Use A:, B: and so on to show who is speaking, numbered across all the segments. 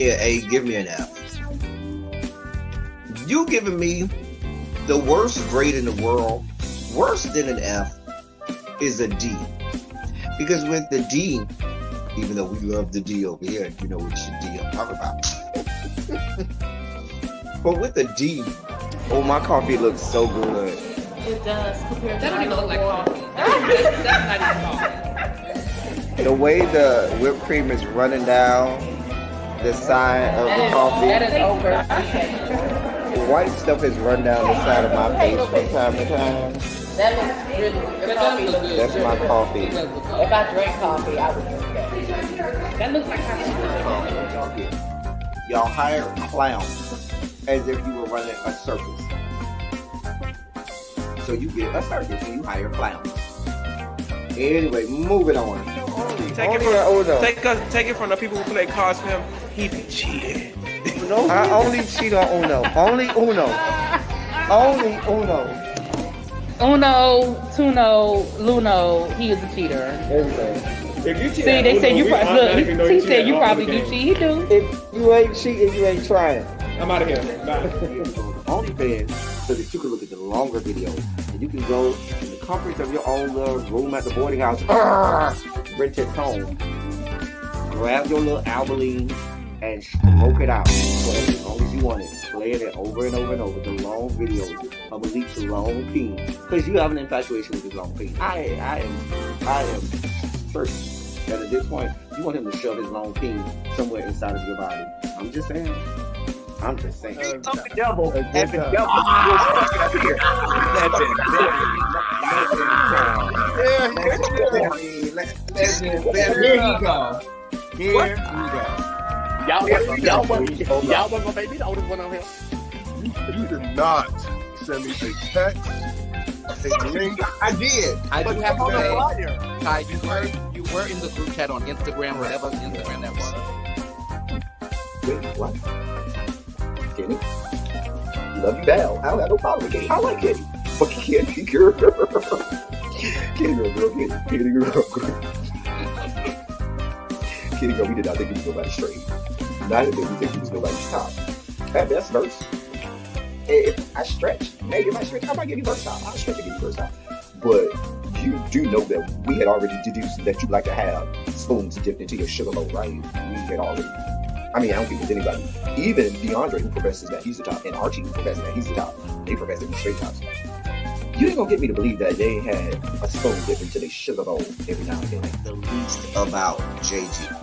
A: Yeah, A, give me an F. You giving me the worst grade in the world, worse than an F, is a D. Because with the D, even though we love the D over here, you know which D I'm talking about. But with the D, oh, my coffee looks so good.
B: It does.
C: That don't even look like coffee. That's not even coffee.
A: The way the whipped cream is running down the side of the coffee.
B: That is over.
A: The white stuff is run down the side of my face from time to time.
B: That looks really good. Your coffee looks good.
A: That's my coffee.
B: If I drank coffee, I would drink that.
C: That looks like coffee.
A: Y'all hire clowns as if you were running a circus. So you get a circus and you hire clowns. Anyway, moving on.
D: Take it from the people who play cards for him. He be cheating.
A: No, I only cheat on Uno. Only Uno. Only Uno.
B: Uno, Tuno, Luno, he is a cheater.
A: Everything.
D: If you cheat,
B: See, they say you probably look. He said you probably do cheat. He do.
A: If you ain't cheating, you ain't trying.
D: I'm out of here. Bye.
A: OnlyFans so that you can look at the longer videos and you can go in the comforts of your own little room at the boarding house, rent it home, grab your little Albaline and smoke it out for as long as you want it, playing it over and over and over, the long videos of Malik's long peen, because you have an infatuation with his long peen. I am certain that at this point you want him to shove his long peen somewhere inside of your body. I'm just saying. I'm just saying.
D: The
A: devil.
D: There he go.
E: Y'all wasn't gonna make me the oldest one on here.
F: You did not send me a text, a link.
A: I did.
E: I do have to say, Ty, you were in the group chat on Instagram, whatever Instagram that was.
A: Wait, what? Kenny? Love you down. I don't have no problem with Kenny. I like Kenny. But Kenny girl. Kenny girl. Kenny girl, we did not think he was nobody's straight. Neither did we think he was nobody's top. At best, verse. If I stretch, maybe if I stretch, I might give you verse top. I'll stretch and give you verse top. But you do know that we had already deduced that you like to have spoons dipped into your sugar bowl, right? We had already. I mean, I don't think there's anybody, even DeAndre, who professes that he's the top, and Archie, who professes that he's the top. They profess to be straight tops. You ain't gonna get me to believe that they had a spoon dipped into their sugar bowl every now and then. The least about JG.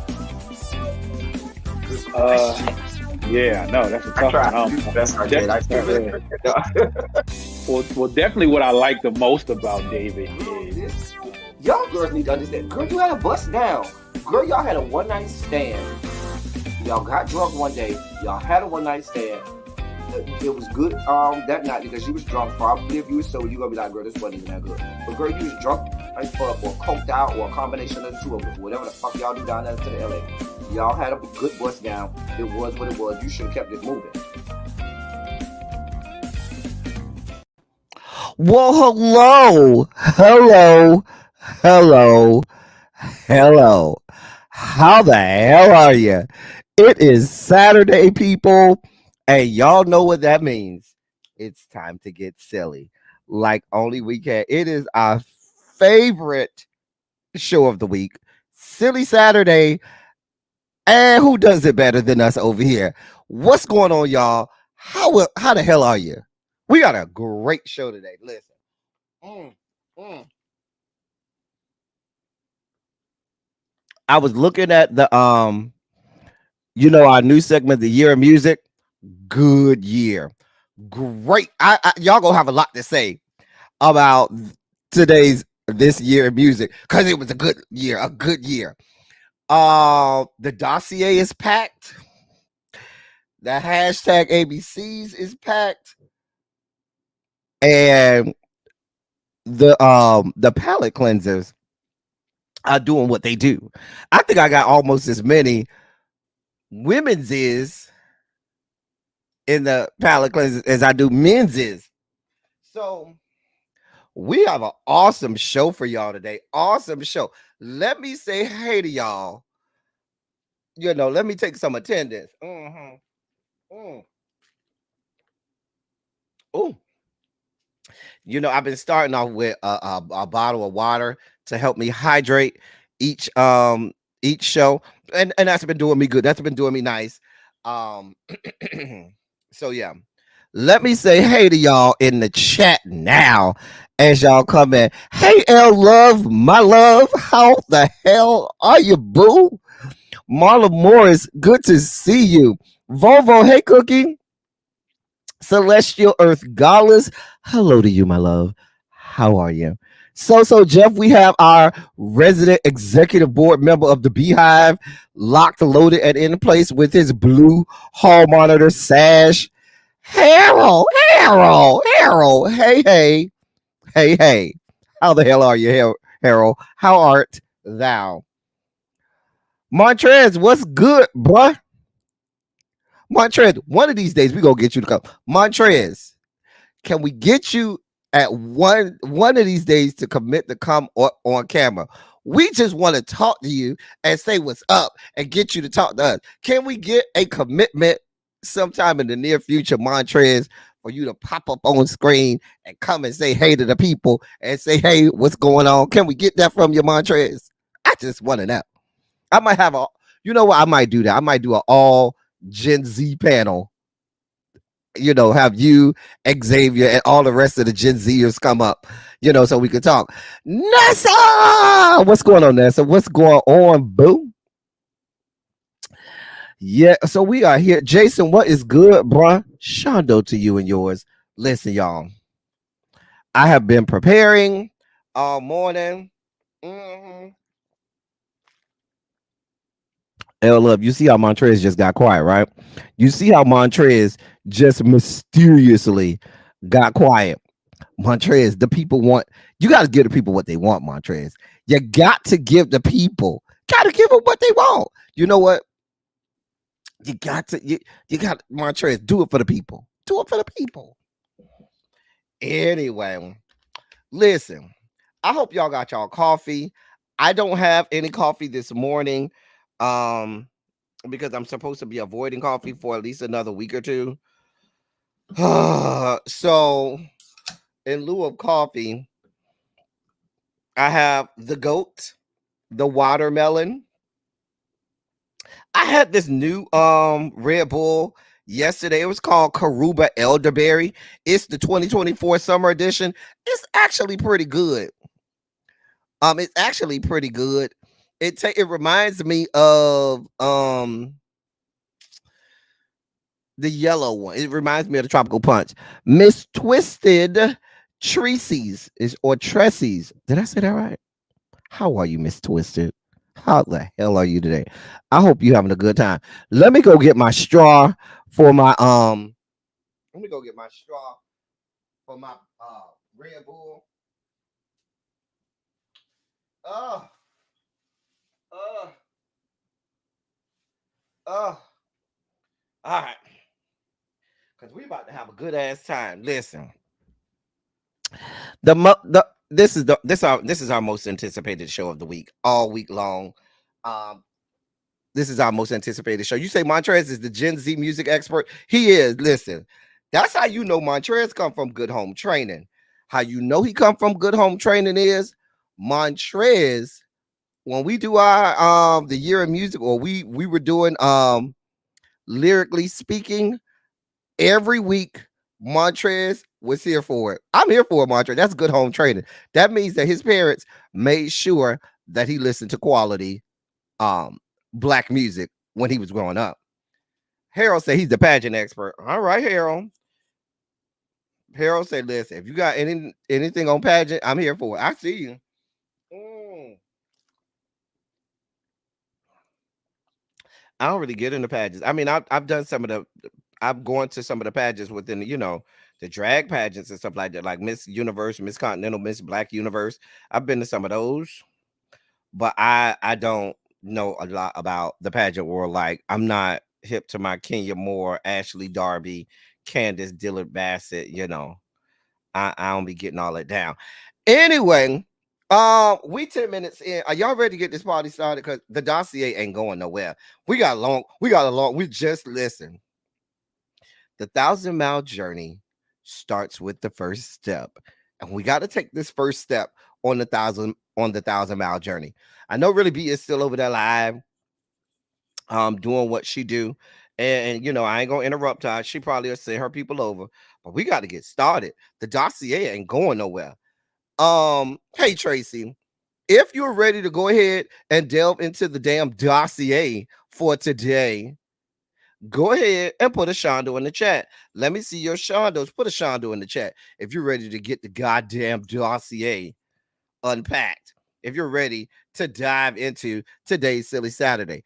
G: Yeah, no, that's a tough one. Well, definitely what I like the most about David is
A: y'all girls need to understand. Girl, you had a bust down. Girl, y'all had a one night stand. Y'all got drunk one day. Y'all had a one night stand. It was good that night because you was drunk. Probably if you was sober, you gonna be like, girl, this wasn't even that good. But girl, you was drunk or coked out or a combination of the two of them. Whatever the fuck y'all do down there to the LA. Y'all had a good bust down. It was what it was. You should have kept it moving.
H: Well, hello. How the hell are you? It is Saturday, people, and y'all know what that means. It's time to get silly, like only we can. It is our favorite show of the week, Silly Saturday, and who does it better than us over here? What's going on, y'all? How the hell are you? We got a great show today. Listen. I was looking at the our new segment, the Year of Music. Good year. Great. Y'all gonna have a lot to say about this year of music because it was a good year. The dossier is packed. The hashtag ABCs is packed. And the palette cleansers are doing what they do. I think I got almost as many women's is in the palette cleansers as I do men's is. So we have an awesome show for y'all today. Awesome show. Let me say hey to y'all let me take some attendance. Oh, I've been starting off with a bottle of water to help me hydrate each show, and that's been doing me good. That's been doing me nice. So yeah, let me say hey to y'all in the chat now as y'all come in. Hey, L Love, my love, how the hell are you, boo? Marlon Morris, good to see you. Volvo, hey, Cookie. Celestial Earth Goddess, hello to you, my love. How are you? So Jeff, we have our resident executive board member of the Beehive locked, loaded, and in place with his blue hall monitor sash. Harold, hey. How the hell are you, Harold? How art thou? Montrez, what's good, bruh? Montrez, one of these days we gonna get you to come. Montrez, can we get you at one of these days to commit to come on camera? We just want to talk to you and say what's up and get you to talk to us. Can we get a commitment sometime in the near future, Montrez, for you to pop up on screen and come and say hey to the people and say, hey, what's going on? Can we get that from you, Montrez? I just want to know. I might have what? I might do that. I might do an all Gen Z panel. Have you, Xavier, and all the rest of the Gen Zers come up, so we could talk. Nessa! What's going on, Nessa? What's going on, boo? Yeah, so we are here. Jason, what is good, bruh? Shondo to you and yours. Listen, y'all. I have been preparing all morning. Love, you see how Montrez just got quiet, right? You see how Montrez just mysteriously got quiet. Montrez, the people you got to give the people what they want, Montrez. You got to give the people, them what they want. You know what? You got Montrez, do it for the people. Do it for the people. Anyway, listen, I hope y'all got y'all coffee. I don't have any coffee this morning. Because I'm supposed to be avoiding coffee for at least another week or two. So in lieu of coffee, I have the goat, the watermelon. I had this new Red Bull yesterday. It was called Karuba Elderberry. It's the 2024 summer edition. It's actually pretty good. It reminds me of the yellow one. It reminds me of the Tropical Punch. Miss Twisted Treacy's or Tressie's. Did I say that right? How are you, Miss Twisted? How the hell are you today? I hope you're having a good time. Let me go get my straw for my Red Bull. All right, because we about to have a good ass time. Listen, this is our most anticipated show of the week, all week long. This is our most anticipated show. You say Montrez is the Gen Z music expert. He is. Listen, that's how you know Montrez come from good home training. How you know he come from good home training is Montrez. When we do our the year of music, or we were doing lyrically speaking, every week Montrez was here for it. I'm here for it, Montrez. That's good home training. That means that his parents made sure that he listened to quality black music when he was growing up. Harold said he's the pageant expert. All right, Harold. Harold said, listen, if you got anything on pageant, I'm here for it. I see you. I don't really get into pageants. I mean, I've gone to some of the pageants within the drag pageants and stuff like that, like Miss Universe, Miss Continental, Miss Black Universe. I've been to some of those, but I don't know a lot about the pageant world. Like, I'm not hip to my Kenya Moore, Ashley Darby, Candace Dillard Bassett. I don't be getting all that down. Anyway, We 10 minutes in. Are y'all ready to get this party started? Because the dossier ain't going nowhere. We got a long. We just listened. The 1,000-mile journey starts with the first step, and we got to take this first step on the 1,000-mile journey. I know Really B is still over there live, doing what she do, and you know I ain't gonna interrupt her. She probably will send her people over, but we got to get started. The dossier ain't going nowhere. Hey Tracy, if you're ready to go ahead and delve into the damn dossier for today, go ahead and put a shondo in the chat. Let me see your shondos. Put a shondo in the chat if you're ready to get the goddamn dossier unpacked. If you're ready to dive into today's Silly Saturday.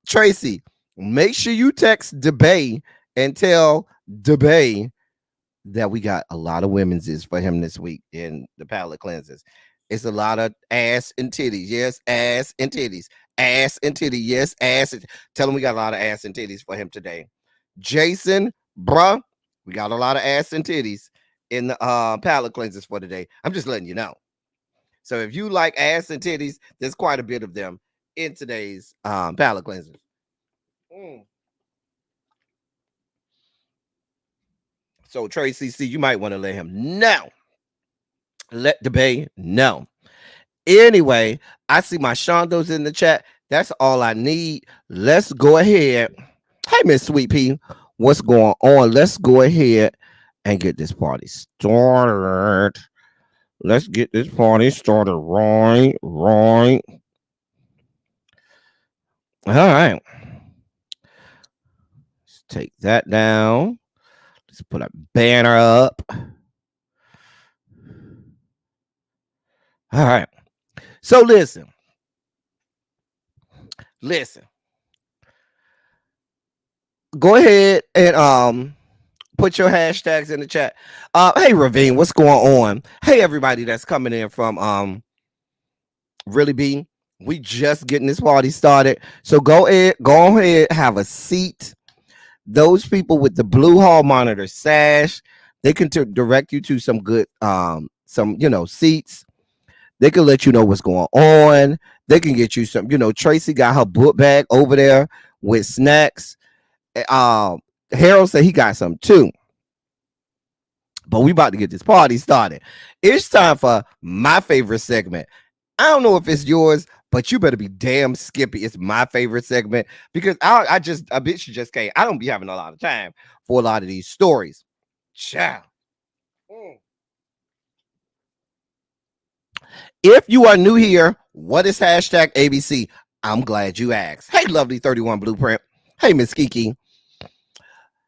H: Tracy, make sure you text DeBay and tell DeBay that we got a lot of women's for him this week in the palate cleansers. It's a lot of ass and titties. Yes, ass and titties. Ass and titties. Yes, ass. Tell him we got a lot of ass and titties for him today. Jason, bruh, we got a lot of ass and titties in the palate cleansers for today. I'm just letting you know. So if you like ass and titties, there's quite a bit of them in today's palate cleansers. So Tracy, see, you might want to let him know. Let DeBay know. Anyway, I see my shondos in the chat. That's all I need. Let's go ahead. Hey, Miss Sweet Pea, what's going on? Let's go ahead and get this party started. Let's get this party started. Right. All right. Let's take that down. Let's put a banner up. All right. So listen. Go ahead and put your hashtags in the chat. Hey Ravine, what's going on? Hey everybody that's coming in from Really B. We just getting this party started. So go ahead, have a seat. Those people with the blue hall monitor sash, they can direct you to some good seats. They can let you know what's going on. They can get you some, Tracy got her book bag over there with snacks. Harold said he got some too. But we about to get this party started. It's time for my favorite segment. I don't know if it's yours, but you better be damn Skippy. It's my favorite segment because a bitch just came. I don't be having a lot of time for a lot of these stories. Ciao. If you are new here, what is hashtag ABC? I'm glad you asked. Hey, lovely 31 Blueprint. Hey, Miss Kiki.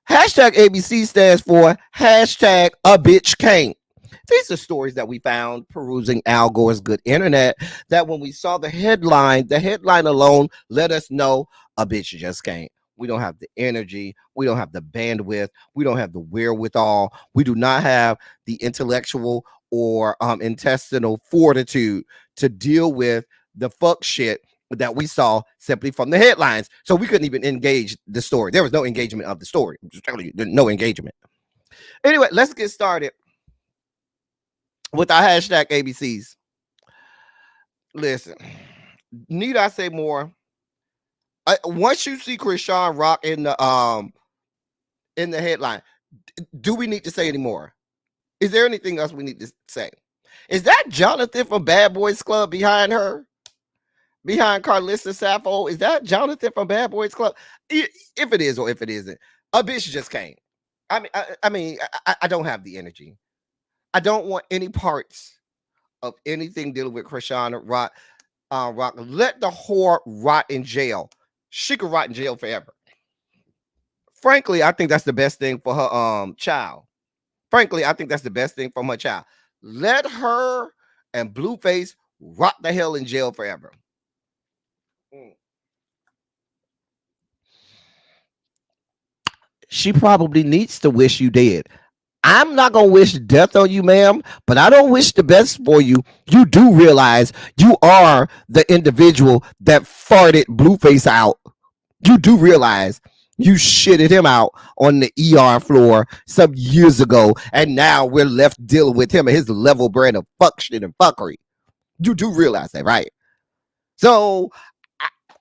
H: Hashtag ABC stands for hashtag a bitch can't. These are stories that we found perusing Al Gore's good internet that when we saw the headline alone let us know a bitch just can't. We don't have the energy. We don't have the bandwidth. We don't have the wherewithal. We do not have the intellectual or intestinal fortitude to deal with the fuck shit that we saw simply from the headlines. So we couldn't even engage the story. There was no engagement of the story. I'm just telling you, there's no engagement. Anyway, let's get started with our hashtag ABCs. Listen, need I say more? Once you see Krishan Rock in the headline, do we need to say any more? Is there anything else we need to say? Is that Jonathan from Bad Boys Club behind her? Behind Carlissa Sappho? Is that Jonathan from Bad Boys Club? If it is or if it isn't, a bitch just can't. I don't have the energy. I don't want any parts of anything dealing with Krishan Rock. Let the whore rot in jail. She could rot in jail forever. Frankly, I think that's the best thing for her child. Frankly, I think that's the best thing for my child. Let her and Blueface rot the hell in jail forever. She probably needs to wish you dead. I'm not going to wish death on you, ma'am, but I don't wish the best for you. You do realize you are the individual that farted Blueface out. You do realize You shitted him out on the ER floor some years ago, and now we're left dealing with him and his level brand of fuck shit and fuckery. You do realize that, right? So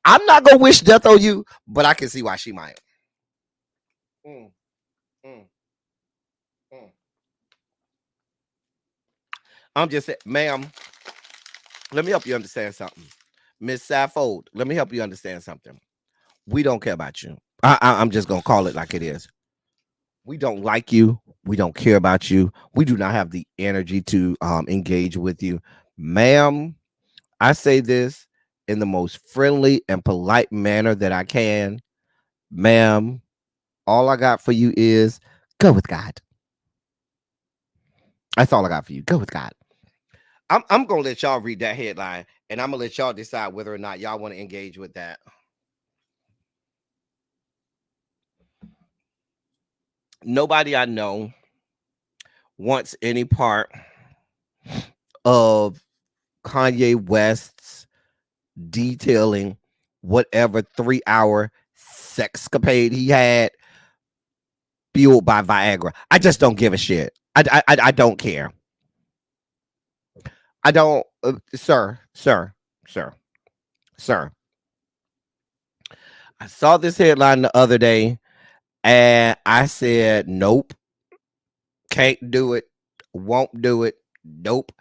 H: I'm not gonna wish death on you, but I can see why she might. Mm, mm, mm. I'm just saying, ma'am, let me help you understand something. Miss Saffold, let me help you understand something. We don't care about you. I'm just gonna call it like it is. We don't like you. We don't care about you. We do not have the energy to engage with you, ma'am. I say this in the most friendly and polite manner that I can, ma'am. All I got for you is go with God. That's all I got for you. Go with God. I'm gonna let y'all read that headline, and I'm gonna let y'all decide whether or not y'all want to engage with that. Nobody I know wants any part of Kanye West's detailing whatever 3-hour sexcapade he had fueled by Viagra. I just don't give a shit. I don't care. I don't, sir. I saw this headline the other day, and I said, nope, can't do it, won't do it, nope.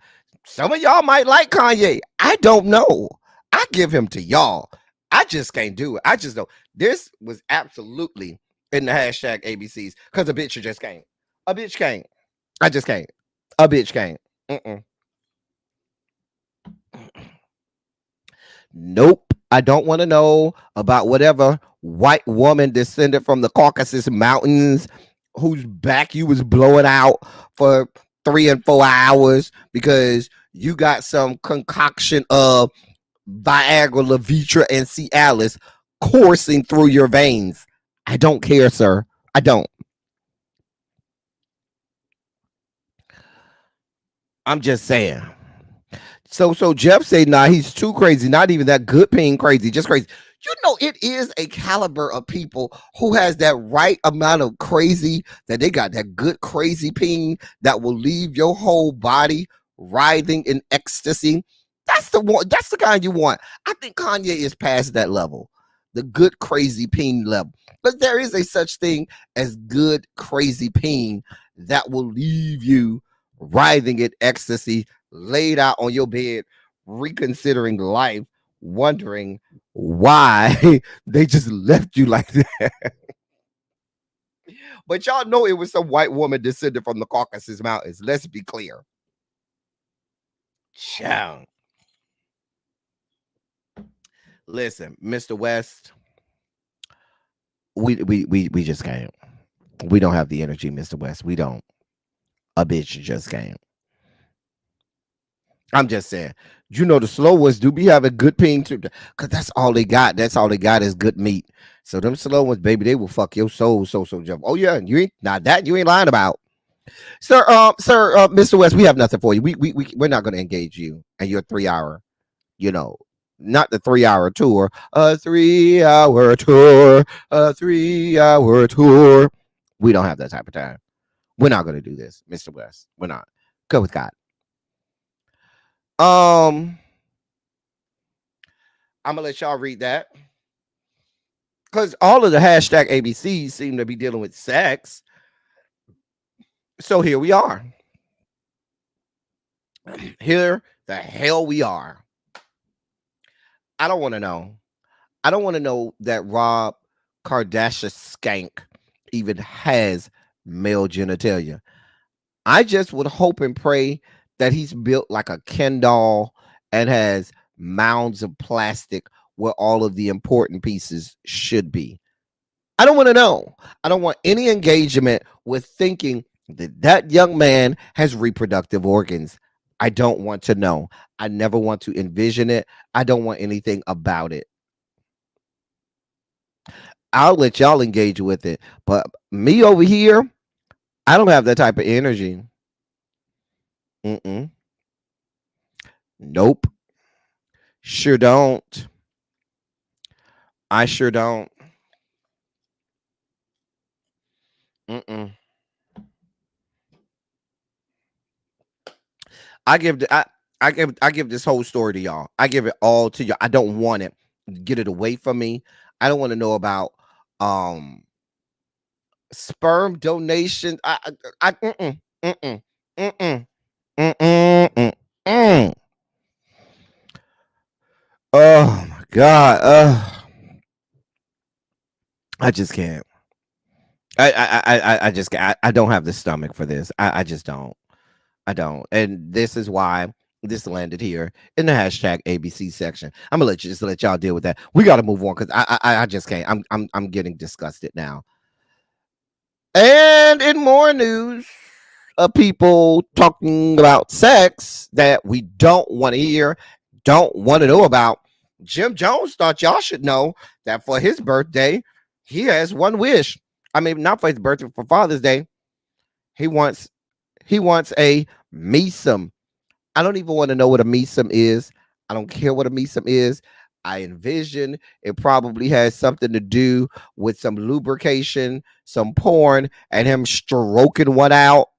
H: Some of y'all might like Kanye. I don't know. I give him to y'all. I just can't do it. I just don't. This was absolutely in the hashtag ABCs because a bitch just can't. A bitch can't. I just can't. A bitch can't. Nope. I don't want to know about whatever white woman descended from the Caucasus Mountains whose back you was blowing out for 3 and 4 hours because you got some concoction of Viagra, Levitra, and Cialis coursing through your veins. I don't care, sir. I don't. I'm just saying. So Jeff said, nah, he's too crazy. Not even that good peen crazy, just crazy. You know, it is a caliber of people who has that right amount of crazy, that they got that good crazy peen that will leave your whole body writhing in ecstasy. That's the one. That's the kind you want. I think Kanye is past that level, the good crazy peen level. But there is a such thing as good crazy peen that will leave you writhing in ecstasy, laid out on your bed, reconsidering life, wondering why they just left you like that. But y'all know it was some white woman descended from the Caucasus Mountains. Let's be clear. Chow. Listen, Mr. West, we just can't. We don't have the energy, Mr. West. We don't. A bitch just can't. I'm just saying. You know, the slow ones do be having good ping too, because that's all they got. That's all they got is good meat. So them slow ones, baby, they will fuck your soul so jump. Oh yeah, you ain't not that you ain't lying about. Sir, Mr. West, we have nothing for you. We're not gonna engage you and your 3-hour, not the 3-hour tour, a 3-hour tour, a 3-hour tour. We don't have that type of time. We're not gonna do this, Mr. West. We're not. Go with God. I'm gonna let y'all read that because all of the hashtag ABCs seem to be dealing with sex. So here we are. Here the hell we are. I don't want to know. I don't want to know that Rob Kardashian skank even has male genitalia. I just would hope and pray that he's built like a Ken doll and has mounds of plastic where all of the important pieces should be. I don't want to know. I don't want any engagement with thinking that that young man has reproductive organs. I don't want to know. I never want to envision it. I don't want anything about it. I'll let y'all engage with it. But me over here, I don't have that type of energy. Nope. Sure don't. I sure don't. Mm-mm. I give this whole story to y'all. I give it all to y'all. I don't want it. Get it away from me. I don't want to know about sperm donation. Mm-mm, mm-mm, mm-mm, mm-mm, mm-mm. Oh my God. I just can't. I just can't. I don't have the stomach for this. I just don't. I don't. And this is why this landed here in the hashtag ABC section. I'm gonna let y'all deal with that. We gotta move on because I just can't. I'm getting disgusted now. And in more news of people talking about sex that we don't want to hear, don't want to know about, Jim Jones thought y'all should know that for his birthday, he has one wish. I mean, not for his birthday, for Father's Day. He wants a mesum. I don't even want to know what a mesum is. I don't care what a mesum is. I envision it probably has something to do with some lubrication, some porn, and him stroking one out.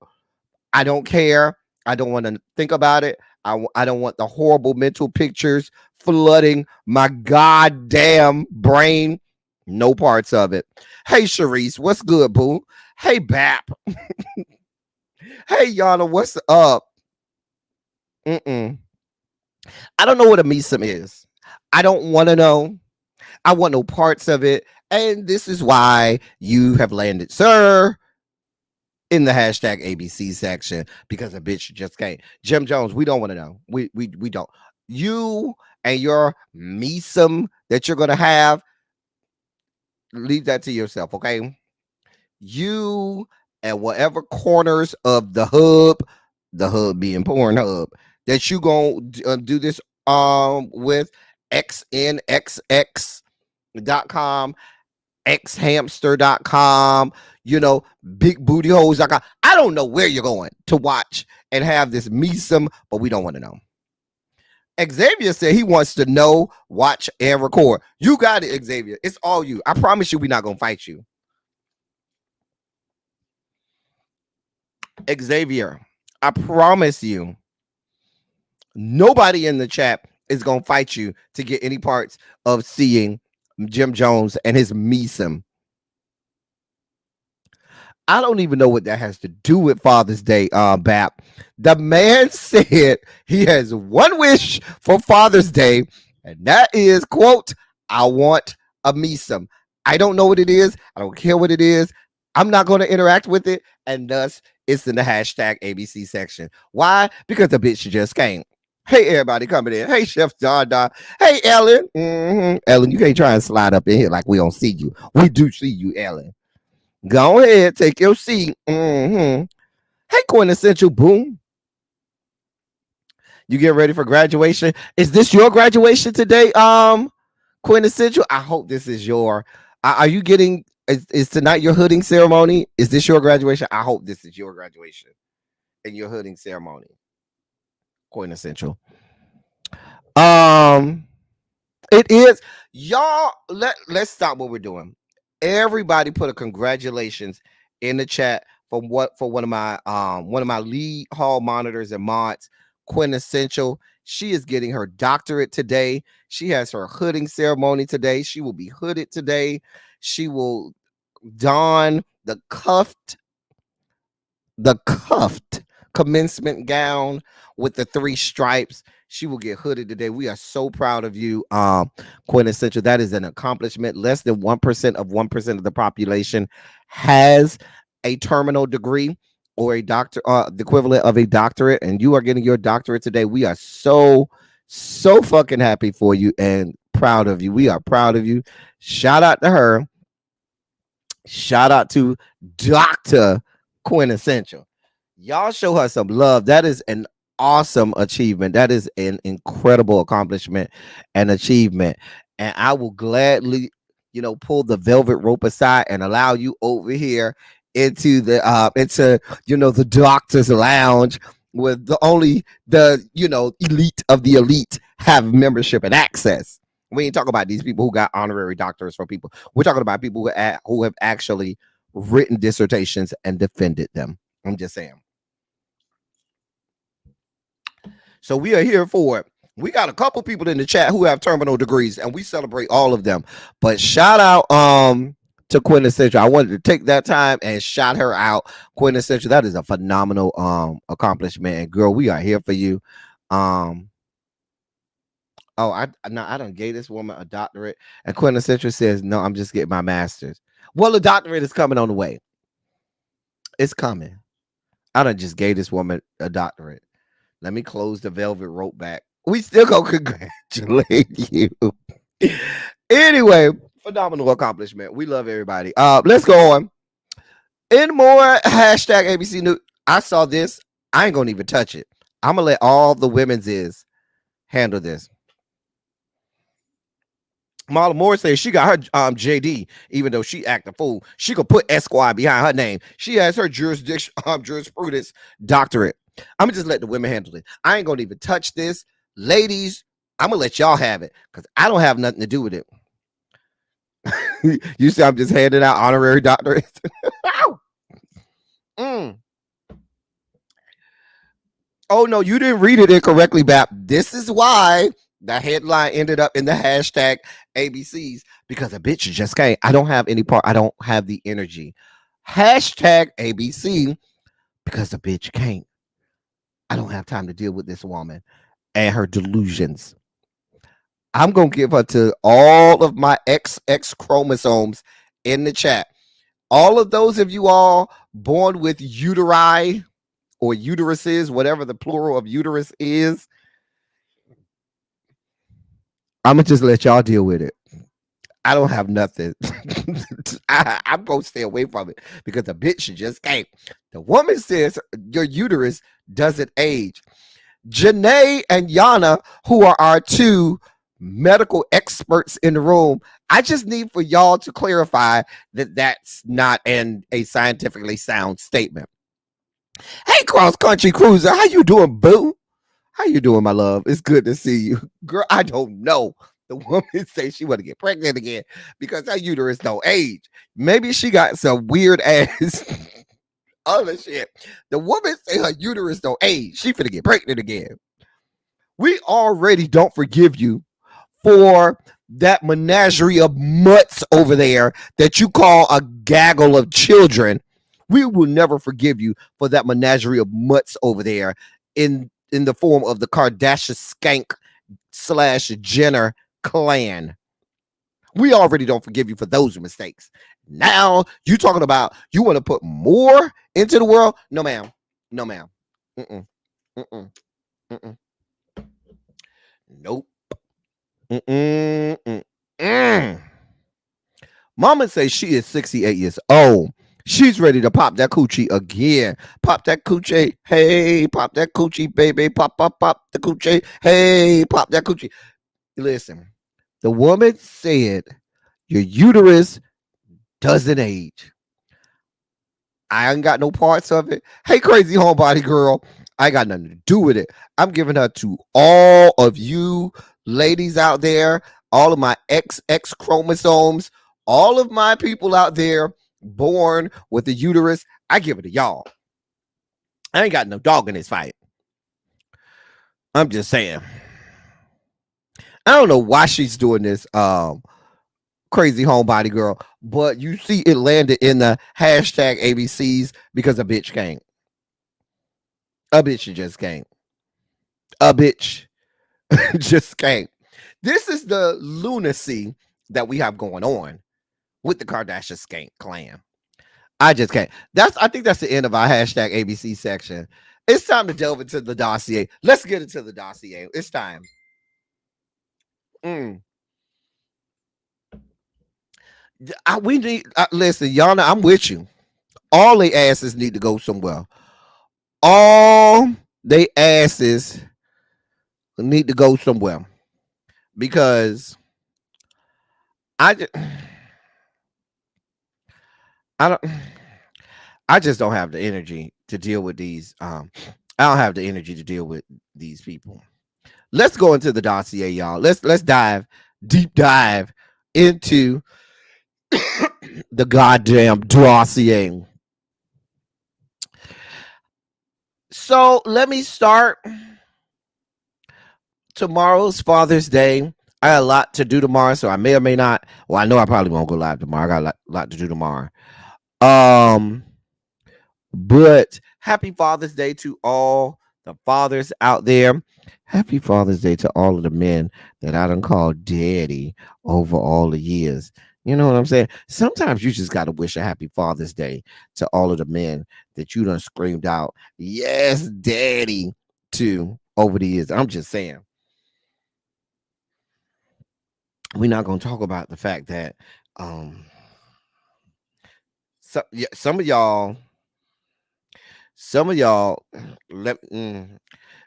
H: I don't care. I don't want to think about it. I don't want the horrible mental pictures flooding my goddamn brain. No parts of it. Hey, Sharice, what's good, boo? Hey, Bap. Hey, Yana, what's up? I don't know what a mesum is. I don't want to know. I want no parts of it. And this is why you have landed, sir, in the hashtag ABC section, because a bitch just can't. Jim Jones, we don't want to know. We don't. You and your mesum that you're gonna have, leave that to yourself, okay? You and whatever corners of the hub being Pornhub, that you gonna do this with xnxx.com, xhamster.com, bigbootyholes.com. I don't know where you're going to watch and have this mesum, but we don't want to know. Xavier said he wants to know, watch, and record. You got it, Xavier. It's all you. I promise you we're not going to fight you. Xavier, I promise you, nobody in the chat is going to fight you to get any parts of seeing Jim Jones and his mesum. I don't even know what that has to do with Father's Day, Bap. The man said he has one wish for Father's Day, and that is, quote, I want a mesum. I don't know what it is. I don't care what it is. I'm not going to interact with it, and thus it's in the hashtag ABC section. Why? Because the bitch just can't. Hey, everybody coming in. Hey, Chef Dada. Hey, Ellen. Ellen, you can't try and slide up in here like we don't see you. We do see you, Ellen. Go ahead, take your seat. Hey, Quintessential Boom. You get ready for graduation? Is this your graduation today, Quintessential? I hope this is your. Are you getting? Is tonight your hooding ceremony? Is this your graduation? I hope this is your graduation and your hooding ceremony. Quintessential. It is. Y'all, let's stop what we're doing. Everybody put a congratulations in the chat for one of my lead hall monitors and mods, Quintessential. She is getting her doctorate today. She has her hooding ceremony today. She will be hooded today. She will don the cuffed commencement gown with the 3 stripes. She will get hooded today. We are so proud of you, Quintessential. That is an accomplishment. Less than 1% of the population has a terminal degree or a doctor, the equivalent of a doctorate, and you are getting your doctorate today. We are so fucking happy for you and proud of you. We are proud of you. Shout out to her. Shout out to Dr. Quintessential. Y'all show her some love. That is an awesome achievement. That is an incredible accomplishment and achievement. And I will gladly, pull the velvet rope aside and allow you over here into the the doctor's lounge with the elite of the elite have membership and access. We ain't talking about these people who got honorary doctors from people. We're talking about people who have actually written dissertations and defended them. I'm just saying. So we are here for it. We got a couple people in the chat who have terminal degrees, and we celebrate all of them. But shout out to Quintessential. I wanted to take that time and shout her out. Quintessential, that is a phenomenal accomplishment. And girl, we are here for you. I done gave this woman a doctorate, and Quintessential says, no, I'm just getting my master's. Well, the doctorate is coming on the way. It's coming. I done just gave this woman a doctorate. Let me close the velvet rope back. We still gonna congratulate you. Anyway, phenomenal accomplishment. We love everybody. Let's go on. In more hashtag ABC News. I saw this. I ain't gonna even touch it. I'm gonna let all the women's handle this. Marlon Moore says she got her JD, even though she act a fool. She could put Esquire behind her name. She has her jurisprudence doctorate. I'm gonna just let the women handle it. I ain't gonna even touch this. Ladies, I'm gonna let y'all have it because I don't have nothing to do with it. You see, I'm just handing out honorary doctorates. Oh no, you didn't read it incorrectly, Bap. This is why the headline ended up in the hashtag ABCs, because a bitch just can't. I don't have any part. I don't have the energy. Hashtag ABC because the bitch can't. I don't have time to deal with this woman and her delusions. I'm going to give her to all of my XX chromosomes in the chat. All of those of you all born with uteri or uteruses, whatever the plural of uterus is, I'm going to just let y'all deal with it. I don't have nothing. I'm going to stay away from it because the bitch just can't. The woman says your uterus doesn't age. Janae and Yana, who are our two medical experts in the room, I just need for y'all to clarify that that's not a scientifically sound statement. Hey, cross country cruiser, how you doing, boo? How you doing, my love? It's good to see you. Girl, I don't know. The woman says she want to get pregnant again because her uterus don't age. Maybe she got some weird ass other shit. The woman say her uterus don't age. She finna get pregnant again. We already don't forgive you for that menagerie of mutts over there that you call a gaggle of children. We will never forgive you for that menagerie of mutts over there in the form of the Kardashian skank / Jenner clan. We already don't forgive you for those mistakes. Now you talking about you want to put more into the world? No, ma'am. No, ma'am. Nope. Mama says she is 68 years old. She's ready to pop that coochie again. Pop that coochie. Hey, pop that coochie, baby. Pop the coochie. Hey, pop that coochie. Listen, the woman said your uterus doesn't age. I ain't got no parts of it. Hey, crazy homebody girl, I got nothing to do with it. I'm giving her to all of you ladies out there, all of my XX chromosomes, all of my people out there born with a uterus. I give it to y'all. I ain't got no dog in this fight. I'm just saying. I don't know why she's doing this, crazy homebody girl, but you see it landed in the hashtag ABCs because a bitch can't. A bitch just can't. A bitch just can't. This is the lunacy that we have going on with the Kardashian skank clan. I just can't. I think that's the end of our hashtag ABC section. It's time to delve into the dossier. Let's get into the dossier. It's time. We need listen, Yana, I'm with you. All they asses need to go somewhere. All they asses need to go somewhere because I just don't have the energy to deal with these. I don't have the energy to deal with these people. Let's go into the dossier, y'all. Let's deep dive into the goddamn dossier. So let me start. Tomorrow's Father's Day. I got a lot to do tomorrow, so I may or may not. Well, I know I probably won't go live tomorrow. I got a lot to do tomorrow. But happy Father's Day to all the fathers out there. Happy Father's Day to all of the men that I done called daddy over all the years. You know what I'm saying? Sometimes you just got to wish a happy Father's Day to all of the men that you done screamed out, yes, daddy, to over the years. I'm just saying. We're not going to talk about the fact that some of y'all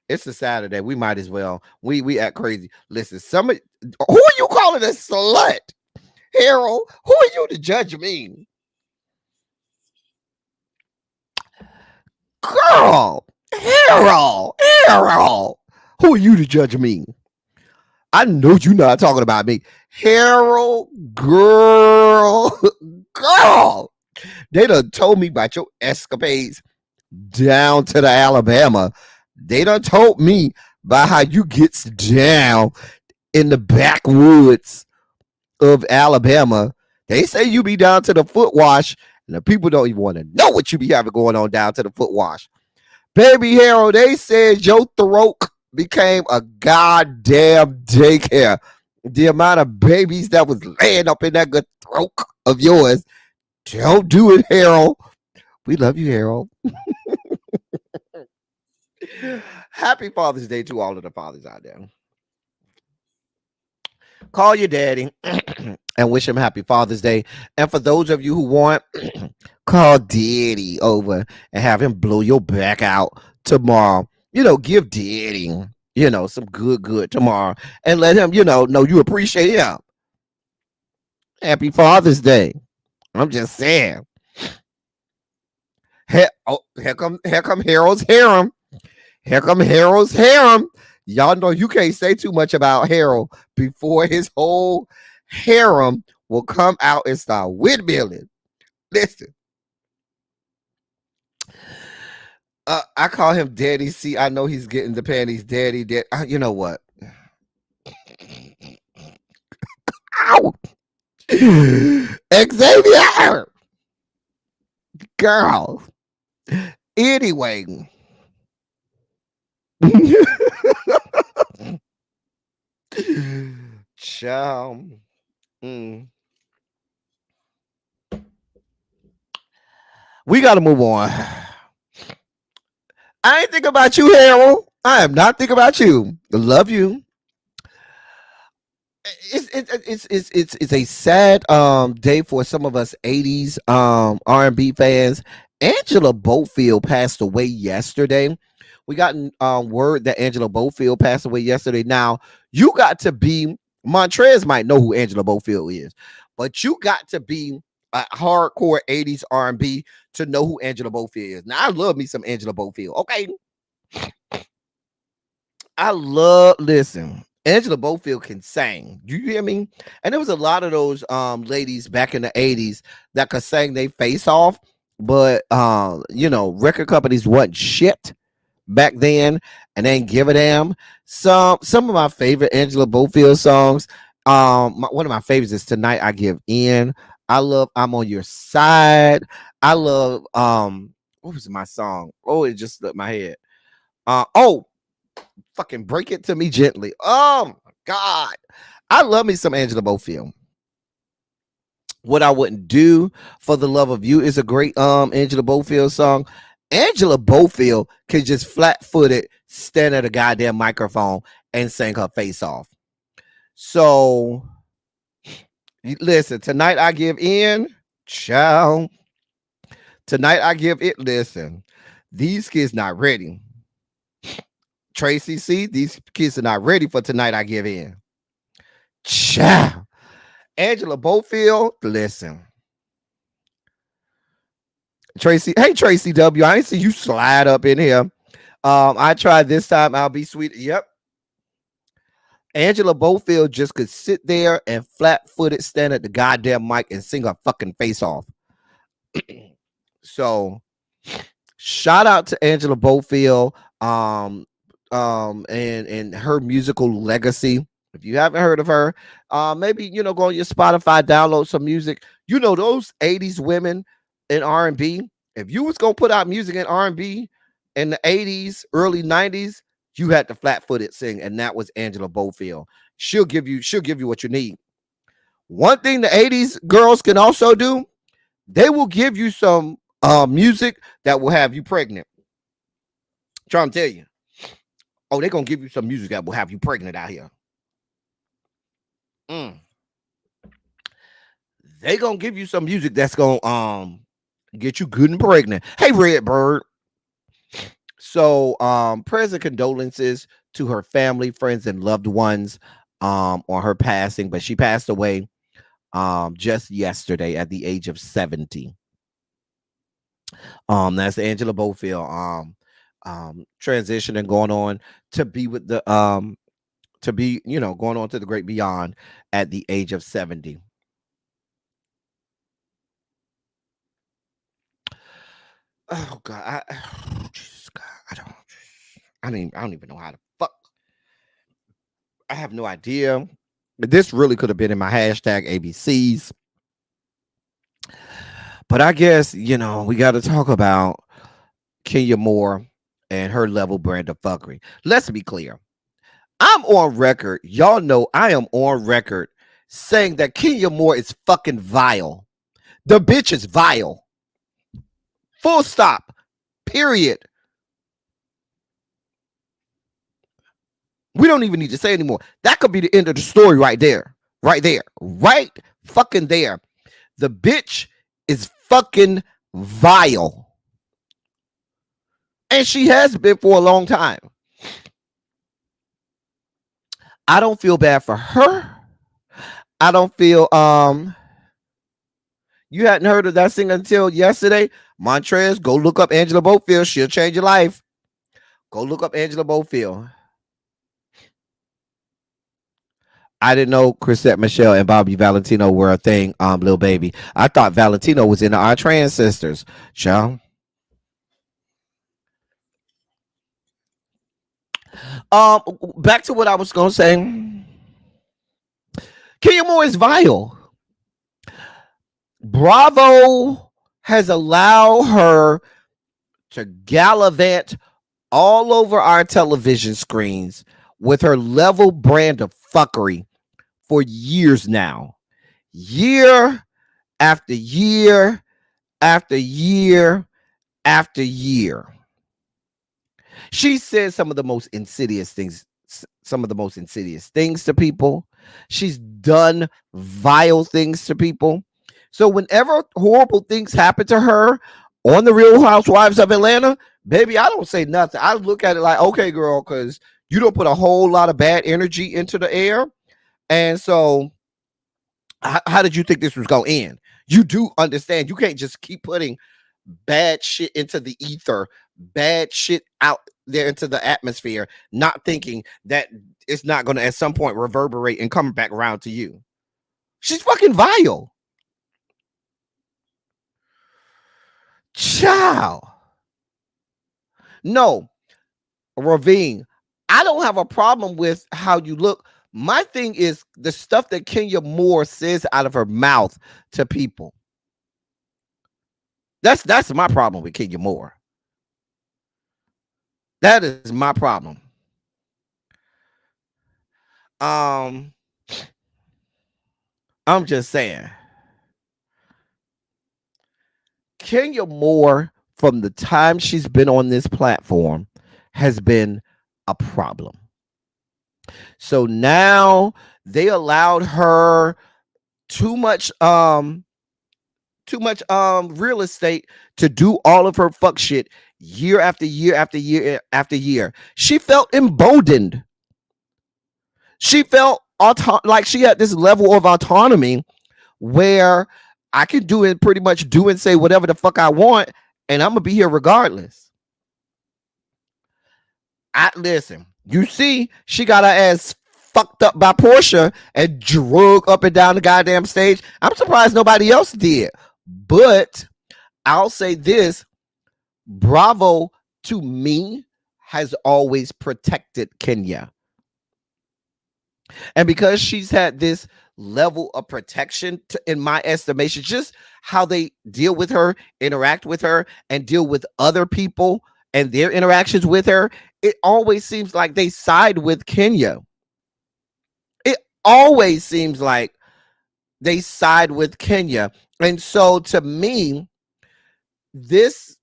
H: it's a Saturday. We might as well. We act crazy. Listen, who are you calling a slut? Harold, who are you to judge me? Girl, Harold, who are you to judge me? I know you're not talking about me. Harold, girl. They done told me about your escapades down to the Alabama. They done told me about how you gets down in the backwoods of Alabama. They say you be down to the foot wash, and the people don't even want to know what you be having going on down to the foot wash. Baby Harold, they said your throat became a goddamn daycare. The amount of babies that was laying up in that good throat of yours. Don't do it, Harold. We love you, Harold. Happy Father's Day to all of the fathers out there. Call your daddy and wish him happy Father's Day. And for those of you who want, call daddy over and have him blow your back out tomorrow. Give daddy, some good tomorrow and let him, know you appreciate him. Happy Father's Day. I'm just saying. Here come Harold's harem. Here come Harold's harem. Y'all know you can't say too much about Harold before his whole harem will come out and start windmilling. Listen. I call him Daddy. See, I know he's getting the panties. Daddy. You know what? Ow! Xavier! Girl. Anyway. Child. We got to move on. I ain't thinking about you, Harold. I am not thinking about you. I love you. It's a sad day for some of us 80s R&B fans. Angela Bofill passed away yesterday. We got word that Angela Bofill passed away yesterday. Now, you got to be, Montrez might know who Angela Bofill is, but you got to be a hardcore 80s R&B to know who Angela Bofill is. Now, I love me some Angela Bofill, okay? Listen, Angela Bofill can sing. Do you hear me? And there was a lot of those ladies back in the 80s that could sing their face off, but, record companies wasn't shit back then and they didn't give a damn. Some of my favorite Angela Bofill songs, one of my favorites is Tonight I Give In. I love I'm On Your Side. I love what was my song? Oh, it just slipped my head. Fucking Break It to Me Gently. Oh my God. I love me some Angela Bofill. What I Wouldn't Do for the Love of You is a great Angela Bofill song. Angela Bofill can just flat-footed stand at a goddamn microphone and sing her face off. So listen, Tonight I Give In, child. Tonight I Give It. Listen, these kids not ready. Tracy, see, these kids are not ready for Tonight I Give In. Child. Angela Bofill, listen. Tracy, hey Tracy W, I ain't see you slide up in here. I tried this time. I'll Be Sweet. Yep. Angela Bofill just could sit there and flat-footed stand at the goddamn mic and sing her fucking face off. So shout out to Angela Bofill and her musical legacy. If you haven't heard of her, maybe go on your Spotify, download some music. Those 80s women in R&B. If you was gonna put out music in R&B in the 80s, early 90s, you had to flat-footed sing, and that was Angela Bofill. She'll give you what you need. One thing the 80s girls can also do, they will give you some music that will have you pregnant. Trying to tell you. Oh, they're gonna give you some music that will have you pregnant out here. They gonna give you some music that's gonna get you good and pregnant. Hey, Redbird. So prayers and condolences to her family, friends, and loved ones on her passing, but she passed away just yesterday at the age of 70. That's Angela Bofill transitioning, going on to be with the going on to the great beyond at the age of 70. Oh God, Jesus God, I don't even know how to fuck. I have no idea. This really could have been in my hashtag ABCs. But I guess, we got to talk about Kenya Moore and her level brand of fuckery. Let's be clear. I'm on record. Y'all know I am on record saying that Kenya Moore is fucking vile. The bitch is vile. Full stop. Period. We don't even need to say anymore. That could be the end of the story right there. Right there. Right fucking there. The bitch is fucking vile. And she has been for a long time. I don't feel bad for her. I don't feel you hadn't heard of that thing until yesterday. Montrez, go look up Angela Bofill. She'll change your life. Go look up Angela Bofill. I didn't know Chrisette Michelle and Bobby Valentino were a thing, little baby. I thought Valentino was into our trans sisters. Child. Back to what I was gonna say. Kenya Moore is vile. Bravo has allowed her to gallivant all over our television screens with her level brand of fuckery for years now. Year after year after year after year. She says some of the most insidious things to people. She's done vile things to people. So whenever horrible things happen to her on the Real Housewives of Atlanta, baby, I don't say nothing. I look at it like, okay, girl, because you don't put a whole lot of bad energy into the air. And so how did you think this was going to end? You do understand you can't just keep putting bad shit into the ether, bad shit out there into the atmosphere, not thinking that it's not going to at some point reverberate and come back around to you. She's fucking vile. Child. No, Ravine, I don't have a problem with how you look. My thing is the stuff that Kenya Moore says out of her mouth to people. That's my problem with Kenya Moore. That is my problem. I'm just saying. Kenya Moore, from the time she's been on this platform, has been a problem. So now they allowed her too much real estate to do all of her fuck shit year after year after year after year. She felt emboldened. She felt like she had this level of autonomy where I can do it, pretty much do and say whatever the fuck I want, and I'm gonna be here regardless. Listen, you see, she got her ass fucked up by Portia and drug up and down the goddamn stage. I'm surprised nobody else did. But I'll say this, Bravo to me has always protected Kenya. And because she's had this level of protection, in my estimation, just how they deal with her, interact with her, and deal with other people and their interactions with her, it always seems like they side with Kenya. It always seems like they side with Kenya. And so to me, this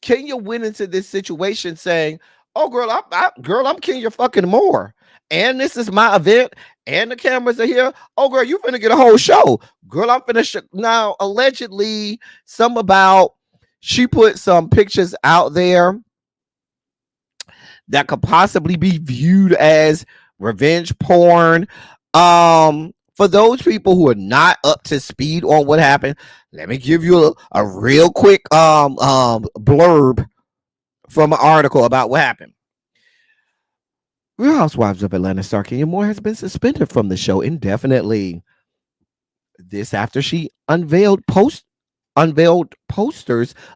H: Kenya went into this situation saying, oh, girl, I'm Kenya fucking Moore. And this is my event. And the cameras are here. Oh, girl, you finna get a whole show. Girl, I'm finna now, allegedly, she put some pictures out there that could possibly be viewed as revenge porn. For those people who are not up to speed on what happened, let me give you a real quick blurb from an article about what happened. Real Housewives of Atlanta star Kenya Moore has been suspended from the show indefinitely. This after she unveiled posters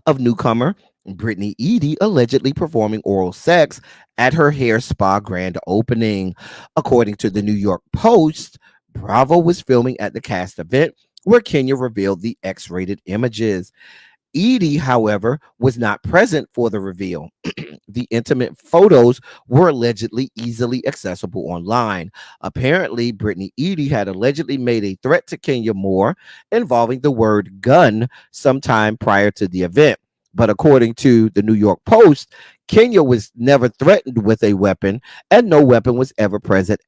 H: of newcomer Brittany Edie allegedly performing oral sex at her hair spa grand opening. According to the New York Post, Bravo was filming at the cast event where Kenya revealed the X-rated images. Edie, however, was not present for the reveal. The intimate photos were allegedly easily accessible online. Apparently, Brittany Edie had allegedly made a threat to Kenya Moore involving the word gun sometime prior to the event. But according to the New York Post, Kenya was never threatened with a weapon, and no weapon was ever present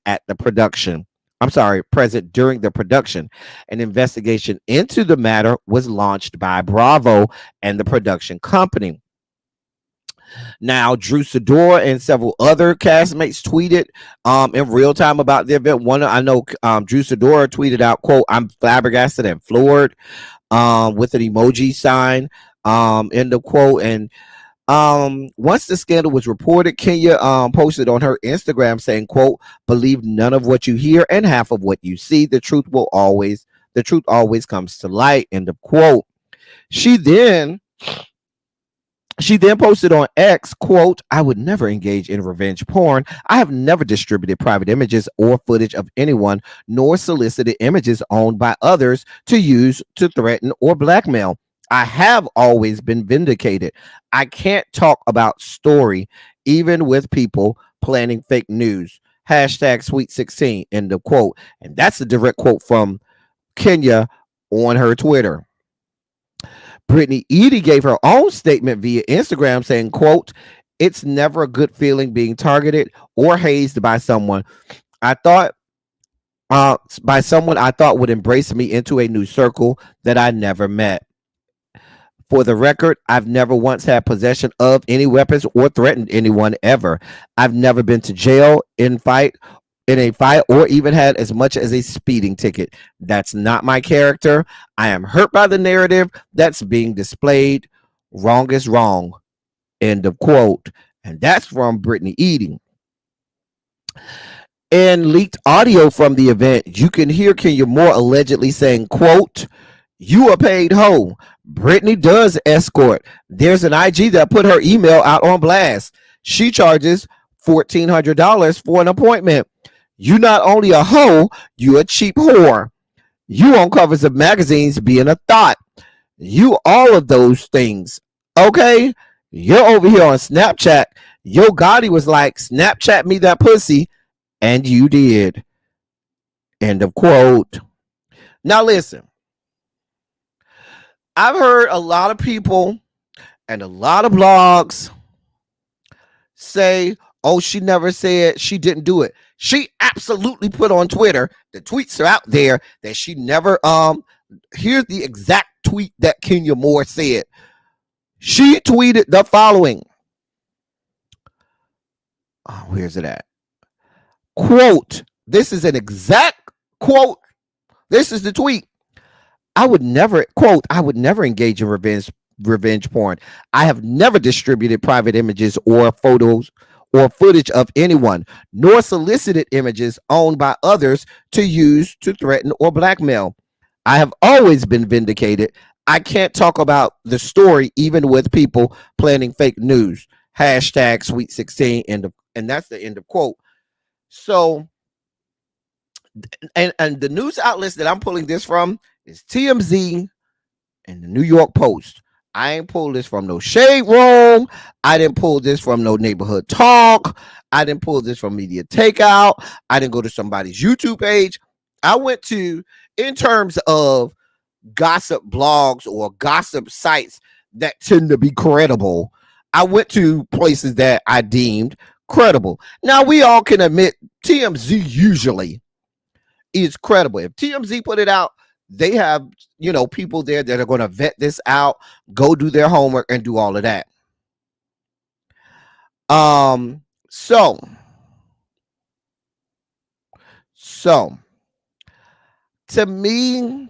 H: during the production. An investigation into the matter was launched by Bravo and the production company. Now, Drew Sidora and several other castmates tweeted in real time about the event. Drew Sidora tweeted out, quote, "I'm flabbergasted and floored," with an emoji sign, end of quote. And once the scandal was reported, Kenya posted on her Instagram saying, quote, "Believe none of what you hear and half of what you see. The truth always comes to light," end of quote. She then posted on X, quote, "I would never engage in revenge porn. I have never distributed private images or footage of anyone, nor solicited images owned by others to use to threaten or blackmail. I have always been vindicated. I can't talk about story, even with people planning fake news. Hashtag Sweet 16, end of quote." And that's a direct quote from Kenya on her Twitter. Brittany Edie gave her own statement via Instagram saying, quote, "It's never a good feeling being targeted or hazed by someone I thought would embrace me into a new circle that I never met. For the record, I've never once had possession of any weapons or threatened anyone ever. I've never been to jail in a fight or even had as much as a speeding ticket. That's not my character. I am hurt by the narrative that's being displayed. Wrong is wrong," end of quote. And that's from Brittany Edie. In leaked audio from the event, you can hear Kenya Moore allegedly saying, quote, "You a paid hoe. Brittany does escort. There's an IG that put her email out on blast. She charges $1,400 for an appointment. You not only a hoe, you a cheap whore. You on covers of magazines being a thought. You all of those things. Okay? You're over here on Snapchat. Yo Gotti was like, Snapchat me that pussy, and you did." End of quote. Now listen. I've heard a lot of people and a lot of blogs say, oh, she never said she didn't do it. She absolutely put on Twitter, the tweets are out there, that she never, here's the exact tweet that Kenya Moore said. She tweeted the following. Oh, where's it at? Quote, this is an exact quote. This is the tweet. I would never engage in revenge porn. I have never distributed private images or photos or footage of anyone, nor solicited images owned by others to use to threaten or blackmail. I have always been vindicated. I can't talk about the story even with people planning fake news. Hashtag Sweet 16. And that's the end of quote. So, and the news outlets that I'm pulling this from is TMZ and the New York Post. I ain't pulled this from no Shade Room. I didn't pull this from no Neighborhood Talk. I didn't pull this from Media Takeout. I didn't go to somebody's YouTube page. I went to, in terms of gossip blogs or gossip sites that tend to be credible, I went to places that I deemed credible. Now, we all can admit TMZ usually is credible. If TMZ put it out, they have, people there that are going to vet this out, go do their homework, and do all of that. So to me,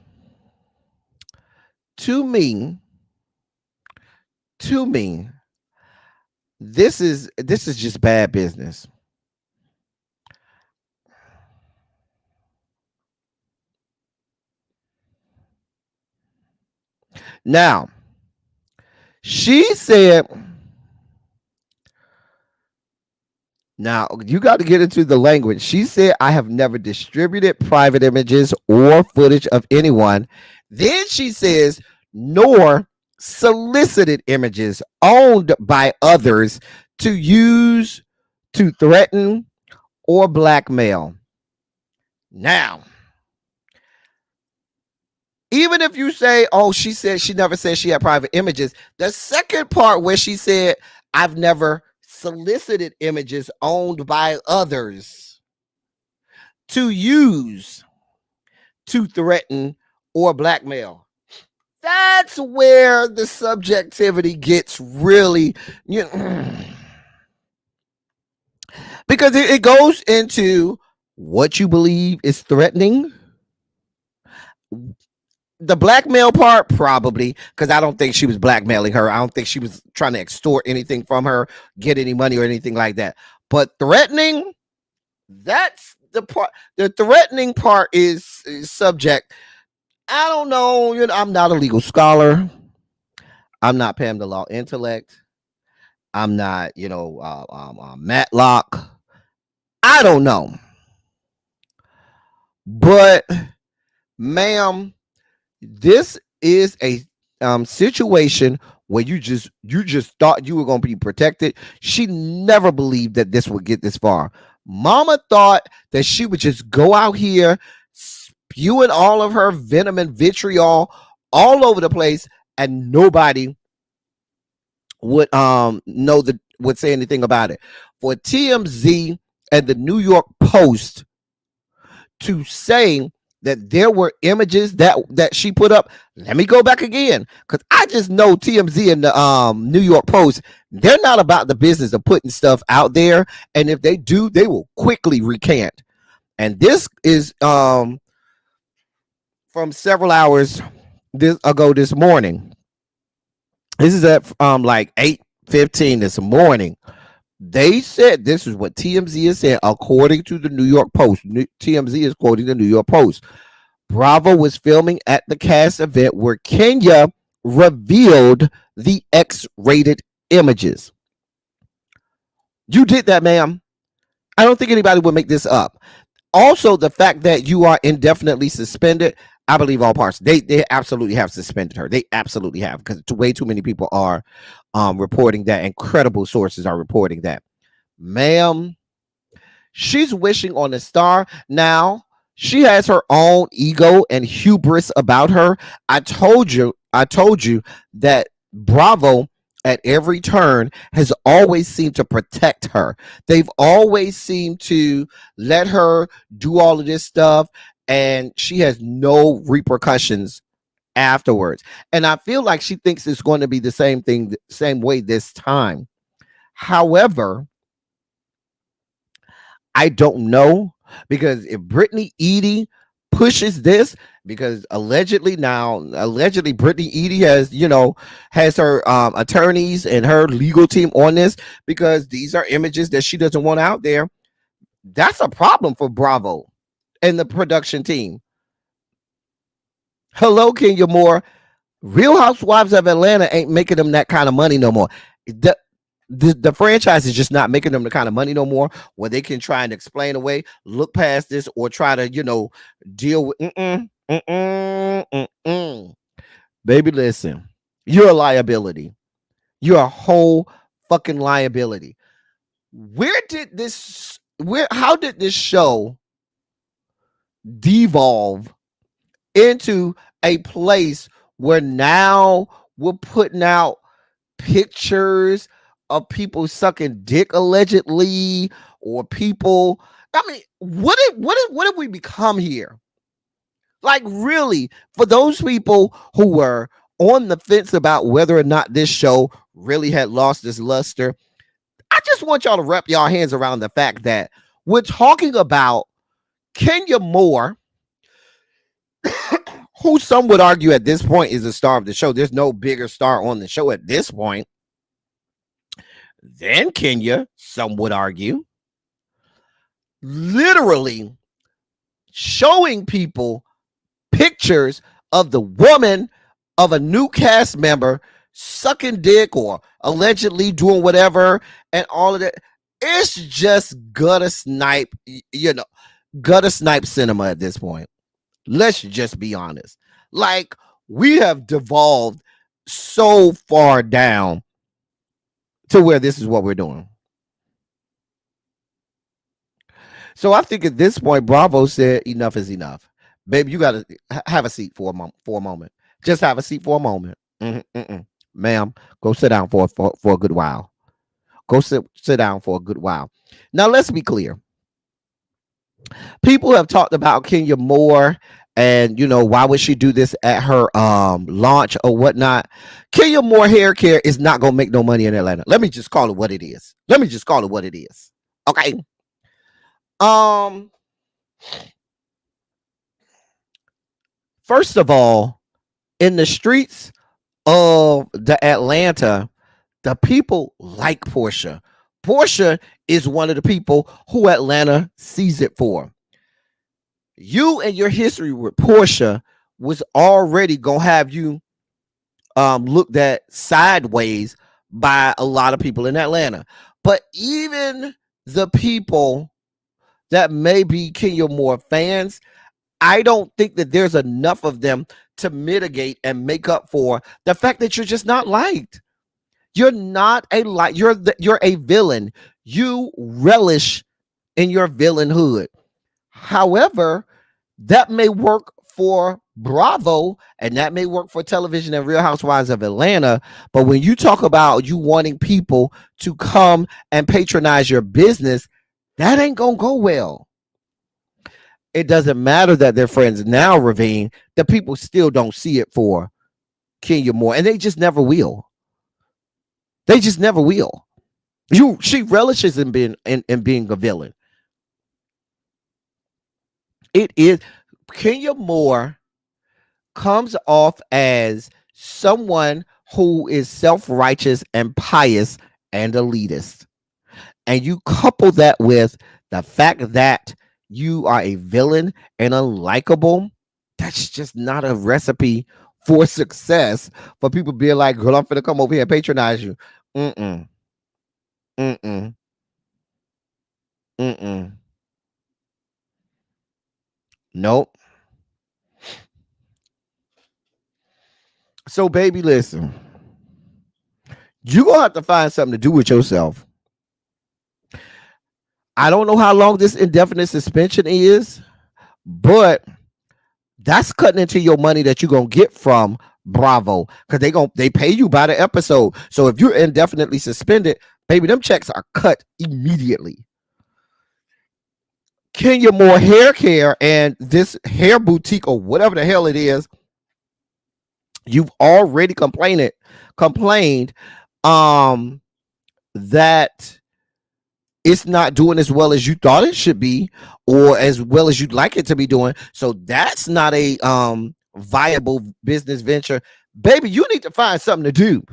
H: this is just bad business. Now, she said, now you got to get into the language. She said, I have never distributed private images or footage of anyone. Then she says, nor solicited images owned by others to use to threaten or blackmail. Now, even if you say, oh, she said she never said she had private images, the second part where she said, I've never solicited images owned by others to use to threaten or blackmail. That's where the subjectivity gets really, because it goes into what you believe is threatening. The blackmail part, probably, because I don't think she was blackmailing her. I don't think she was trying to extort anything from her, get any money or anything like that. But threatening, that's the part. The threatening part is subject. I don't know. I'm not a legal scholar. I'm not Pam the Law Intellect. I'm not, Matlock. I don't know. But, ma'am, this is a situation where you just thought you were going to be protected. She never believed that this would get this far. Mama thought that she would just go out here spewing all of her venom and vitriol all over the place, and nobody would would say anything about it. For TMZ and the New York Post to say that there were images that she put up. Let me go back again, because I just know TMZ and the New York Post, they're not about the business of putting stuff out there, and if they do, they will quickly recant. And this is from several hours ago this morning. This is at like 8:15 this morning. They said, this is what TMZ is saying, according to the New York Post. TMZ is quoting the New York Post. Bravo was filming at the cast event where Kenya revealed the X-rated images. You did that, ma'am. I don't think anybody would make this up. Also, the fact that you are indefinitely suspended, I believe all parts. They absolutely have suspended her. They absolutely have, because way too many people are reporting that, and credible sources are reporting that. Ma'am, she's wishing on a star. Now, she has her own ego and hubris about her. I told you that Bravo at every turn has always seemed to protect her. They've always seemed to let her do all of this stuff, and she has no repercussions afterwards. And I feel like she thinks it's going to be the same way this time. However, I don't know, because if Brittany Edie pushes this, because allegedly Brittany Edie has, has her attorneys and her legal team on this, because these are images that she doesn't want out there. That's a problem for Bravo and the production team. Hello, Kenya Moore. Real Housewives of Atlanta ain't making them that kind of money no more. The franchise is just not making them the kind of money no more where they can try and explain away, look past this, or try to, deal with. Baby, listen, you're a liability. You're a whole fucking liability. How did this show devolve into a place where now we're putting out pictures of people sucking dick allegedly, or people? I mean, what have we become here? Like, really, for those people who were on the fence about whether or not this show really had lost its luster, I just want y'all to wrap y'all hands around the fact that we're talking about Kenya Moore, who some would argue at this point is the star of the show. There's no bigger star on the show at this point than Kenya, some would argue. Literally showing people pictures of the woman of a new cast member sucking dick or allegedly doing whatever and all of that. It's just gutter snipe cinema at this point. Let's just be honest. Like, we have devolved so far down to where this is what we're doing. So I think at this point, Bravo said enough is enough. Baby, you got to have a seat for a moment. Just have a seat for a moment. Ma'am, go sit down for a good while. Go sit down for a good while. Now, let's be clear. People have talked about Kenya Moore and, why would she do this at her launch or whatnot. Kenya Moore hair care is not going to make no money in Atlanta. Let me just call it what it is. Okay. First of all, in the streets of the Atlanta, the people like Portia. Portia is one of the people who Atlanta sees it for. You and your history with Portia was already gonna have you looked at sideways by a lot of people in Atlanta. But even the people that may be Kenya Moore fans, I don't think that there's enough of them to mitigate and make up for the fact that you're just not liked. You're not you're a villain. You relish in your villainhood. However, that may work for Bravo and that may work for television and Real Housewives of Atlanta. But when you talk about you wanting people to come and patronize your business, that ain't gonna go well. It doesn't matter that they're friends now, Ravine. The people still don't see it for Kenya Moore, and they just never will. They just never will. She relishes in being a villain. It is Kenya Moore comes off as someone who is self-righteous and pious and elitist. And you couple that with the fact that you are a villain and unlikable, that's just not a recipe for success for people being like, girl, I'm finna come over here and patronize you. Nope. So, baby, listen. You're going to have to find something to do with yourself. I don't know how long this indefinite suspension is, but that's cutting into your money that you're going to get from Bravo, because they pay you by the episode. So if you're indefinitely suspended, baby, them checks are cut immediately. Kenya Moore hair care and this hair boutique or whatever the hell it is, you've already complained that it's not doing as well as you thought it should be, or as well as you'd like it to be doing. So that's not a viable business venture. Baby, you need to find something to do.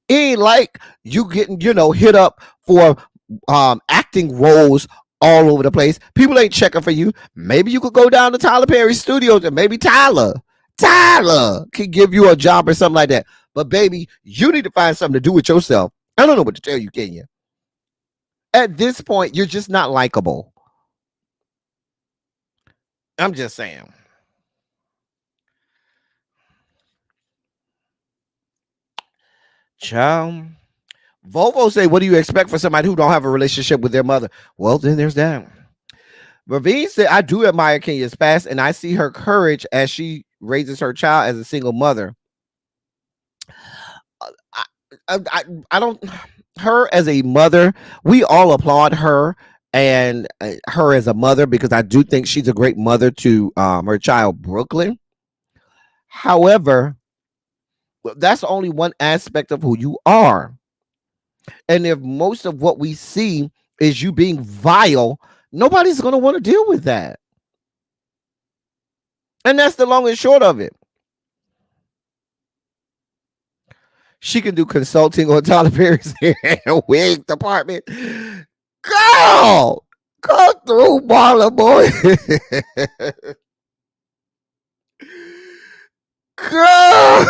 H: It ain't like you getting, hit up for acting roles all over the place. People ain't checking for you. Maybe you could go down to Tyler Perry Studios and maybe Tyler can give you a job or something like that. But baby, you need to find something to do with yourself. I don't know what to tell you, Kenya. At this point, you're just not likable. I'm just saying. Child. Volvo say, what do you expect for somebody who don't have a relationship with their mother? Well, then there's that. Ravine said, I do admire Kenya's past, and I see her courage as she raises her child as a single mother. I don't, her as a mother, we all applaud her and her as a mother, because I do think she's a great mother to her child, Brooklyn. However, that's only one aspect of who you are. And if most of what we see is you being vile, nobody's going to want to deal with that. And that's the long and short of it. She can do consulting on Tyler Perry's hair and wig department. Girl, come through, Marlon boy. Girl.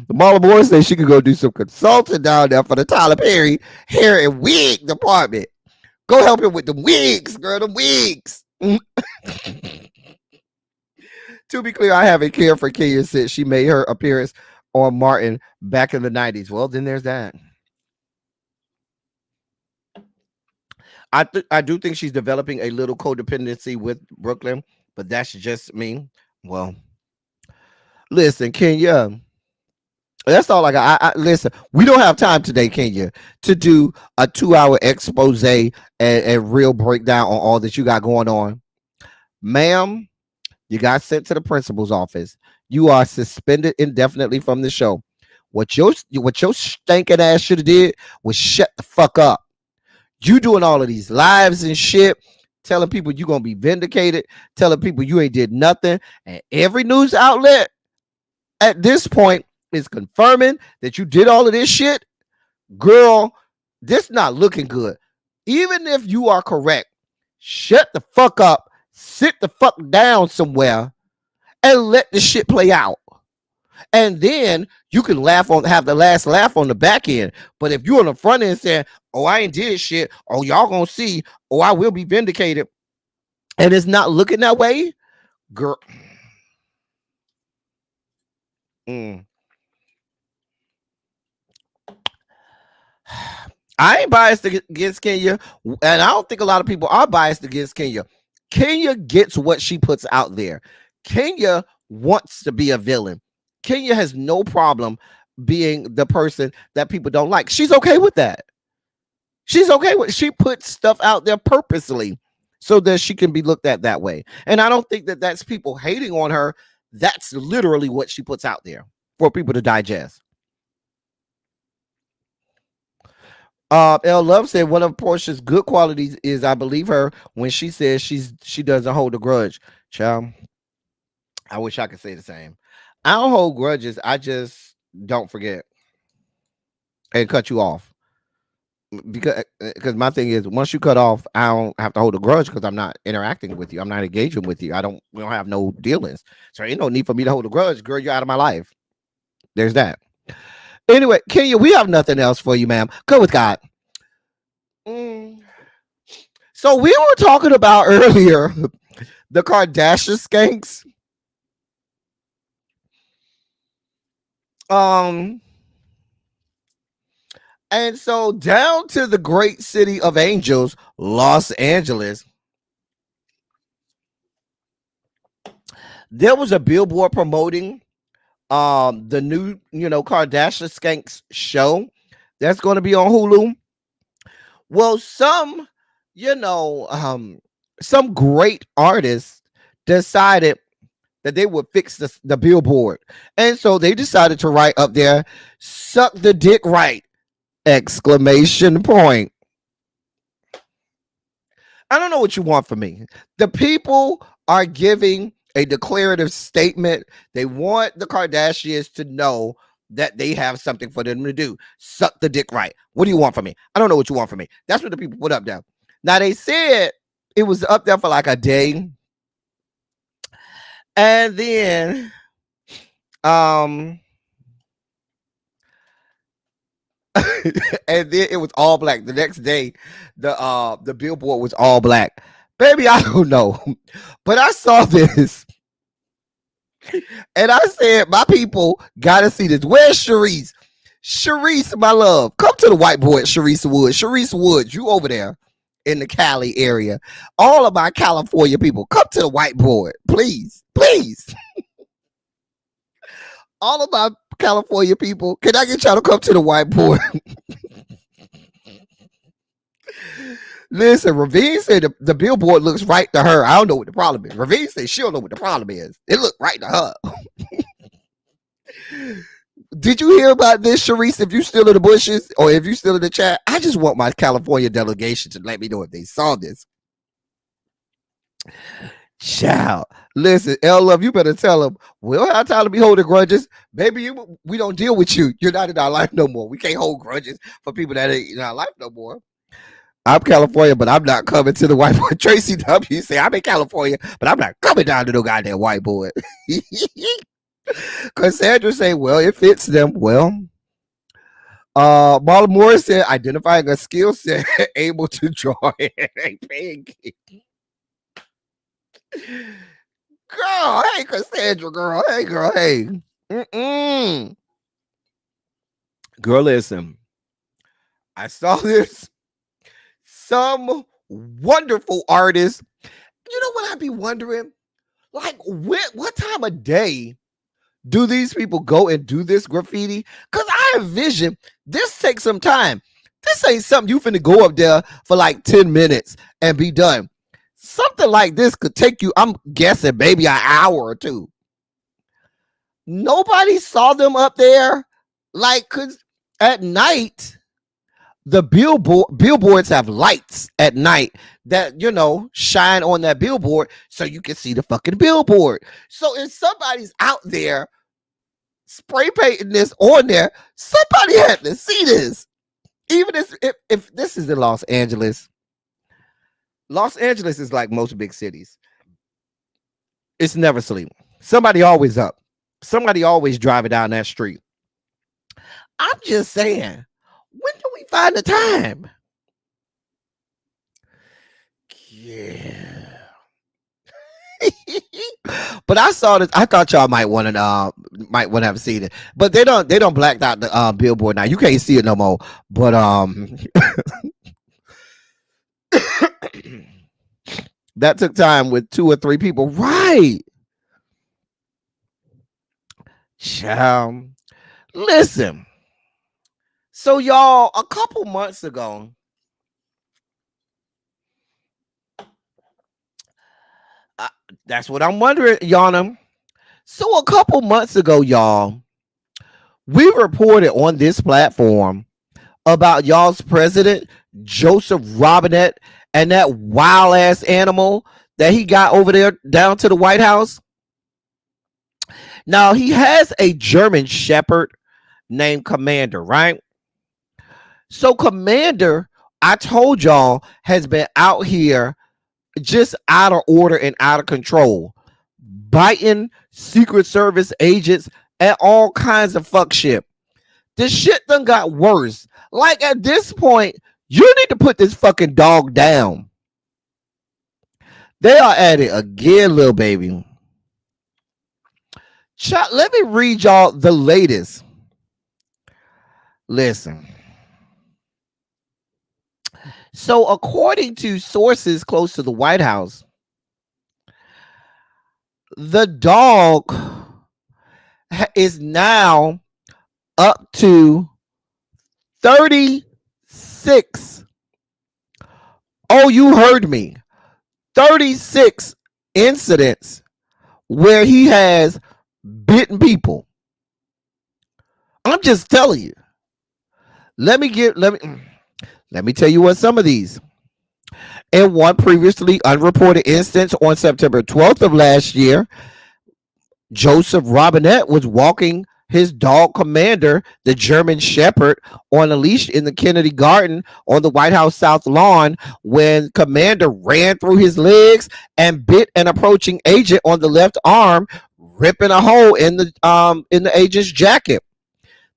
H: The Marlon boy said she could go do some consulting down there for the Tyler Perry hair and wig department. Go help him with the wigs, girl, the wigs. To be clear, I haven't cared for Kenya since she made her appearance on Martin back in the 90s. Well, then there's that. I do think she's developing a little codependency with Brooklyn, but that's just me. Well, listen, Kenya, that's all I got. I listen, we don't have time today, Kenya, to do a 2-hour expose and real breakdown on all that you got going on. Ma'am, you got sent to the principal's office. You are suspended indefinitely from the show. What your stinking ass should have did was shut the fuck up. You doing all of these lives and shit, telling people you're going to be vindicated, telling people you ain't did nothing. And every news outlet at this point is confirming that you did all of this shit. Girl, this not looking good. Even if you are correct, shut the fuck up. Sit the fuck down somewhere and let the shit play out. And then you can have the last laugh on the back end. But if you're on the front end saying, oh, I ain't did shit, oh, y'all gonna see, oh, I will be vindicated, and it's not looking that way, girl. I ain't biased against Kenya, and I don't think a lot of people are biased against Kenya. Kenya gets what she puts out there. Kenya wants to be a villain. Kenya has no problem being the person that people don't like. She's okay with that. She's okay with it. She puts stuff out there purposely so that she can be looked at that way. And I don't think that that's people hating on her. That's literally what she puts out there for people to digest. L Love said one of Portia's good qualities is I believe her when she says she doesn't hold a grudge. Child, I wish I could say the same. I don't hold grudges. I just don't forget and cut you off. Because my thing is, once you cut off, I don't have to hold a grudge because I'm not interacting with you. I'm not engaging with you. We don't have no dealings. So ain't no need for me to hold a grudge. Girl, you're out of my life. There's that. Anyway, Kenya, we have nothing else for you, ma'am. Go with God. So we were talking about earlier the Kardashian skanks. And so down to the great city of angels, Los Angeles, there was a billboard promoting the new, Kardashian skanks show that's going to be on Hulu. Well, some great artists decided that they would fix the billboard. And so they decided to write up there, suck the dick right, exclamation point. I don't know what you want from me. The people are giving a declarative statement. They want the Kardashians to know that they have something for them to do. Suck the dick right. What do you want from me? I don't know what you want from me. That's what the people put up there. Now, they said it was up there for like a day. And then, and then it was all black. The next day, the billboard was all black. Baby, I don't know. But I saw this. And I said, my people gotta see this. Where's Sharice? Sharice, my love. Come to the whiteboard, Sharice Woods. Sharice Woods, you over there in the Cali area. All of my California people, come to the whiteboard. Please, please. All of my California people, can I get y'all to come to the whiteboard? Listen, Ravine said the billboard looks right to her. I don't know what the problem is. Ravine said she don't know what the problem is. It looked right to her. Did you hear about this, Sharice? If you still in the bushes or if you still in the chat, I just want my California delegation to let me know if they saw this. Child, listen, L Love, you better tell them. We don't have time to be holding grudges, baby. We don't deal with you. You're not in our life no more. We can't hold grudges for people that ain't in our life no more. I'm California, but I'm not coming to the whiteboard. Tracy W say I'm in California, but I'm not coming down to the goddamn whiteboard. Cassandra say, well, it fits them well. Marlon Morris said, identifying a skill set able to draw a pancake. Girl, hey, Cassandra, girl, hey, girl, hey. Girl, listen. I saw this. Some wonderful artist. You know what I be wondering? Like, what time of day do these people go and do this graffiti? Because I envision this takes some time. This ain't something you finna go up there for like 10 minutes and be done. Something like this could take you, I'm guessing, maybe an hour or two. Nobody saw them up there. Like, because at night, the billboards have lights at night that, you know, shine on that billboard so you can see the fucking billboard. So if somebody's out there spray painting this on there, somebody had to see this. Even if this is in Los Angeles is like most big cities. It's never sleep. Somebody always up. Somebody always driving down that street. I'm just saying, when do we find the time? Yeah. But I saw this. I thought y'all might want to have seen it. But they don't black out the billboard now. You can't see it no more. But that took time with 2 or 3 people. Right. Child. Listen. So y'all, a couple months ago, that's what I'm wondering, Yana. So a couple months ago, y'all, we reported on this platform about y'all's president, Joseph Robinette, and that wild ass animal that he got over there down to the White House. Now, he has a German Shepherd named Commander, right? So Commander, I told y'all, has been out here just out of order and out of control, biting Secret Service agents and all kinds of fuck shit. This shit done got worse. Like, at this point, you need to put this fucking dog down. They are at it again, little baby. Let me read y'all the latest. Listen. So, according to sources close to the White House, the dog is now up to 36. Oh, you heard me. 36 incidents where he has bitten people. I'm just telling you. Let me tell you what some of these. In one previously unreported instance on September 12th of last year, Joseph Robinette was walking his dog Commander, the German Shepherd, on a leash in the Kennedy Garden on the White House South Lawn when Commander ran through his legs and bit an approaching agent on the left arm, ripping a hole in the agent's jacket.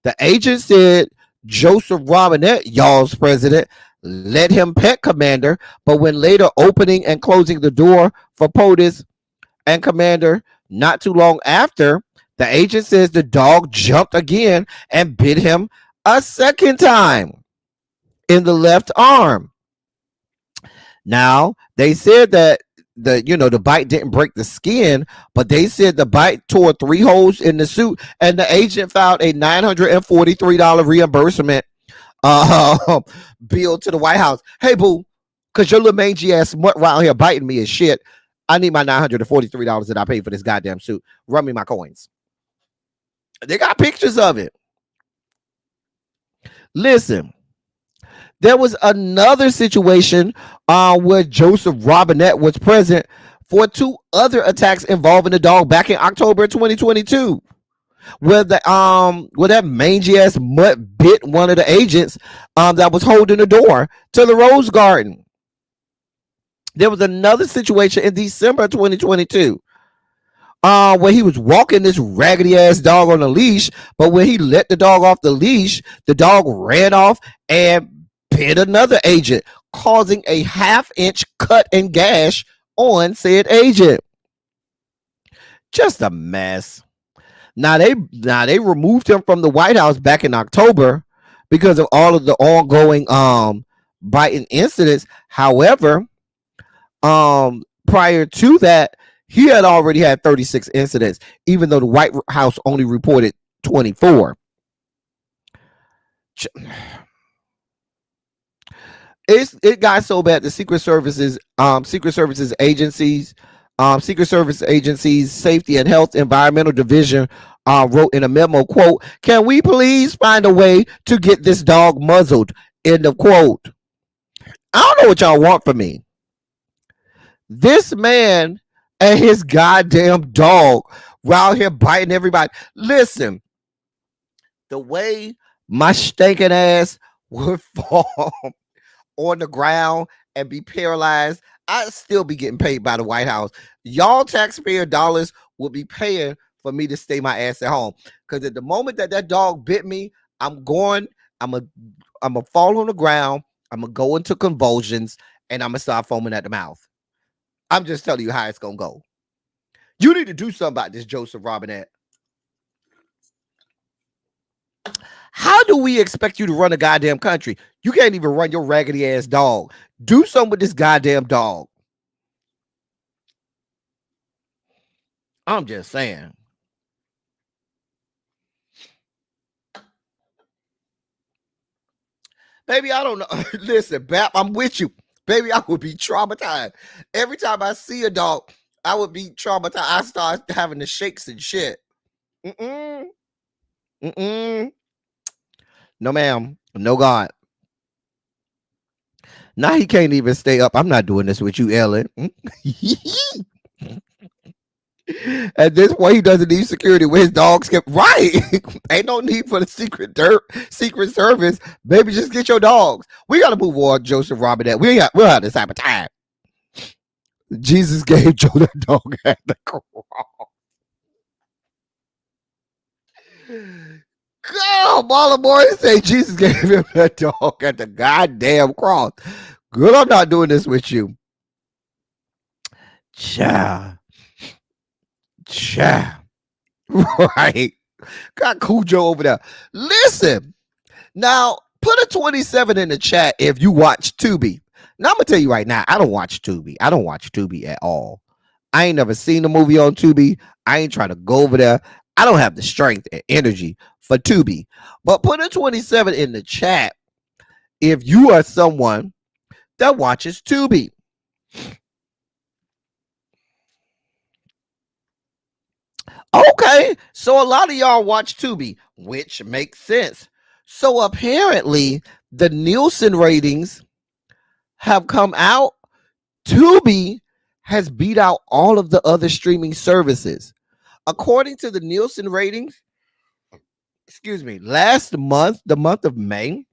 H: The agent said Joseph Robinette, y'all's president, let him pet Commander, but when later opening and closing the door for POTUS and Commander not too long after, the agent says the dog jumped again and bit him a second time in the left arm. Now, they said that the bite didn't break the skin, but they said the bite tore 3 holes in the suit, and the agent filed a $943 reimbursement bill to the White House. Hey, boo, because your little mangy ass smut right out here biting me as shit. I need my $943 that I paid for this goddamn suit. Run me my coins. They got pictures of it. Listen, there was another situation where Joseph Robinette was present for 2 other attacks involving the dog back in October 2022, where that mangy ass mutt bit one of the agents that was holding the door to the Rose Garden. There was another situation in December 2022 where he was walking this raggedy ass dog on a leash, but when he let the dog off the leash, the dog ran off and bit another agent, causing a 1/2-inch cut and gash on said agent. Just a mess. Now they removed him from the White House back in October because of all of the ongoing biting incidents. However, prior to that, he had already had 36 incidents, even though the White House only reported 24. It got so bad the Secret Service agencies, Safety and Health Environmental Division wrote in a memo, quote, "Can we please find a way to get this dog muzzled?" End of quote. I don't know what y'all want from me. This man and his goddamn dog were out here biting everybody. Listen, the way my stinking ass would fall on the ground and be paralyzed, I'd still be getting paid by the White House. Y'all taxpayer dollars would be paying for me to stay my ass at home. Because at the moment that dog bit me, I'm gonna fall on the ground, I'm gonna go into convulsions, and I'm gonna start foaming at the mouth. I'm just telling you how it's gonna go. You need to do something about this, Joseph Robinette. How do we expect you to run a goddamn country? You can't even run your raggedy ass dog. Do something with this goddamn dog. I'm just saying. Baby, I don't know. Listen, Bap, I'm with you. Baby, I would be traumatized. Every time I see a dog, I would be traumatized. I start having the shakes and shit. No, ma'am. No, God. Now he can't even stay up. I'm not doing this with you, Ellen. At this point, he doesn't need security with his dogs kept right. Ain't no need for the Secret Service. Baby, just get your dogs. We gotta move on, Joseph Robinette. We'll have this type of time. Jesus gave Joe that dog at the cross. God, Marlon boy, say Jesus gave him that dog at the goddamn cross. Good, I'm not doing this with you. Cha. Right. Got Cujo over there. Listen. Now, put a 27 in the chat if you watch Tubi. Now, I'm going to tell you right now, I don't watch Tubi. I don't watch Tubi at all. I ain't never seen a movie on Tubi. I ain't trying to go over there. I don't have the strength and energy for Tubi. But put a 27 in the chat if you are someone that watches Tubi. Okay, so a lot of y'all watch Tubi, which makes sense. So apparently, the Nielsen ratings have come out. Tubi has beat out all of the other streaming services. According to the Nielsen ratings, last month, the month of May,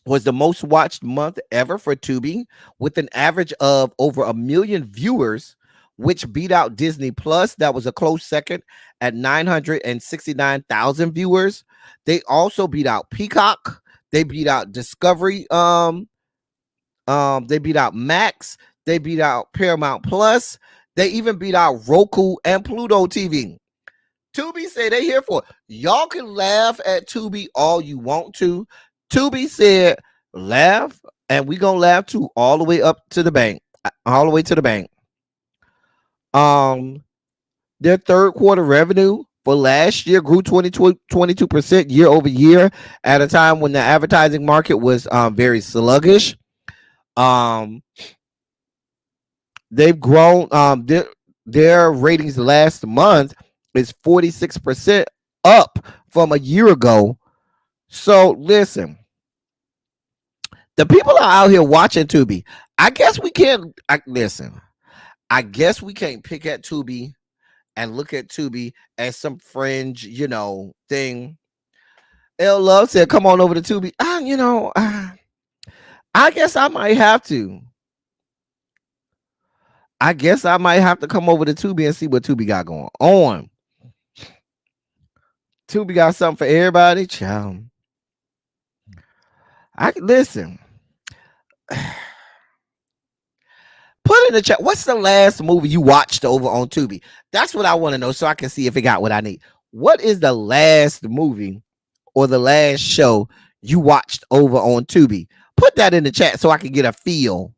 H: was the most watched month ever for Tubi, with an average of over 1 million viewers, which beat out Disney Plus. That was a close second at 969,000 viewers. They also beat out Peacock. They beat out Discovery. They beat out Max. They beat out Paramount Plus. They even beat out Roku and Pluto TV. Tubi said they here for it. Y'all can laugh at Tubi all you want to. Tubi said laugh, and we gonna laugh too, all the way up to the bank. All the way to the bank. Their third quarter revenue for last year grew 22% year over year at a time when the advertising market was very sluggish. They've grown. Their ratings last month is 46% up from a year ago. So listen, the people are out here watching Tubi. I guess we can't listen. I guess we can't pick at Tubi and look at Tubi as some fringe, thing. L Love said, "Come on over to Tubi." I guess I might have to. I guess I might have to come over to Tubi and see what Tubi got going on. Tubi got something for everybody, child. Listen. Put in the chat, what's the last movie you watched over on Tubi? That's what I want to know, so I can see if it got what I need. What is the last movie or the last show you watched over on Tubi? Put that in the chat so I can get a feel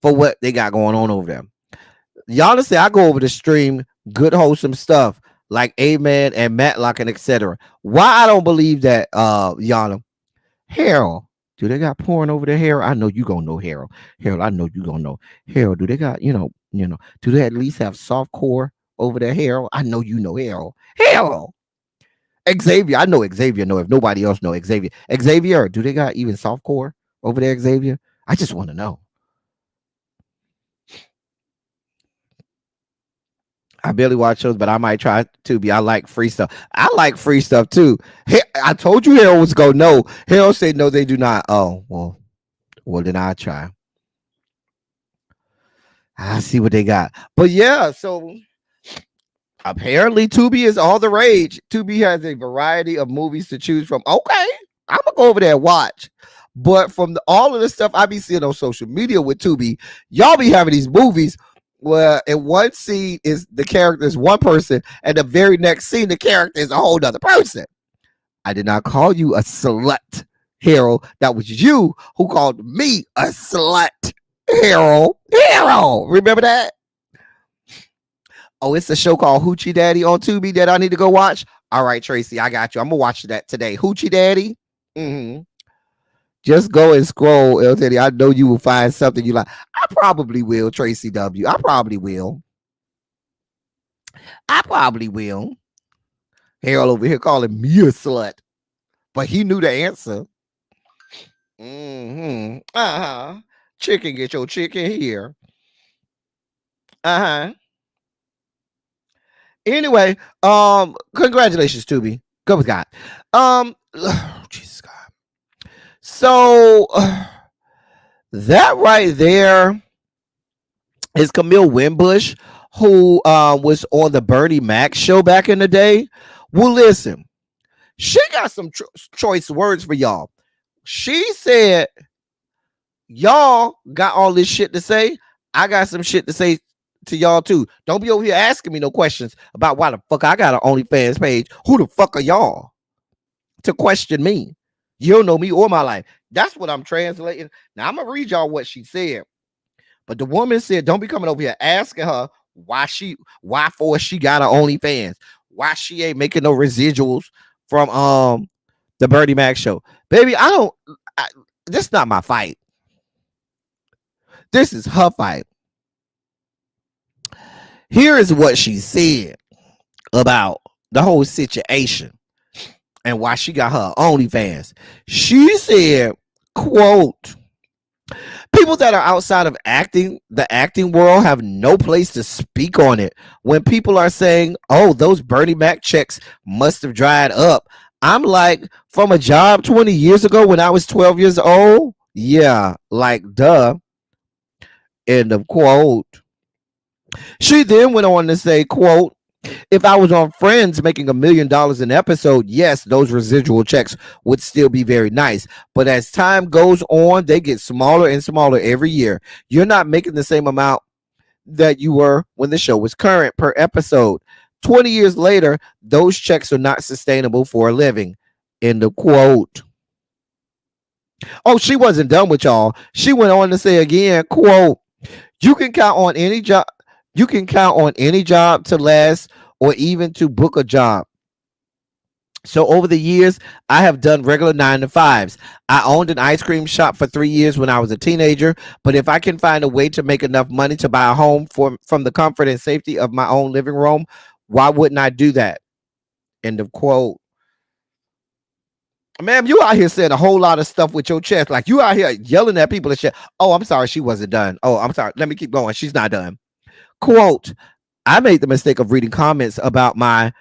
H: for what they got going on over there. Y'all say I go over to stream good wholesome stuff like Amen and Matlock and etc. Why I don't believe that, Yana? Harold, do they got porn over there, Harold? I know you gonna know Harold. Harold, I know you gonna know. Harold, do they got, do they at least have soft core over there, Harold? I know you know Harold. Harold. Xavier, I know Xavier know if nobody else know Xavier. Xavier, do they got even soft core over there, Xavier? I just want to know. I barely watch shows, but I might try Tubi. I like free stuff. I like free stuff too. I told you Harold was go no. Harold said no, they do not. Oh, well then I'll try. I see what they got. But yeah, so apparently Tubi is all the rage. Tubi has a variety of movies to choose from. Okay, I'm gonna go over there and watch. But from all of the stuff I be seeing on social media with Tubi, y'all be having these movies where in one scene is the character is one person, and the very next scene the character is a whole other person. I did not call you a slut, Harold. That was you who called me a slut, Harold. Harold, remember that? Oh, it's a show called Hoochie Daddy on Tubi that I need to go watch. All right, Tracy, I got you. I'm gonna watch that today. Hoochie Daddy. Just go and scroll, LTD. I know you will find something you like. I probably will, Tracy W. I probably will. Harold over here calling me a slut. But he knew the answer. Chicken, get your chicken here. Anyway, congratulations, Tubi. Go with God. Jesus God. So that right there is Camille Winbush, who was on the Bernie Mac show back in the day. Well, listen, she got some choice words for y'all. She said, y'all got all this shit to say. I got some shit to say to y'all too. Don't be over here asking me no questions about why the fuck I got an OnlyFans page. Who the fuck are y'all to question me? You don't know me or my life. That's what I'm translating. Now I'm gonna read y'all what she said. But the woman said, don't be coming over here asking her why she got an OnlyFans, why she ain't making no residuals from the Bernie Mac show. Baby, this is not my fight. This is her fight. Here is what she said about the whole situation and why she got her OnlyFans. She said, quote, people that are outside of the acting world have no place to speak on it. When people are saying, oh, those Bernie Mac checks must have dried up, I'm like, from a job 20 years ago when I was 12 years old? Yeah, like, duh. End of quote. She then went on to say, quote, if I was on Friends making $1 million an episode, yes, those residual checks would still be very nice. But as time goes on, they get smaller and smaller every year. You're not making the same amount that you were when the show was current per episode. 20 years later, those checks are not sustainable for a living. End of quote. Oh, she wasn't done with y'all. She went on to say again, quote, you can count on any job. You can count on any job to last or even to book a job. So over the years, I have done regular 9-to-5s. I owned an ice cream shop for 3 years when I was a teenager. But if I can find a way to make enough money to buy a home from the comfort and safety of my own living room, why wouldn't I do that? End of quote. Ma'am, you out here saying a whole lot of stuff with your chest. Like you out here yelling at people and shit. Oh, I'm sorry. She wasn't done. Oh, I'm sorry. Let me keep going. She's not done. Quote, I made the mistake of reading comments about my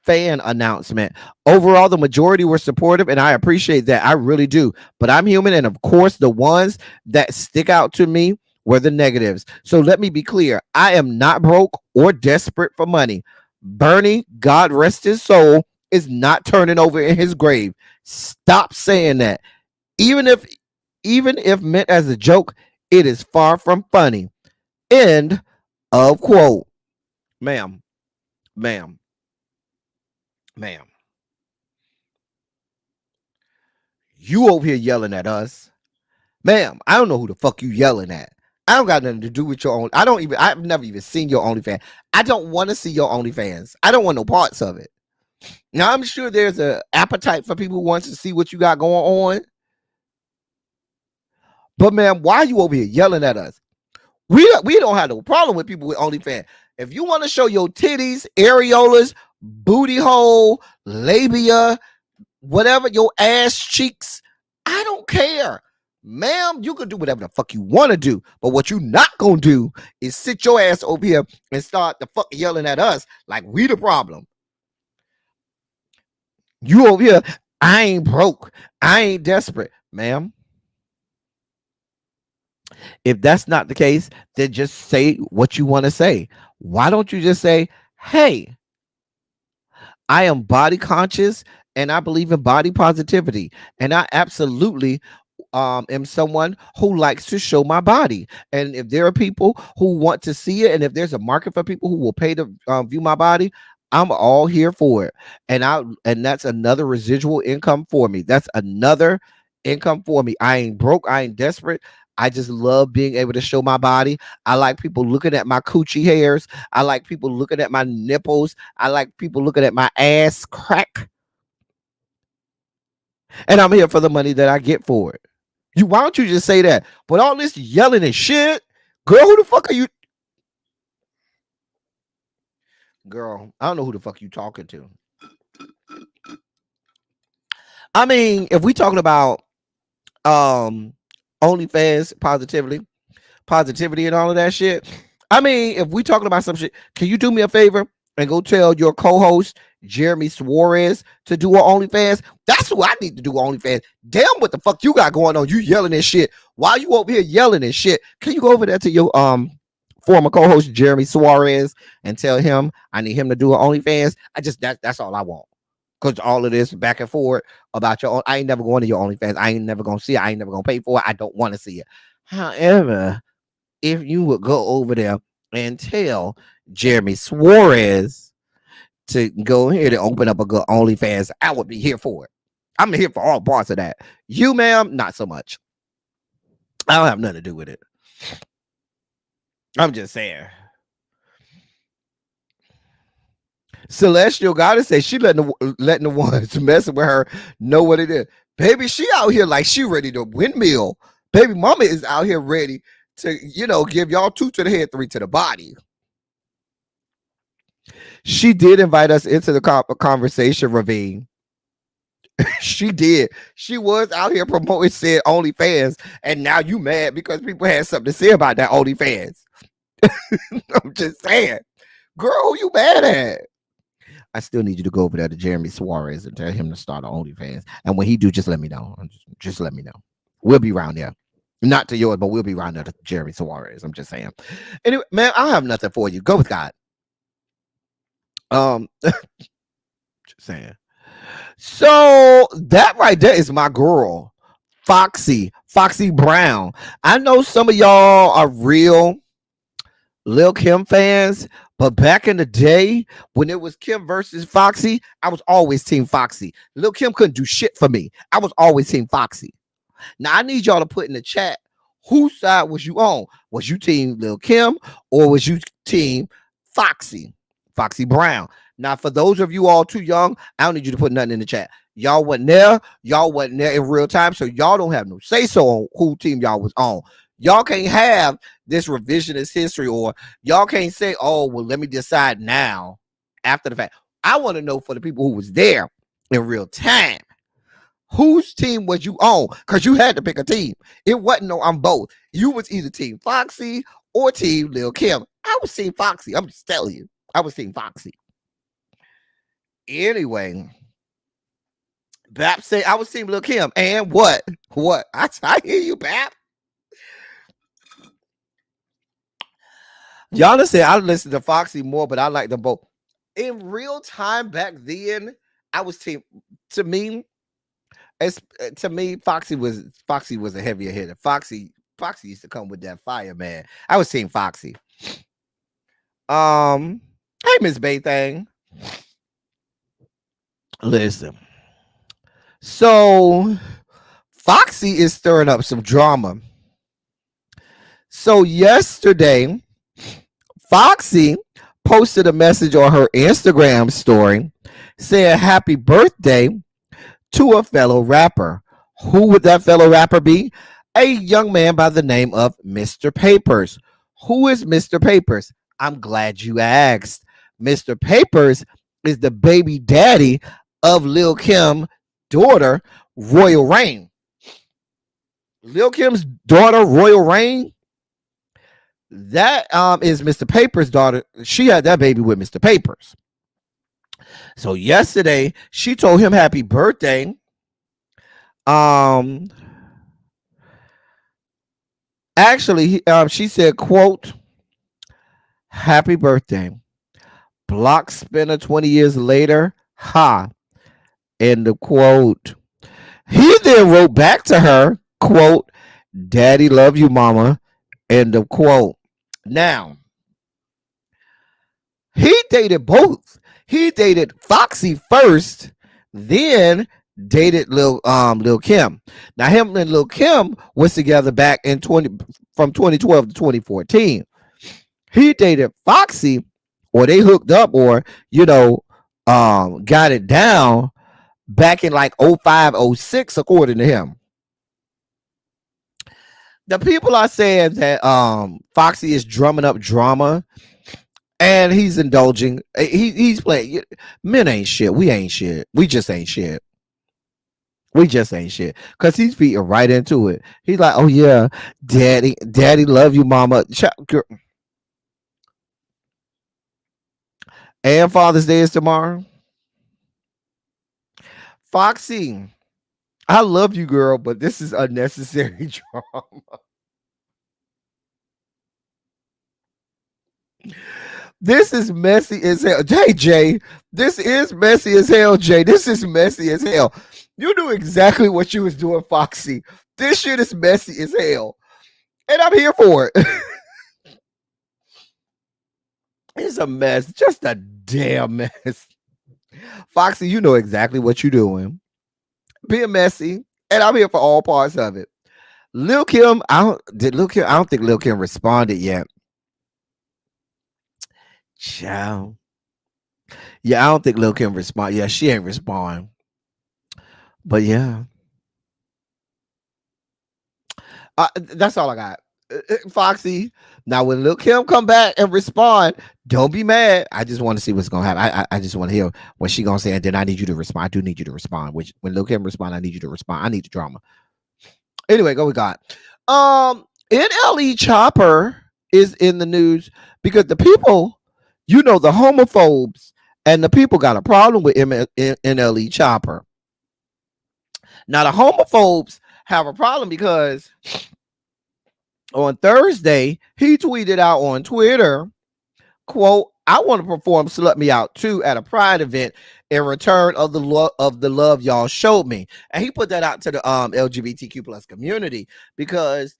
H: fan announcement. Overall, the majority were supportive, and I appreciate that. I really do. But I'm human, and of course, the ones that stick out to me were the negatives. So let me be clear. I am not broke or desperate for money. Bernie, God rest his soul, is not turning over in his grave. Stop saying that. Even if meant as a joke, it is far from funny. End of quote. Ma'am. You over here yelling at us. Ma'am, I don't know who the fuck you yelling at. I don't got nothing to do with your own. I've never even seen your OnlyFans. I don't want to see your OnlyFans. I don't want no parts of it. Now, I'm sure there's an appetite for people who want to see what you got going on. But, ma'am, why are you over here yelling at us? We don't have no problem with people with OnlyFans. If you want to show your titties, areolas, booty hole, labia, whatever, your ass cheeks, I don't care. Ma'am, you can do whatever the fuck you want to do. But what you not going to do is sit your ass over here and start the fuck yelling at us like we the problem. You over here, I ain't broke. I ain't desperate. Ma'am, if that's not the case, then just say what you want to say. Why don't you just say, hey, I am body conscious and I believe in body positivity. And I absolutely am someone who likes to show my body. And if there are people who want to see it, and if there's a market for people who will pay to view my body, I'm all here for it. And that's another residual income for me. That's another income for me. I ain't broke. I ain't desperate. I just love being able to show my body. I like people looking at my coochie hairs. I like people looking at my nipples. I like people looking at my ass crack. And I'm here for the money that I get for it. Why don't you just say that? But all this yelling and shit, girl, who the fuck are you? Girl, I don't know who the fuck you talking to. I mean, if we talking about OnlyFans positivity and all of that shit. I mean, if we talking about some shit, can you do me a favor and go tell your co-host Jeremy Suarez to do an OnlyFans? That's who I need to do OnlyFans. Damn, what the fuck you got going on? You yelling and shit. Why you over here yelling and shit? Can you go over there to your former co-host Jeremy Suarez and tell him I need him to do an OnlyFans? That's all I want. Because all of this back and forth about your own, I ain't never going to your OnlyFans. I ain't never gonna see it. I ain't never gonna pay for it. I don't want to see it. However, if you would go over there and tell Jeremy Suarez to go ahead and open up a good OnlyFans, I would be here for it. I'm here for all parts of that. You, ma'am, not so much. I don't have nothing to do with it. I'm just saying. Celestial Goddess says she letting the ones messing with her know what it is. Baby, she out here like she ready to windmill. Baby mama is out here ready to, give y'all 2 to the head, 3 to the body. She did invite us into the conversation, Ravine. She did. She was out here promoting said OnlyFans, and now you mad because people had something to say about that OnlyFans. I'm just saying. Girl, who you mad at? I still need you to go over there to Jeremy Suarez and tell him to start an OnlyFans. And when he do, just let me know. Just let me know. We'll be around there. Not to yours, but we'll be around there to Jeremy Suarez. I'm just saying. Anyway, man, I have nothing for you. Go with God. Just saying. So that right there is my girl, Foxy Brown. I know some of y'all are real Lil Kim fans, but back in the day when it was Kim versus Foxy, I was always Team Foxy. Lil Kim couldn't do shit for me. I was always Team Foxy. Now I need y'all to put in the chat, whose side was you on? Was you Team Lil Kim or was you Team Foxy Brown? Now, for those of you all too young, I don't need you to put nothing in the chat. Y'all wasn't there. Y'all wasn't there in real time, so y'all don't have no say-so on who team y'all was on. Y'all can't have this revisionist history, or y'all can't say, oh, well, let me decide now after the fact. I want to know for the people who was there in real time, whose team was you on? Because you had to pick a team. It wasn't no I'm both. You was either Team Foxy or Team Lil Kim. I was Team Foxy. I'm just telling you. I was Team Foxy. Anyway, Bap say I was Team Lil Kim. And what? I hear you, Bap. Y'all say I listen to Foxy more, but I like them both. In real time back then, I was Team. To me, Foxy was a heavier hitter. Foxy used to come with that fire, man. I was Team Foxy. Hey, Miss Baythang. Listen. So Foxy is stirring up some drama. So yesterday, Foxy posted a message on her Instagram story saying happy birthday to a fellow rapper. Who would that fellow rapper be? A young man by the name of Mr. Papers. Who is Mr. Papers? I'm glad you asked. Mr. Papers is the baby daddy of Lil Kim's daughter, Royal Reign. Lil Kim's daughter, Royal Reign, that is Mr. Papers' daughter. She had that baby with Mr. Papers. So yesterday, she told him happy birthday. Actually, she said, quote, happy birthday. Block spinner 20 years later. Ha. End of quote. He then wrote back to her, quote, daddy love you, mama. End of quote. Now, he dated both. He dated Foxy first, then dated Lil Kim. Now, him and Lil Kim was together back in from 2012 to 2014. He dated Foxy, or they hooked up, or got it down back in like 05, 06, according to him. The people are saying that Foxy is drumming up drama and he's indulging. He's playing. Men ain't shit. We ain't shit. We just ain't shit. We just ain't shit. Because he's feeding right into it. He's like, oh yeah, daddy love you, mama. And Father's Day is tomorrow. Foxy, I love you, girl, but this is unnecessary drama. This is messy as hell. Jay, this is messy as hell, Jay. This is messy as hell. You knew exactly what you was doing, Foxy. This shit is messy as hell. And I'm here for it. It's a mess. Just a damn mess. Foxy, you know exactly what you're doing. Being messy. And I'm here for all parts of it. Lil Kim, I don't think Lil Kim responded yet. Ciao. Yeah, I don't think Lil Kim responded. Yeah, she ain't respond. But yeah. That's all I got. Foxy. Now when Lil Kim come back and respond, don't be mad. I just want to see what's gonna happen. I just want to hear what she gonna say, and then I need you to respond. I do need you to respond. Which when Lil Kim respond, I need you to respond. I need the drama. Anyway, go we got. NLE Chopper is in the news because the people, the homophobes and the people got a problem with NLE Chopper. Now the homophobes have a problem because on Thursday, he tweeted out on Twitter, quote, I want to perform Slut Me Out 2 at a Pride event in return of the love y'all showed me. And he put that out to the LGBTQ plus community because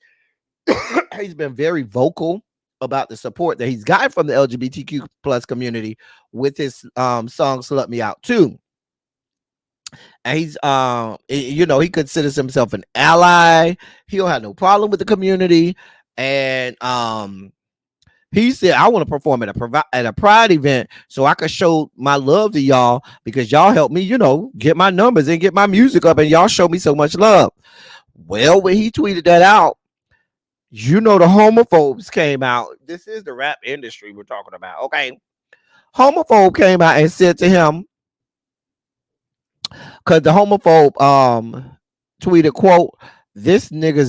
H: he's been very vocal about the support that he's gotten from the LGBTQ plus community with his song Slut Me Out 2. And he's he considers himself an ally. He don't have no problem with the community. And he said, I want to perform at a Pride event so I can show my love to y'all because y'all help me, get my numbers and get my music up, and y'all show me so much love. Well, when he tweeted that out, the homophobes came out. This is the rap industry we're talking about. Okay. Homophobe came out and said to him, because the homophobe tweeted, quote, this nigga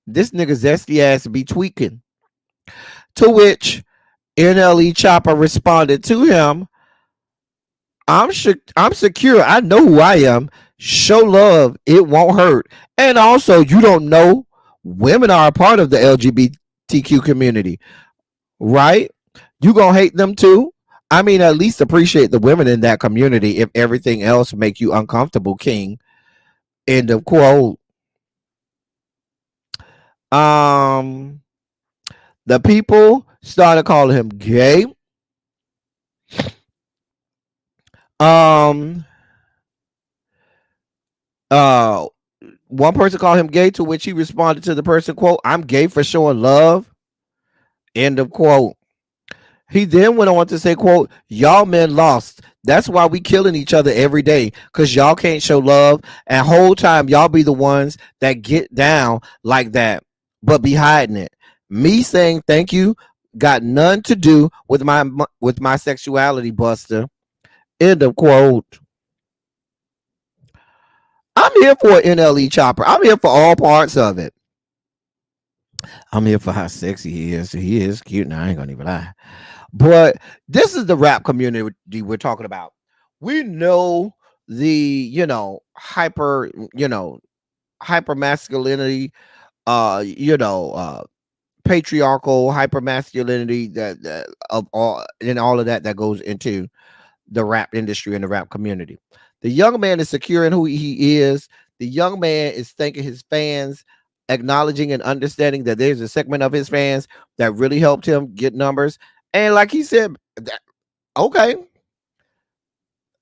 H: zesty ass be tweaking. To which NLE Chopper responded to him, I'm secure. I know who I am. Show love. It won't hurt. And also, you don't know women are a part of the LGBTQ community, right? You gonna hate them too? I mean, at least appreciate the women in that community if everything else make you uncomfortable, King. End of quote. The people started calling him gay. One person called him gay, to which he responded to the person, quote, I'm gay for showing love. End of quote. He then went on to say, quote, y'all men lost. That's why we killing each other every day, because y'all can't show love. And whole time y'all be the ones that get down like that, but be hiding it. Me saying thank you got none to do with my sexuality, Buster. End of quote. I'm here for NLE Chopper. I'm here for all parts of it. I'm here for how sexy he is. He is cute. Now I ain't gonna even lie. But this is the rap community we're talking about. We know the, hyper masculinity, patriarchal hyper masculinity that of all and all of that goes into the rap industry and the rap community. The young man is secure in who he is. The young man is thanking his fans, acknowledging and understanding that there's a segment of his fans that really helped him get numbers. And like he said, okay,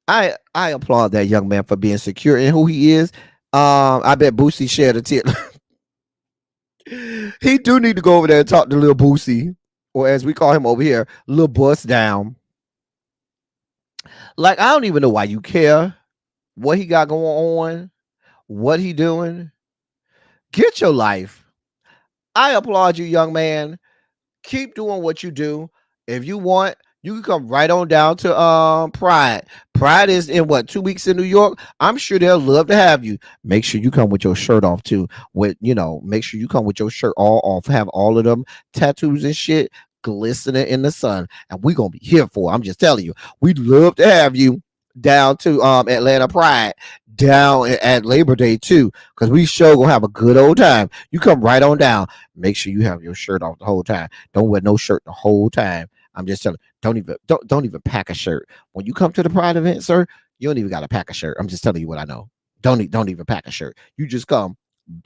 H: I applaud that young man for being secure in who he is. I bet Boosie shared a tip. He do need to go over there and talk to Lil Boosie, or as we call him over here, Lil Bust Down. Like, I don't even know why you care what he got going on, what he doing. Get your life. I applaud you, young man. Keep doing what you do. If you want, you can come right on down to Pride. Pride is in 2 weeks in New York. I'm sure they'll love to have you. Make sure you come with your shirt off too. Make sure you come with your shirt all off. Have all of them tattoos and shit glistening in the sun. And we're gonna be here for it. I'm just telling you, we'd love to have you down to Atlanta Pride down at Labor Day too, because we sure gonna have a good old time. You come right on down. Make sure you have your shirt off the whole time. Don't wear no shirt the whole time. I'm just telling you, don't even pack a shirt. When you come to the Pride event, sir, you don't even gotta pack a shirt. I'm just telling you what I know. Don't even pack a shirt. You just come,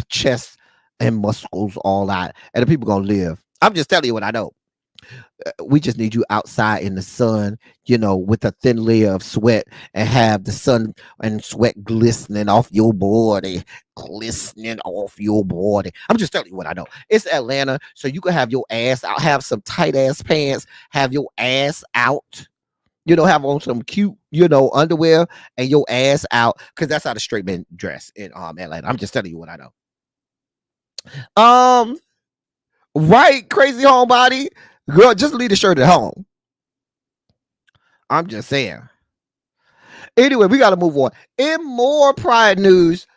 H: chest and muscles all out, and the people gonna live. I'm just telling you what I know. We just need you outside in the sun, with a thin layer of sweat, and have the sun and sweat glistening off your body. I'm just telling you what I know. It's Atlanta, so you can have your ass out, have some tight ass pants, have your ass out, have on some cute, underwear, and your ass out, because that's how the straight men dress in Atlanta. I'm just telling you what I know. Right, crazy homebody. Girl, just leave the shirt at home. I'm just saying. Anyway, we got to move on. In more Pride news,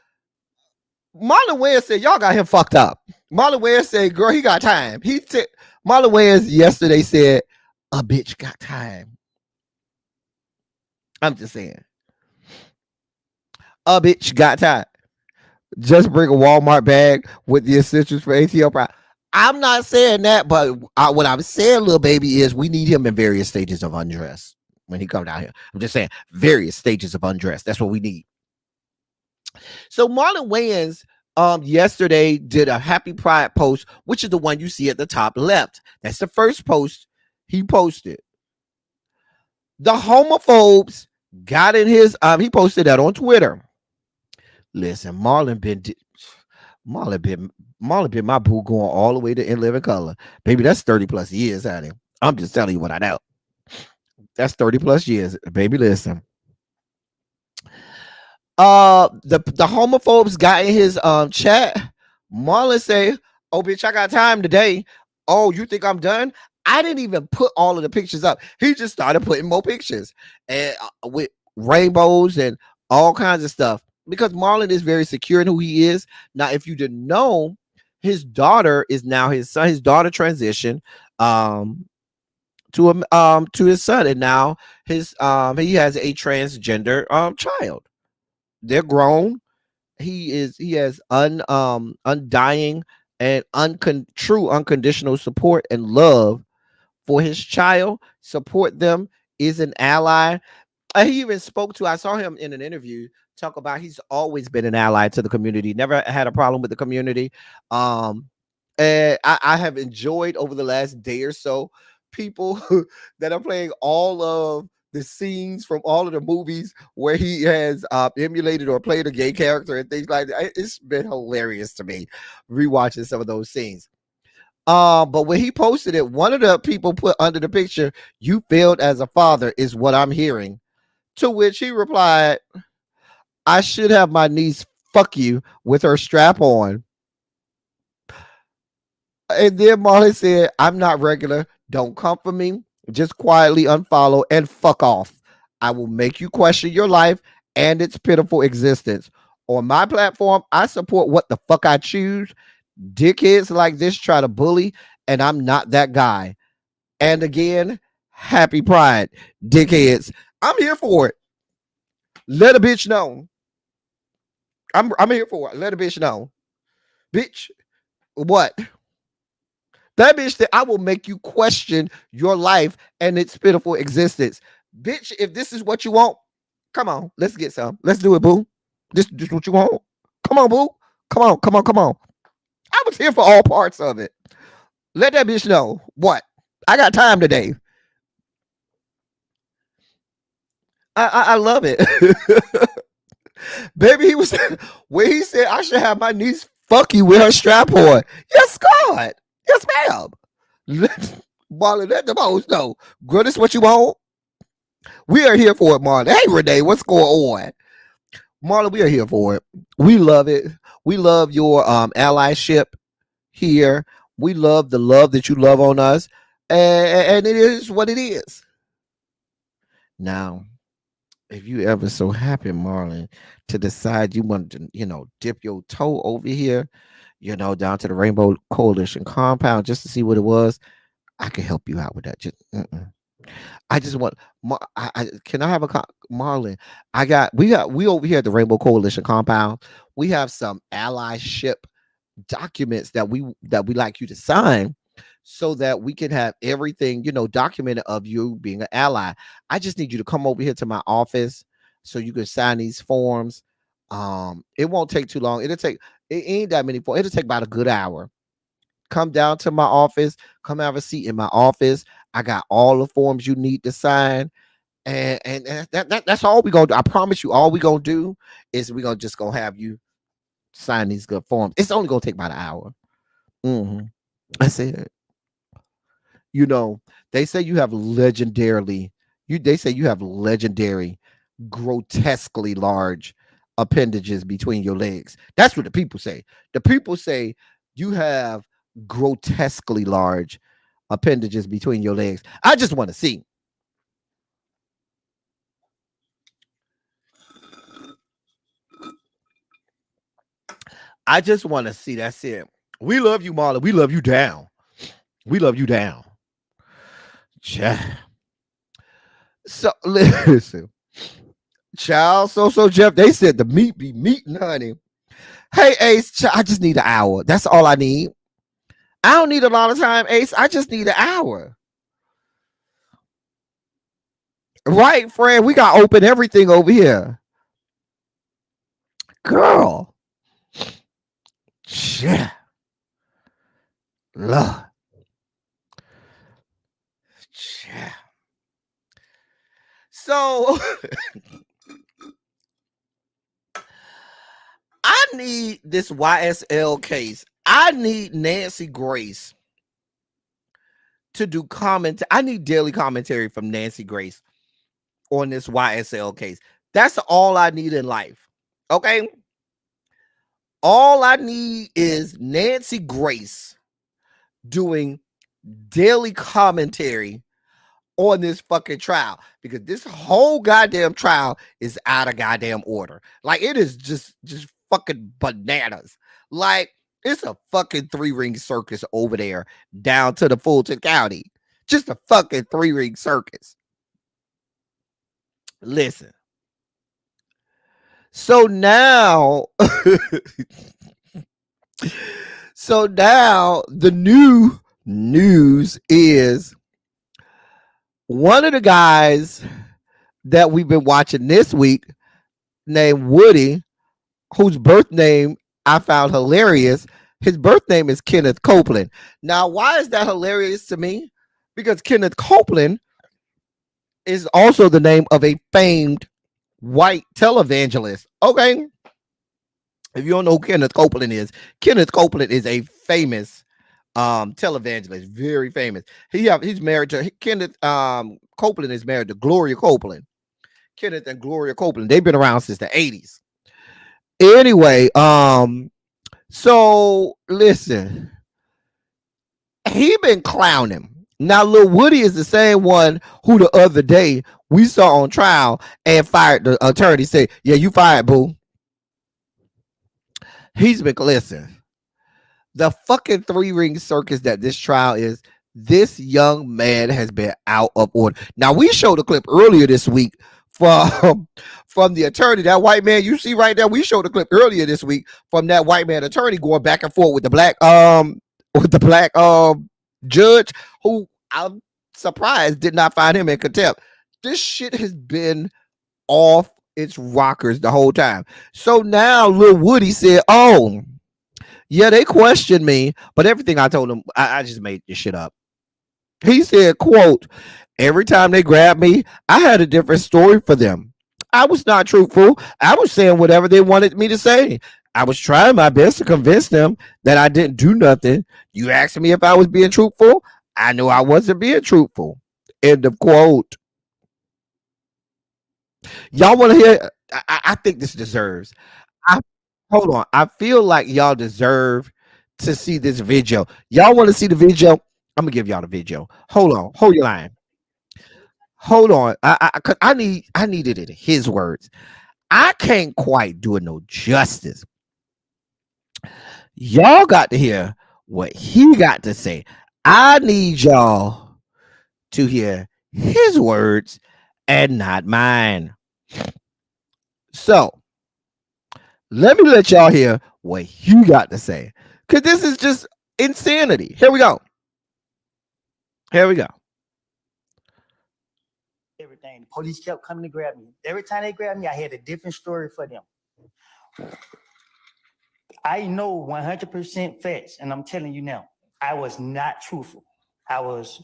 H: Marlon Wayans said, y'all got him fucked up. Marlon Wayans said, girl, he got time. He said, Marlon Wayans yesterday said, a bitch got time. I'm just saying. A bitch got time. Just bring a Walmart bag with the essentials for ATL Pride. I'm not saying that, but what I'm saying, little baby, is we need him in various stages of undress when he comes down here. I'm just saying, various stages of undress. That's what we need. So Marlon Wayans yesterday did a happy Pride post, which is the one you see at the top left. That's the first post he posted. The homophobes got in his he posted that on Twitter. Listen, Marlon been my boo going all the way to In Living Color. Baby, that's 30 plus years, honey. I'm just telling you what I know. That's 30 plus years. Baby, listen. The homophobes got in his chat. Marlon say, oh, bitch, I got time today. Oh, you think I'm done? I didn't even put all of the pictures up. He just started putting more pictures and with rainbows and all kinds of stuff. Because Marlon is very secure in who he is. Now, if you didn't know, his daughter is now his son. His daughter transitioned to his son, and now his he has a transgender child. They're grown. He has undying and true unconditional support and love for his child. Support them, is an ally. He even spoke to, I saw him in an interview talk about he's always been an ally to the community, never had a problem with the community. And I have enjoyed over the last day or so people that are playing all of the scenes from all of the movies where he has emulated or played a gay character and things like that. It's been hilarious to me rewatching some of those scenes. But when he posted it, one of the people put under the picture, "You failed as a father," is what I'm hearing. To which he replied, I should have my niece fuck you with her strap on. And then Marlon said, I'm not regular. Don't come for me. Just quietly unfollow and fuck off. I will make you question your life and its pitiful existence. On my platform, I support what the fuck I choose. Dickheads like this try to bully, and I'm not that guy. And again, happy Pride, dickheads. I'm here for it. Let a bitch know. I'm here for it. Let a bitch know. Bitch, what? That bitch that I will make you question your life and its pitiful existence. Bitch, if this is what you want, come on, let's get some. Let's do it, boo. This what you want. Come on, boo. Come on. I was here for all parts of it. Let that bitch know. What? I got time today. I love it. Baby, he was where he said I should have my niece fuck you with her strap on. Yes, God. Yes, ma'am. Marlon, let the most know. Girl, this what you want? We are here for it, Marlon. Hey, Renee, what's going on? Marlon, we are here for it. We love it. We love your allyship here. We love the love that you love on us. And it is what it is. Now, if you ever so happen, Marlon, to decide you want to, dip your toe over here, down to the Rainbow Coalition compound just to see what it was, I can help you out with that. I just want, can I have Marlon? We over here at the Rainbow Coalition compound, we have some allyship documents that we like you to sign so that we can have everything, documented of you being an ally. I just need you to come over here to my office so you can sign these forms. It won't take too long. It ain't that many forms. It'll take about a good hour. Come down to my office. Come have a seat in my office. I got all the forms you need to sign. And that's all we're going to do. I promise you, all we're going to do is we're going to have you sign these good forms. It's only going to take about an hour. I said, they say you have legendary, grotesquely large appendages between your legs. That's what the people say. The people say you have grotesquely large appendages between your legs. I just want to see. I just want to see. That's it. We love you, Marlon. We love you down. We love you down. So listen, child. So Jeff, they said the meat be meating, honey. Hey Ace, I just need an hour. That's all I need. I don't need a lot of time, Ace. I just need an hour. Right, friend? We got open everything over here. Girl. Yeah. Lord. Yeah. So I need this YSL case. I need Nancy Grace to do comment. I need daily commentary from Nancy Grace on this YSL case. That's all I need in life. Okay. All I need is Nancy Grace doing daily commentary on this fucking trial, because this whole goddamn trial is out of goddamn order. Like, it is just fucking bananas. Like, it's a fucking 3-ring circus over there down to the Fulton County. Just a fucking 3-ring circus. Listen. So now, the new news is one of the guys that we've been watching this week, named Woody, whose birth name I found hilarious. His birth name is Kenneth Copeland. Now, why is that hilarious to me? Because Kenneth Copeland is also the name of a famed white televangelist. Okay. If you don't know who Kenneth Copeland is a famous televangelist, very famous. He's married to Kenneth Copeland is married to Gloria Copeland. Kenneth and Gloria Copeland, they've been around since the 80s. Anyway, so listen, he been clowning. Now, Lil Woody is the same one who the other day we saw on trial and fired the attorney. Say, yeah, you fired, boo. He's been, listen, the fucking 3-ring circus that this trial is, this young man has been out of order. Now, we showed a clip earlier this week from the attorney, that white man you see right there. We showed a clip earlier this week from that white man attorney going back and forth with the black judge, who I'm surprised did not find him in contempt. This shit has been off its rockers the whole time. So now Lil Woody said, oh, yeah, they questioned me, but everything I told them, I just made this shit up. He said, quote, every time they grabbed me, I had a different story for them. I was not truthful. I was saying whatever they wanted me to say. I was trying my best to convince them that I didn't do nothing. You asked me if I was being truthful. I knew I wasn't being truthful. End of quote. Y'all want to hear? I think this deserves. Hold on. I feel like y'all deserve to see this video. Y'all want to see the video? I'm gonna give y'all the video. Hold on. Hold your line. Hold on. I needed it in his words. I can't quite do it no justice. Y'all got to hear what he got to say. I need y'all to hear his words and not mine. So let me let y'all hear what he got to say, because this is just insanity. Here we go.
I: Everything. The police kept coming to grab me. Every time they grabbed me, I had a different story for them. I know 100% facts, and I'm telling you now, I was not truthful. I was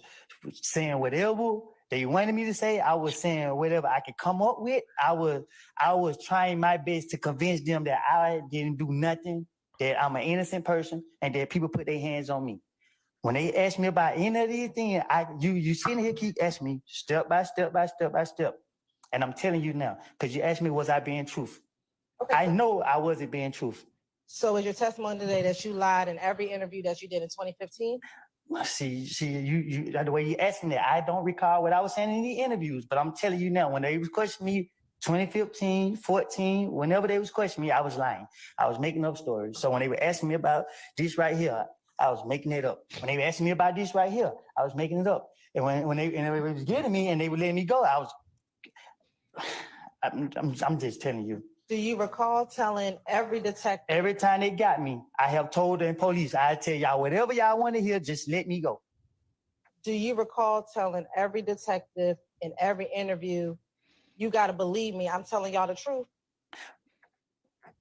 I: saying whatever they wanted me to say. I was saying whatever I could come up with. I was trying my best to convince them that I didn't do nothing, that I'm an innocent person, and that people put their hands on me. When they ask me about any of these things, you sitting here keep asking me step by step by step by step. And I'm telling you now, because you asked me, was I being truthful? Okay. I know I wasn't being truthful.
J: So is your testimony today that you lied in every interview that you did in 2015?
I: See, you the way you asked me that, I don't recall what I was saying in the interviews, but I'm telling you now, when they was questioning me 2015, 14, whenever they was questioning me, I was lying. I was making up stories. So when they were asking me about this right here, I was making it up. When they were asking me about this right here, I was making it up. And when they was getting me and they would let me go, I'm just telling you.
J: Do you recall telling every detective?
I: Every time they got me, I have told the police, I tell y'all whatever y'all want to hear, just let me go.
J: Do you recall telling every detective in every interview, you got to believe me, I'm telling y'all the truth?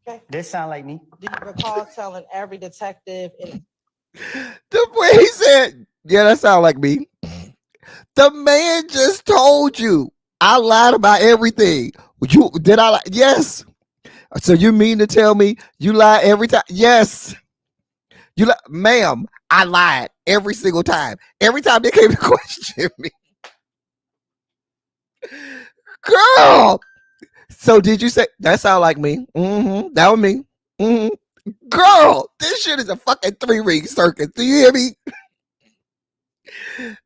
J: Okay.
I: That sound like me.
J: Do you recall telling every detective in
H: The way he said, yeah, that sound like me. The man just told you I lied about everything. Did I lie? Yes. So you mean to tell me you lie every time? Yes. You lie, ma'am. I lied every single time. Every time they came to question me. Girl. So did you say that sound like me? Mm-hmm. That was me. Mm-hmm. Girl, this shit is a fucking 3-ring circus. Do you hear me?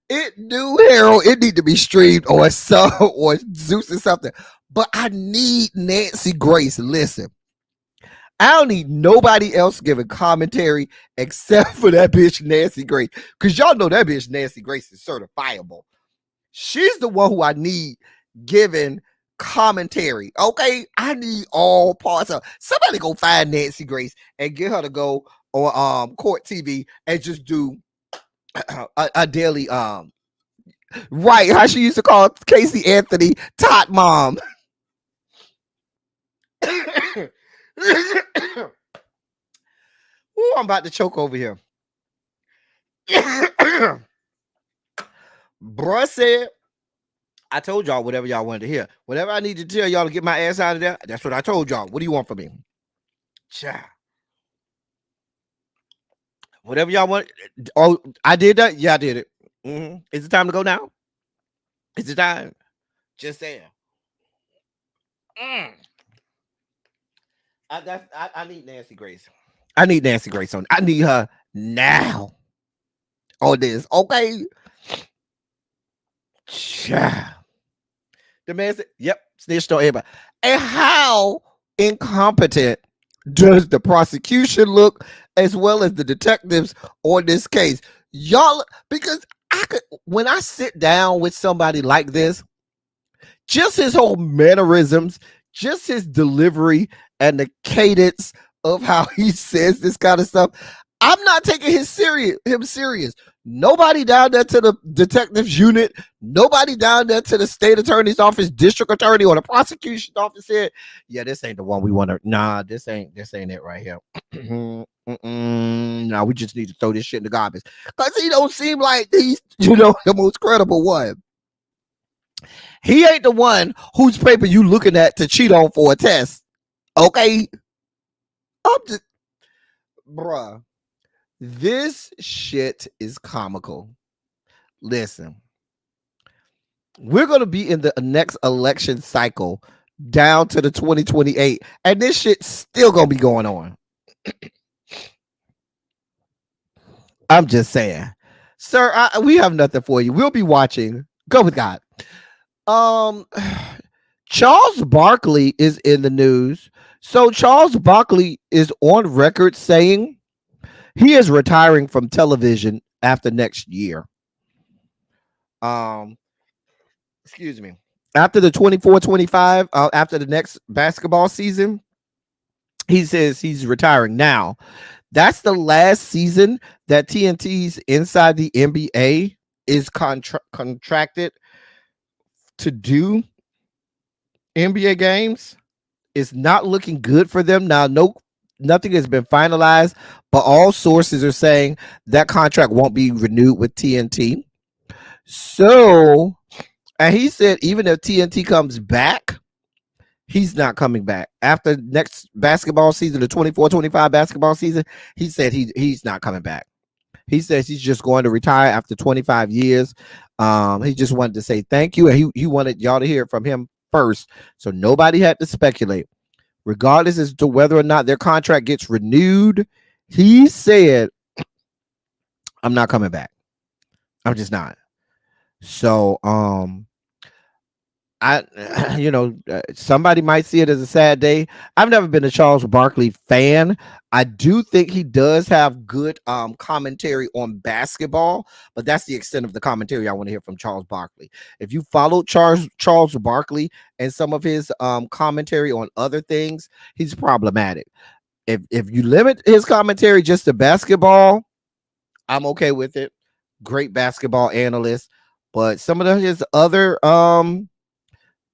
H: It knew Harold. It need to be streamed or or Zeus or something. But I need Nancy Grace. Listen, I don't need nobody else giving commentary except for that bitch Nancy Grace. Because y'all know that bitch Nancy Grace is certifiable. She's the one who I need giving commentary. Okay, I need all parts of. Somebody go find Nancy Grace and get her to go on Court TV and just do a daily right, how she used to call Casey Anthony Tot Mom. Ooh, I'm about to choke over here. Bruh said, I told y'all whatever y'all wanted to hear. Whatever I need to tell y'all to get my ass out of there, that's what I told y'all. What do you want from me? Child. Whatever y'all want. Oh, I did that? Yeah, I did it. Mm-hmm. Is it time to go now? Is it time? Just saying. I need Nancy Grace. I need Nancy Grace on. I need her now on this. Okay. The man said, yep, snitched on everybody. And how incompetent does the prosecution look as well as the detectives on this case? Y'all, because when I sit down with somebody like this, just his whole mannerisms, just his delivery and the cadence of how he says this kind of stuff, I'm not taking him serious. Nobody down there to the detectives unit, nobody down there to the state attorney's office, district attorney, or the prosecution's office said, yeah, this ain't the one we want to. Nah, this ain't it right here. Nah, we just need to throw this shit in the garbage. Because he don't seem like he's, the most credible one. He ain't the one whose paper you looking at to cheat on for a test. Okay? I'm just, bruh. This shit is comical. Listen, we're going to be in the next election cycle down to the 2028, and this shit's still going to be going on. I'm just saying. Sir, we have nothing for you. We'll be watching. Go with God. Charles Barkley is in the news. So Charles Barkley is on record saying he is retiring from television after next year. Excuse me. After the 24-25, after the next basketball season, he says he's retiring. Now, that's the last season that TNT's Inside the NBA is contracted to do NBA games. It's not looking good for them now. Nothing has been finalized, but all sources are saying that contract won't be renewed with TNT. So, and he said even if TNT comes back, he's not coming back. After next basketball season, the 24-25 basketball season, he said he's not coming back. He says he's just going to retire after 25 years. He just wanted to say thank you, and he wanted y'all to hear it from him first, so nobody had to speculate. regardless as to whether or not their contract gets renewed. He said, I'm not coming back. I'm just not. So, somebody might see it as a sad day. I've never been a Charles Barkley fan. I do think he does have good commentary on basketball, but that's the extent of the commentary I want to hear from Charles Barkley. If you follow Charles Barkley and some of his commentary on other things, he's problematic. If you limit his commentary just to basketball, I'm okay with it. Great basketball analyst, but some of his other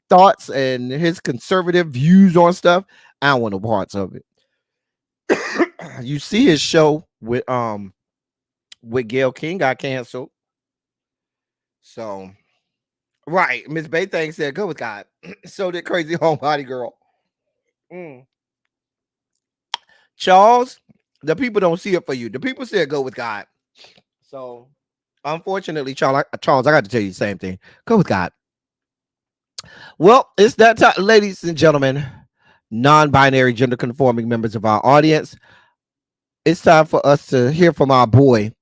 H: thoughts and his conservative views on stuff, I don't want no parts of it. You see his show with Gayle King got canceled. So right, Miss Bay thing said go with God. So did Crazy Homebody Girl. Charles, the people don't see it for you. The people said go with God. So unfortunately, Charles, I got to tell you the same thing. Go with God. Well, it's that time, ladies and gentlemen, non-binary, gender-conforming members of our audience. It's time for us to hear from our boy,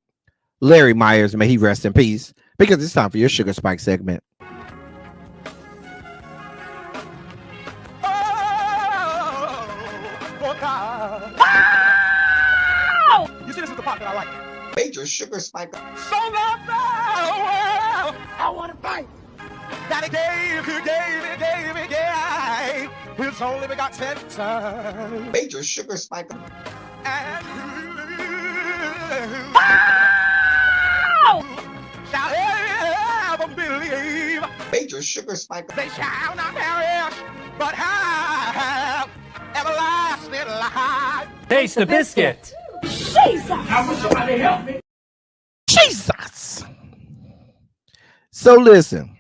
H: Larry Myers. May he rest in peace, because it's time for your Sugar Spike segment.
A: You see, this is the part that I like. Major Sugar Spike.
K: So long, I want to fight. Daddy gave his only begotten son.
A: Major Sugar Spike.
K: And shall ever believe.
A: Major Sugar Spike.
K: They shall not perish, but have everlasting life.
L: Taste the biscuit.
K: Jesus! I wish somebody help me.
H: Jesus. So listen.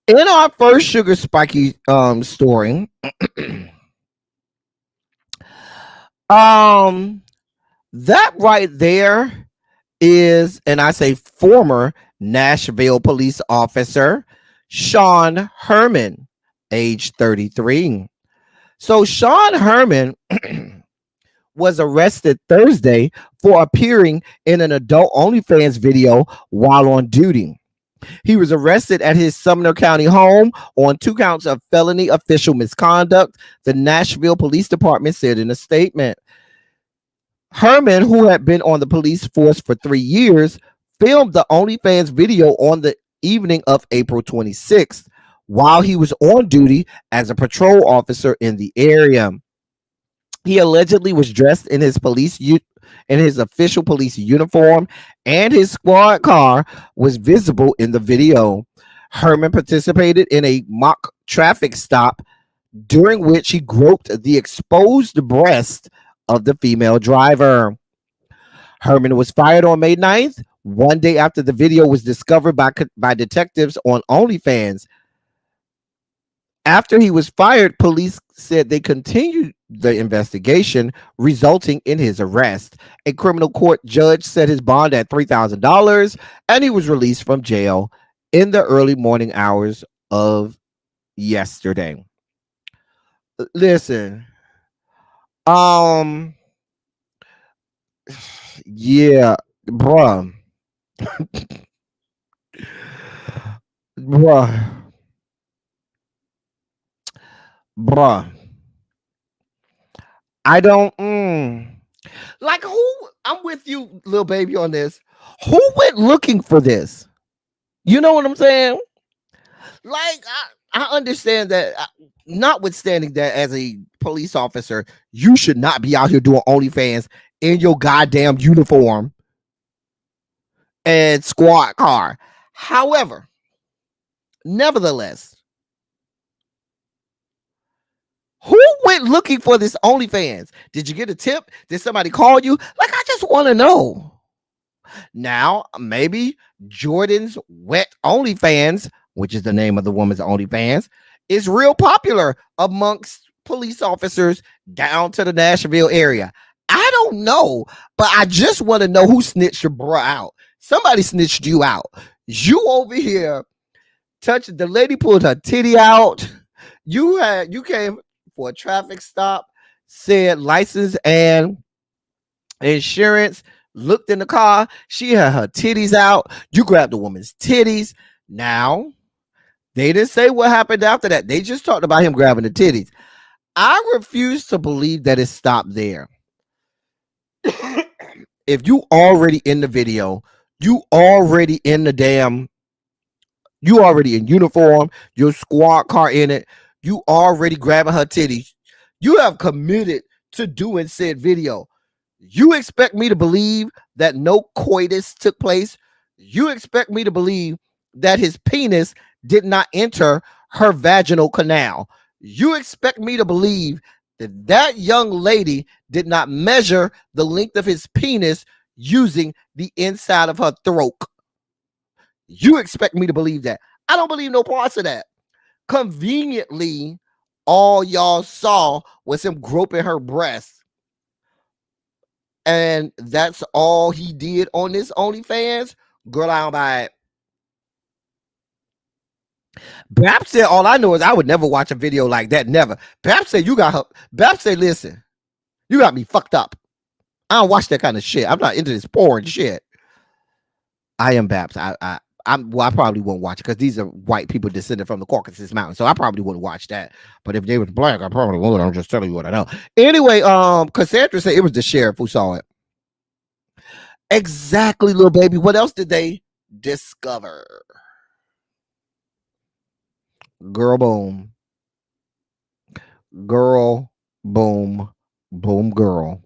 H: In our first Sugar Spiky story, that right there is, and I say former Nashville police officer Sean Herman, age 33. So Sean Herman was arrested Thursday for appearing in an adult OnlyFans video while on duty. He was arrested at his Sumner County home on 2 counts of felony official misconduct, the Nashville Police Department said in a statement. Herman, who had been on the police force for 3 years, filmed the OnlyFans video on the evening of April 26th while he was on duty as a patrol officer in the area. He allegedly was dressed in his official police uniform, and his squad car was visible in the video. Herman participated in a mock traffic stop during which he groped the exposed breast of the female driver. Herman was fired on May 9th, one day after the video was discovered by detectives on OnlyFans. After he was fired, police said they continued the investigation, resulting in his arrest. A criminal court judge set his bond at $3,000, and he was released from jail in the early morning hours of yesterday. Listen, yeah, bruh. Bruh. I don't like who. I'm with you, little baby, on this. Who went looking for this? You know what I'm saying? Like, I understand that, notwithstanding that as a police officer, you should not be out here doing OnlyFans in your goddamn uniform and squad car. However, nevertheless, who went looking for this OnlyFans? Did you get a tip? Did somebody call you? Like, I just want to know. Now, maybe Jordan's Wet OnlyFans, which is the name of the woman's OnlyFans, is real popular amongst police officers down to the Nashville area. I don't know, but I just want to know who snitched your bra out. Somebody snitched you out. You over here touched the lady, pulled her titty out. You came for a traffic stop, said license and insurance, looked in the car. She had her titties out. You grabbed the woman's titties. Now, they didn't say what happened after that. They just talked about him grabbing the titties. I refuse to believe that it stopped there. If you already in the video, you already in uniform, your squad car in it, you already grabbing her titties. You have committed to doing said video. You expect me to believe that no coitus took place? You expect me to believe that his penis did not enter her vaginal canal? You expect me to believe that that young lady did not measure the length of his penis using the inside of her throat? You expect me to believe that? I don't believe no parts of that. Conveniently, all y'all saw was him groping her breasts. And that's all he did on this OnlyFans? Girl, I don't buy it. Bap said, all I know is I would never watch a video like that. Never. Bap said, you got her. Bap said, listen, you got me fucked up. I don't watch that kind of shit. I'm not into this porn shit. I am Baps. I probably won't watch it because these are white people descended from the Caucasus Mountains, so I probably wouldn't watch that. But if they was black, I probably would. I'm just telling you what I know. Anyway, Cassandra said it was the sheriff who saw it. Exactly, little baby. What else did they discover? Girl, boom. Girl, boom. Boom, girl.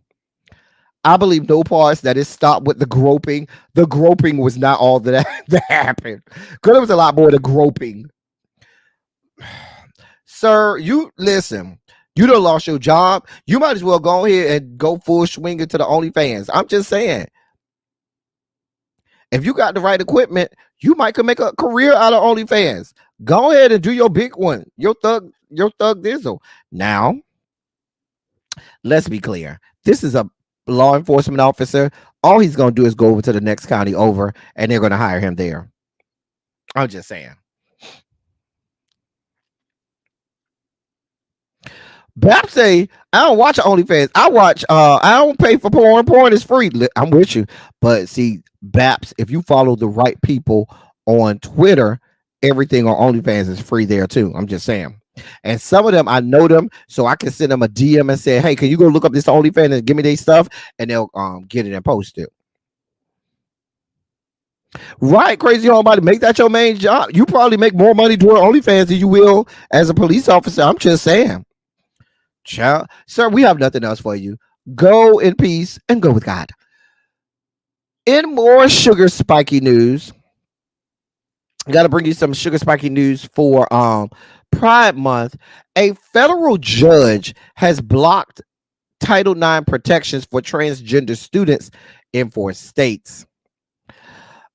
H: I believe no parts that it stopped with the groping. The groping was not all that happened. Because there was a lot more to groping. Sir, you listen. You done lost your job. You might as well go ahead and go full swing into the OnlyFans. I'm just saying. If you got the right equipment, you might could make a career out of OnlyFans. Go ahead and do your big one. Your thug dizzle. Now, let's be clear. This is a law enforcement officer. All he's going to do is go over to the next county over, and they're going to hire him there. I'm just saying. Bap say, I don't watch OnlyFans. I don't pay for porn. Porn is free. I'm with you. But see, Baps, if you follow the right people on Twitter, everything on OnlyFans is free there too. I'm just saying. And some of them, I know them, so I can send them a DM and say, hey, can you go look up this OnlyFans and give me their stuff? And they'll get it and post it. Right, crazy homebody, make that your main job. You probably make more money doing OnlyFans than you will as a police officer. I'm just saying. Child, sir, we have nothing else for you. Go in peace and go with God. In more sugar spiky news, got to bring you some sugar spiky news for Pride Month. A federal judge has blocked Title IX protections for transgender students in 4 states.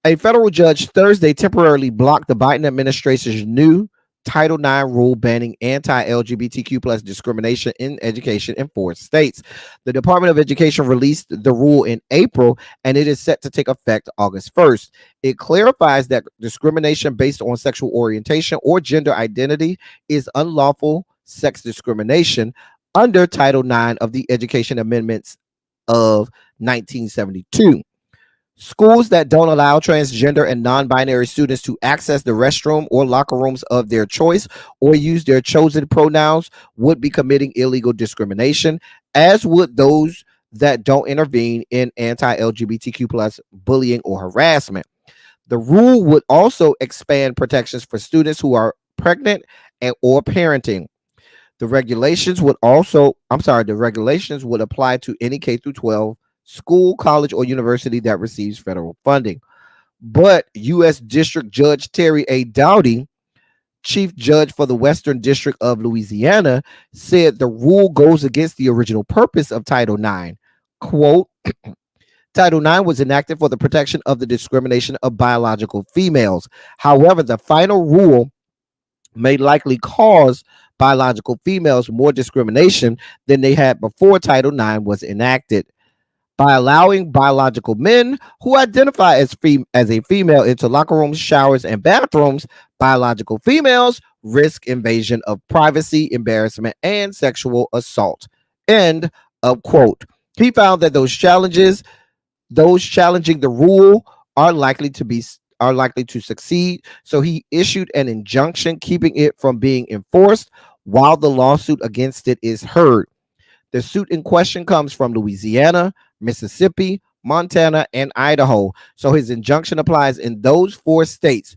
H: A federal judge Thursday temporarily blocked the Biden administration's new Title IX rule banning anti-LGBTQ plus discrimination in education in 4 states. The Department of Education released the rule in April, and it is set to take effect August 1st. It clarifies that discrimination based on sexual orientation or gender identity is unlawful sex discrimination under Title IX of the Education Amendments of 1972. Schools that don't allow transgender and non-binary students to access the restroom or locker rooms of their choice or use their chosen pronouns would be committing illegal discrimination, as would those that don't intervene in anti-LGBTQ plus bullying or harassment. The rule would also expand protections for students who are pregnant or parenting. The regulations would apply to any K-12 school, college, or university that receives federal funding. But U.S. District Judge Terry A. Dowdy, Chief Judge for the Western District of Louisiana, said the rule goes against the original purpose of Title IX. Quote, Title IX was enacted for the protection of the discrimination of biological females. However, the final rule may likely cause biological females more discrimination than they had before Title IX was enacted. By allowing biological men who identify as a female into locker rooms, showers, and bathrooms, biological females risk invasion of privacy, embarrassment, and sexual assault. End of quote. He found that those challenging the rule are likely to succeed. So he issued an injunction keeping it from being enforced while the lawsuit against it is heard. The suit in question comes from Louisiana, Mississippi, Montana, and Idaho. So his injunction applies in those 4 states.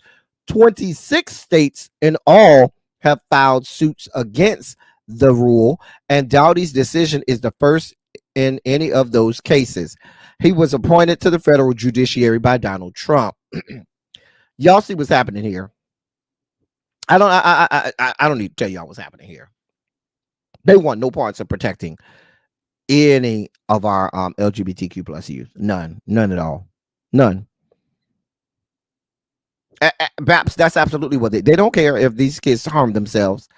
H: 26 states in all have filed suits against the rule, and Dowdy's decision is the first in any of those cases. He was appointed to the federal judiciary by Donald Trump. Y'all see what's happening here. I don't need to tell y'all what's happening here. They want no parts of protecting any of our LGBTQ plus youth. None at all. None. Perhaps that's absolutely what they don't care if these kids harm themselves.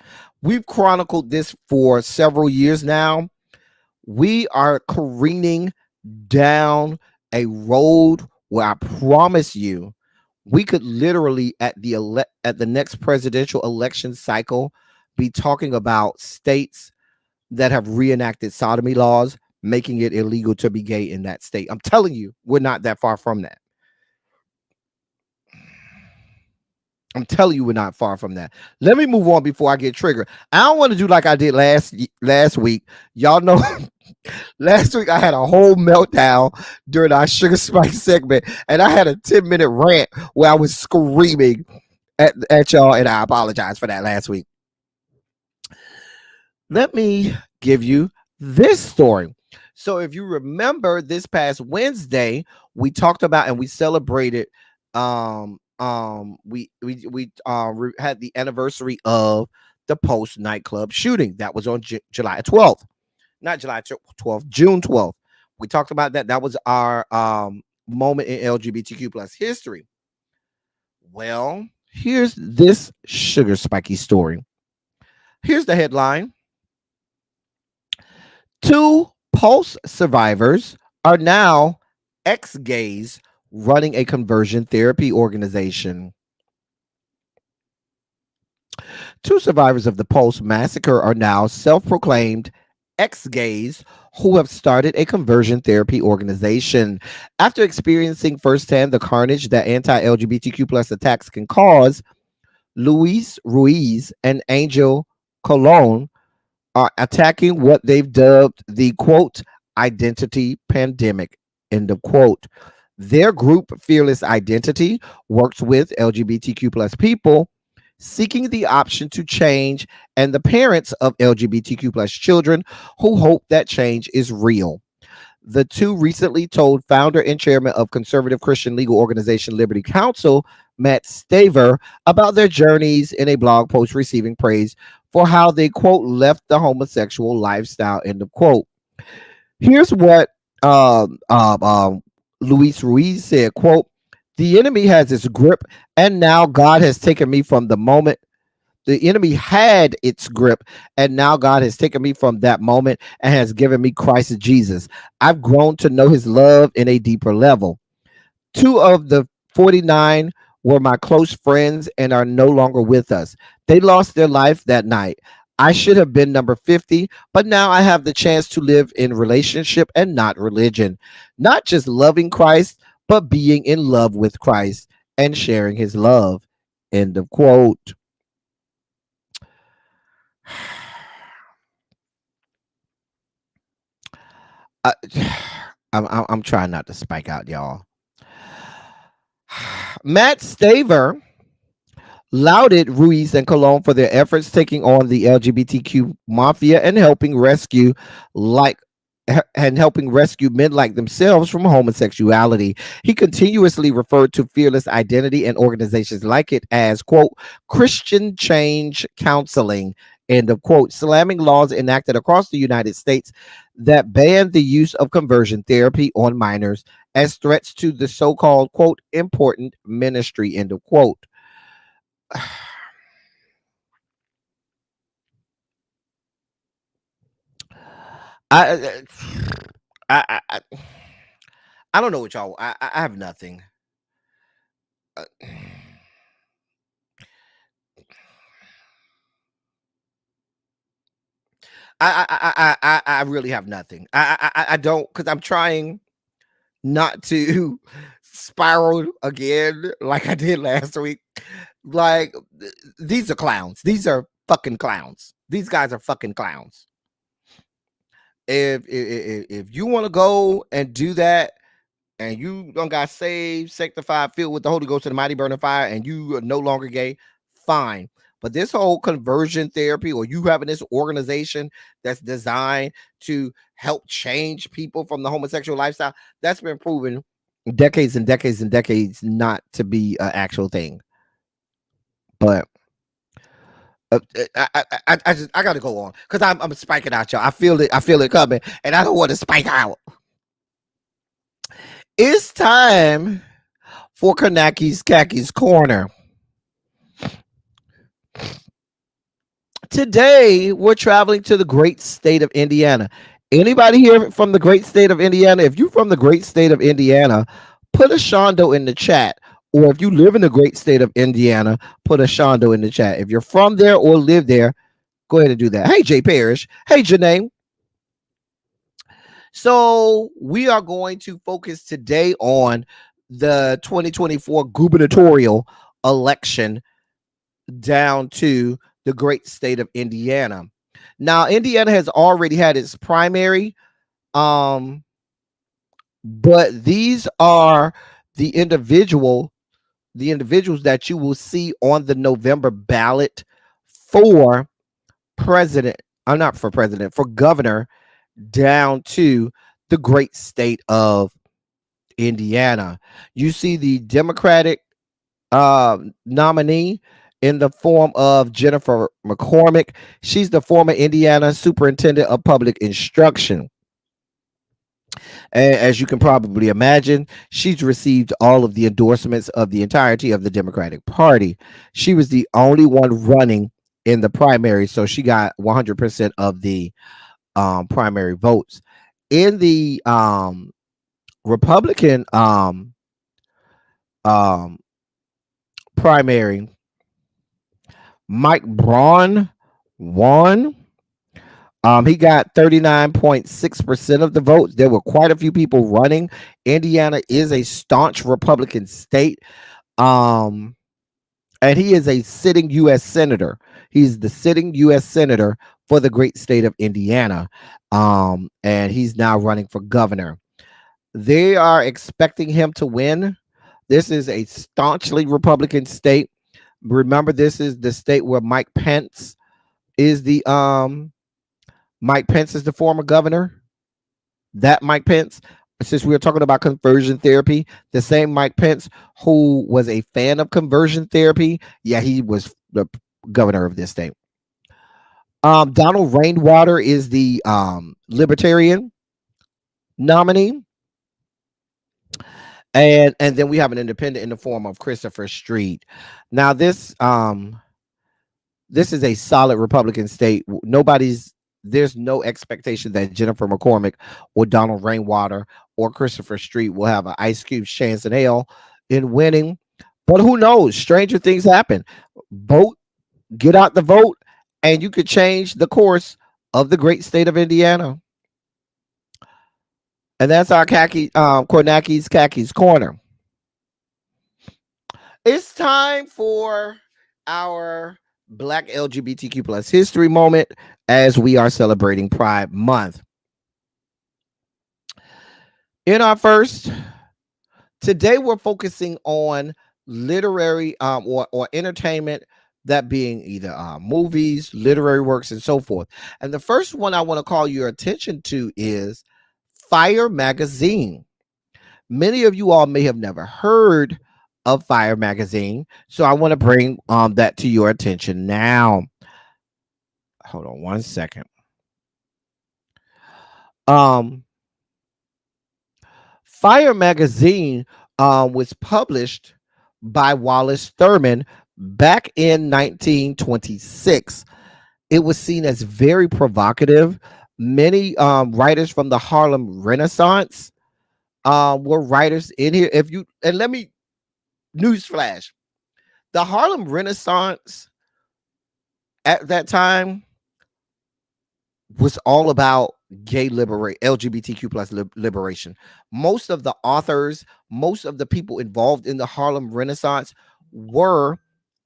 H: We've chronicled this for several years now. We are careening down a road where I promise you we could literally at the next presidential election cycle be talking about states that have reenacted sodomy laws, making it illegal to be gay in that state. I'm telling you, we're not that far from that. I'm telling you, we're not far from that. Let me move on before I get triggered. I don't want to do like I did last week. Y'all know last week I had a whole meltdown during our Sugar Spice segment, and I had a 10-minute rant where I was screaming at y'all, and I apologize for that last week. Let me give you this story. So if you remember this past Wednesday, we talked about and we celebrated we had the anniversary of the Post nightclub shooting. That was on July 12th. Not July 12th, June 12th. We talked about that. That was our moment in LGBTQ plus history. Well, here's this sugar spiky story. Here's the headline. 2 Pulse survivors are now ex-gays running a conversion therapy organization. 2 survivors of the Pulse massacre are now self-proclaimed ex-gays who have started a conversion therapy organization. After experiencing firsthand the carnage that anti-LGBTQ plus attacks can cause, Luis Ruiz and Angel Colon are attacking what they've dubbed the quote identity pandemic, end of quote. Their group, Fearless Identity, works with LGBTQ plus people seeking the option to change and the parents of LGBTQ plus children who hope that change is real. The 2 recently told founder and chairman of conservative Christian legal organization Liberty Counsel, Matt Staver, about their journeys in a blog post receiving praise for how they, quote, left the homosexual lifestyle, end of quote. Here's what Luis Ruiz said, quote, the enemy has its grip, and now God has taken me from the moment. The enemy had its grip, and now God has taken me from that moment and has given me Christ Jesus. I've grown to know his love in a deeper level. 2 of the 49 were my close friends and are no longer with us. They lost their life that night. I should have been number 50, but now I have the chance to live in relationship and not religion. Not just loving Christ, but being in love with Christ and sharing his love. End of quote. I'm trying not to spike out, y'all. Matt Staver lauded Ruiz and Colon for their efforts taking on the LGBTQ mafia and helping rescue men like themselves from homosexuality. He continuously referred to Fearless Identity and organizations like it as, quote, Christian change counseling, end of quote, slamming laws enacted across the United States that ban the use of conversion therapy on minors as threats to the so-called, quote, important ministry, end of quote. I don't know what y'all. I have nothing. I really have nothing. I don't, because I'm trying not to spiral again like I did last week. Like, these are clowns. These are fucking clowns. These guys are fucking clowns. If you want to go and do that, and you don't got saved, sanctified, filled with the Holy Ghost and the mighty burning fire, and you are no longer gay, fine. But this whole conversion therapy, or you having this organization that's designed to help change people from the homosexual lifestyle, that's been proven decades and decades and decades not to be an actual thing. But I gotta go on, because I'm spiking out, y'all. I feel it coming, and I don't want to spike out. It's time for Kanaki's Kaki's Corner. Today, we're traveling to the great state of Indiana. Anybody here from the great state of Indiana? If you're from the great state of Indiana, put a shondo in the chat. Or if you live in the great state of Indiana, put a shondo in the chat. If you're from there or live there, go ahead and do that. Hey, Jay Parrish. Hey, Janae. So we are going to focus today on the 2024 gubernatorial election down to the great state of Indiana. Now, Indiana has already had its primary, but these are the individuals that you will see on the November ballot for president. I'm not for president, for governor, down to the great state of Indiana. You see the Democratic nominee in the form of Jennifer McCormick. She's the former Indiana Superintendent of Public Instruction. And as you can probably imagine, she's received all of the endorsements of the entirety of the Democratic Party. She was the only one running in the primary, so she got 100% of the primary votes. In the Republican primary, Mike Braun won. He got 39.6% of the votes. There were quite a few people running. Indiana is a staunch Republican state. And he is a sitting U.S. senator. He's the sitting U.S. senator for the great state of Indiana. And he's now running for governor. They are expecting him to win. This is a staunchly Republican state. Remember, this is the state where Mike Pence is the former governor. That Mike Pence, since we were talking about conversion therapy, the same Mike Pence who was a fan of conversion therapy, yeah, he was the governor of this state. Donald Rainwater is the Libertarian nominee. And then we have an independent in the form of Christopher Street. Now, this is a solid Republican state. There's no expectation that Jennifer McCormick or Donald Rainwater or Christopher Street will have an ice cube chance in hell in winning. But who knows? Stranger things happen. Vote, get out the vote, and you could change the course of the great state of Indiana. And that's our Kornaki's Kaki's Corner. It's time for our Black LGBTQ plus history moment as we are celebrating Pride Month. In our first, today we're focusing on literary or entertainment, that being either movies, literary works, and so forth. And the first one I want to call your attention to is Fire Magazine. Many of you all may have never heard of Fire Magazine, so I want to bring that to your attention now. Hold on one second. Fire Magazine was published by Wallace Thurman back in 1926. It was seen as very provocative. Many writers from the Harlem Renaissance were writers in here. Let me newsflash: the Harlem Renaissance at that time, was all about gay LGBTQ plus liberation. Most of the authors, most of the people involved in the Harlem Renaissance were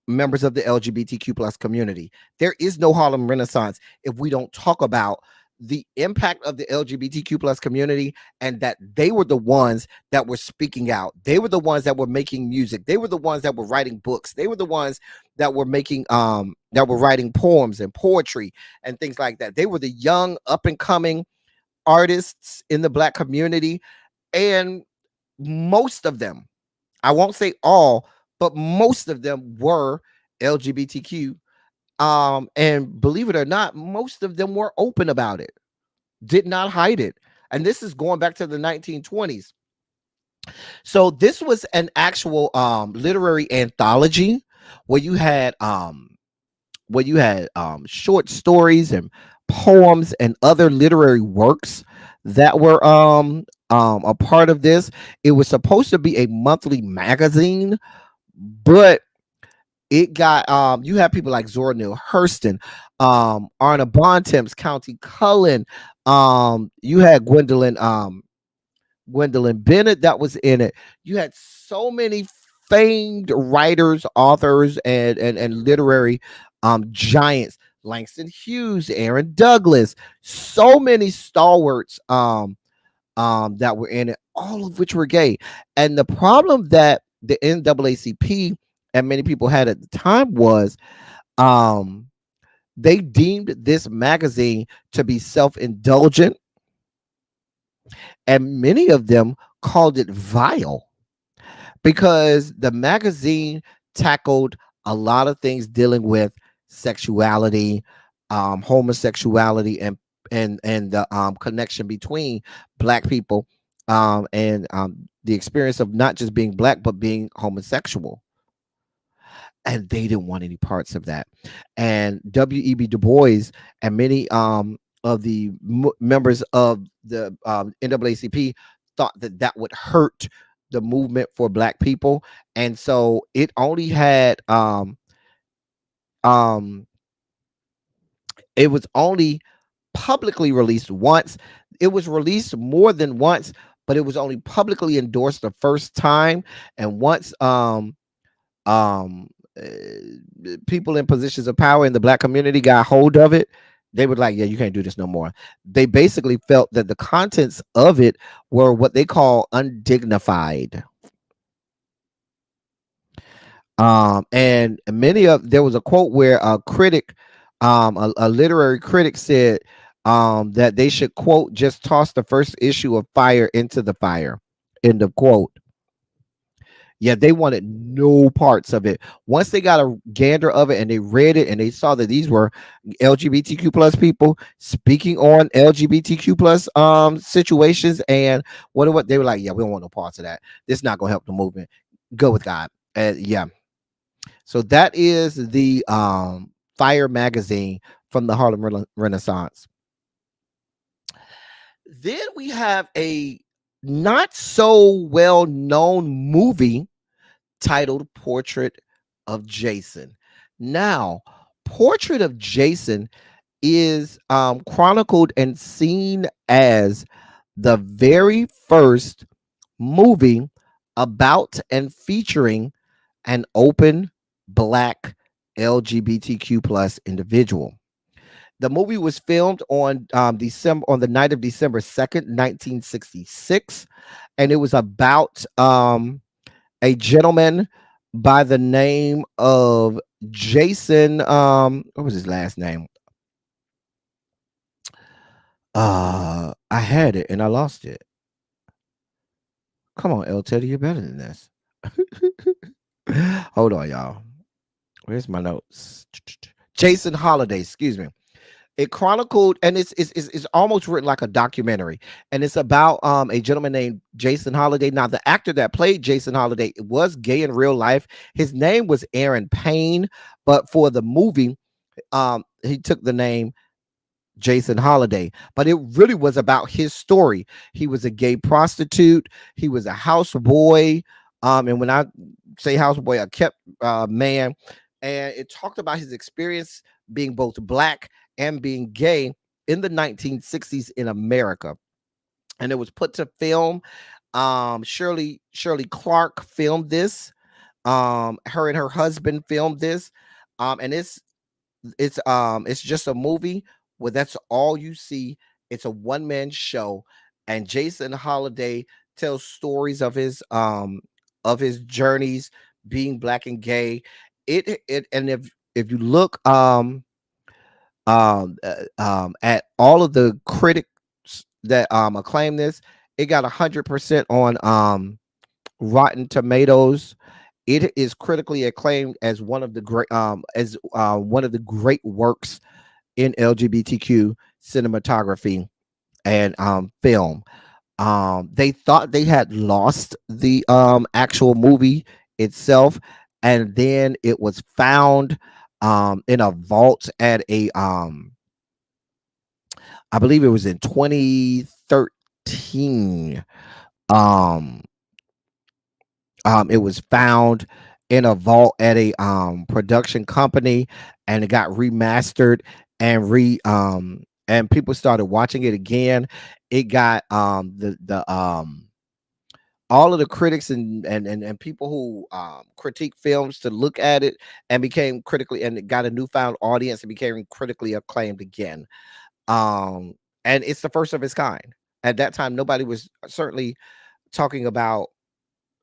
H: members of the LGBTQ plus community. There is no Harlem Renaissance if we don't talk about the impact of the LGBTQ plus community, and that they were the ones that were speaking out. They were the ones that were making music. They were the ones that were writing books. They were the ones that were making that were writing poems and poetry and things like that. They were the young up and coming artists in the Black community, and most of them, I won't say all, but most of them were LGBTQ. And believe it or not, most of them were open about it, did not hide it. And this is going back to the 1920s. So this was an actual literary anthology where you had short stories and poems and other literary works that were a part of this. It was supposed to be a monthly magazine, but it got you have people like Zora Neale Hurston, Arna Bontemps, County Cullen, you had Gwendolyn Bennett that was in it. You had so many famed writers, authors, and literary giants. Langston Hughes, Aaron Douglas, so many stalwarts that were in it, all of which were gay. And the problem that the NAACP and many people had at the time was they deemed this magazine to be self-indulgent, and many of them called it vile because the magazine tackled a lot of things dealing with sexuality, homosexuality, and the connection between Black people and the experience of not just being Black but being homosexual. And they didn't want any parts of that. And W.E.B. Du Bois and many of the members of the NAACP thought that that would hurt the movement for Black people. And so it only had it was only publicly released once. It was released more than once, but it was only publicly endorsed the first time. And once people in positions of power in the Black community got hold of it, they were like, yeah, you can't do this no more. They basically felt that the contents of it were what they call undignified. And there was a quote where a critic, a literary critic said that they should, quote, just toss the first issue of Fire into the fire, end of quote. Yeah, they wanted no parts of it. Once they got a gander of it and they read it and they saw that these were LGBTQ plus people speaking on LGBTQ plus situations and what they were like, yeah, we don't want no parts of that. This is not gonna help the movement. Go with God. Yeah. So that is the Fire magazine from the Harlem Renaissance. Then we have a not so well-known movie titled Portrait of Jason. Now, Portrait of Jason is chronicled and seen as the very first movie about and featuring an open Black LGBTQ plus individual. The movie was filmed on the night of December 2nd, 1966, and it was about a gentleman by the name of Jason. What was his last name? I had it and I lost it. Come on, El Teddy, you're better than this. Hold on, y'all. Where's my notes? Jason Holiday, excuse me. It chronicled, and it's almost written like a documentary, and it's about a gentleman named Jason Holiday. Now, the actor that played Jason Holiday was gay in real life. His name was Aaron Payne, but for the movie, he took the name Jason Holiday. But it really was about his story. He was a gay prostitute. He was a houseboy, and when I say houseboy, a kept man, and it talked about his experience being both Black and being gay in the 1960s in America, and it was put to film. Shirley Clark filmed this. Her and her husband filmed this. And it's just a movie where that's all you see. It's a one-man show, and Jason Holiday tells stories of his journeys being black and gay. And if you look at all of the critics that acclaim this, it got 100% on Rotten Tomatoes. It is critically acclaimed as one of the great works in LGBTQ cinematography and film. They thought they had lost the actual movie itself, and then it was found in a vault at a I believe it was in 2013. It was found in a vault at a production company, and it got remastered and and people started watching it again. It got all of the critics and people who critique films to look at it, and became critically, and it got a newfound audience and became critically acclaimed again. And it's the first of its kind. At that time, nobody was certainly talking about.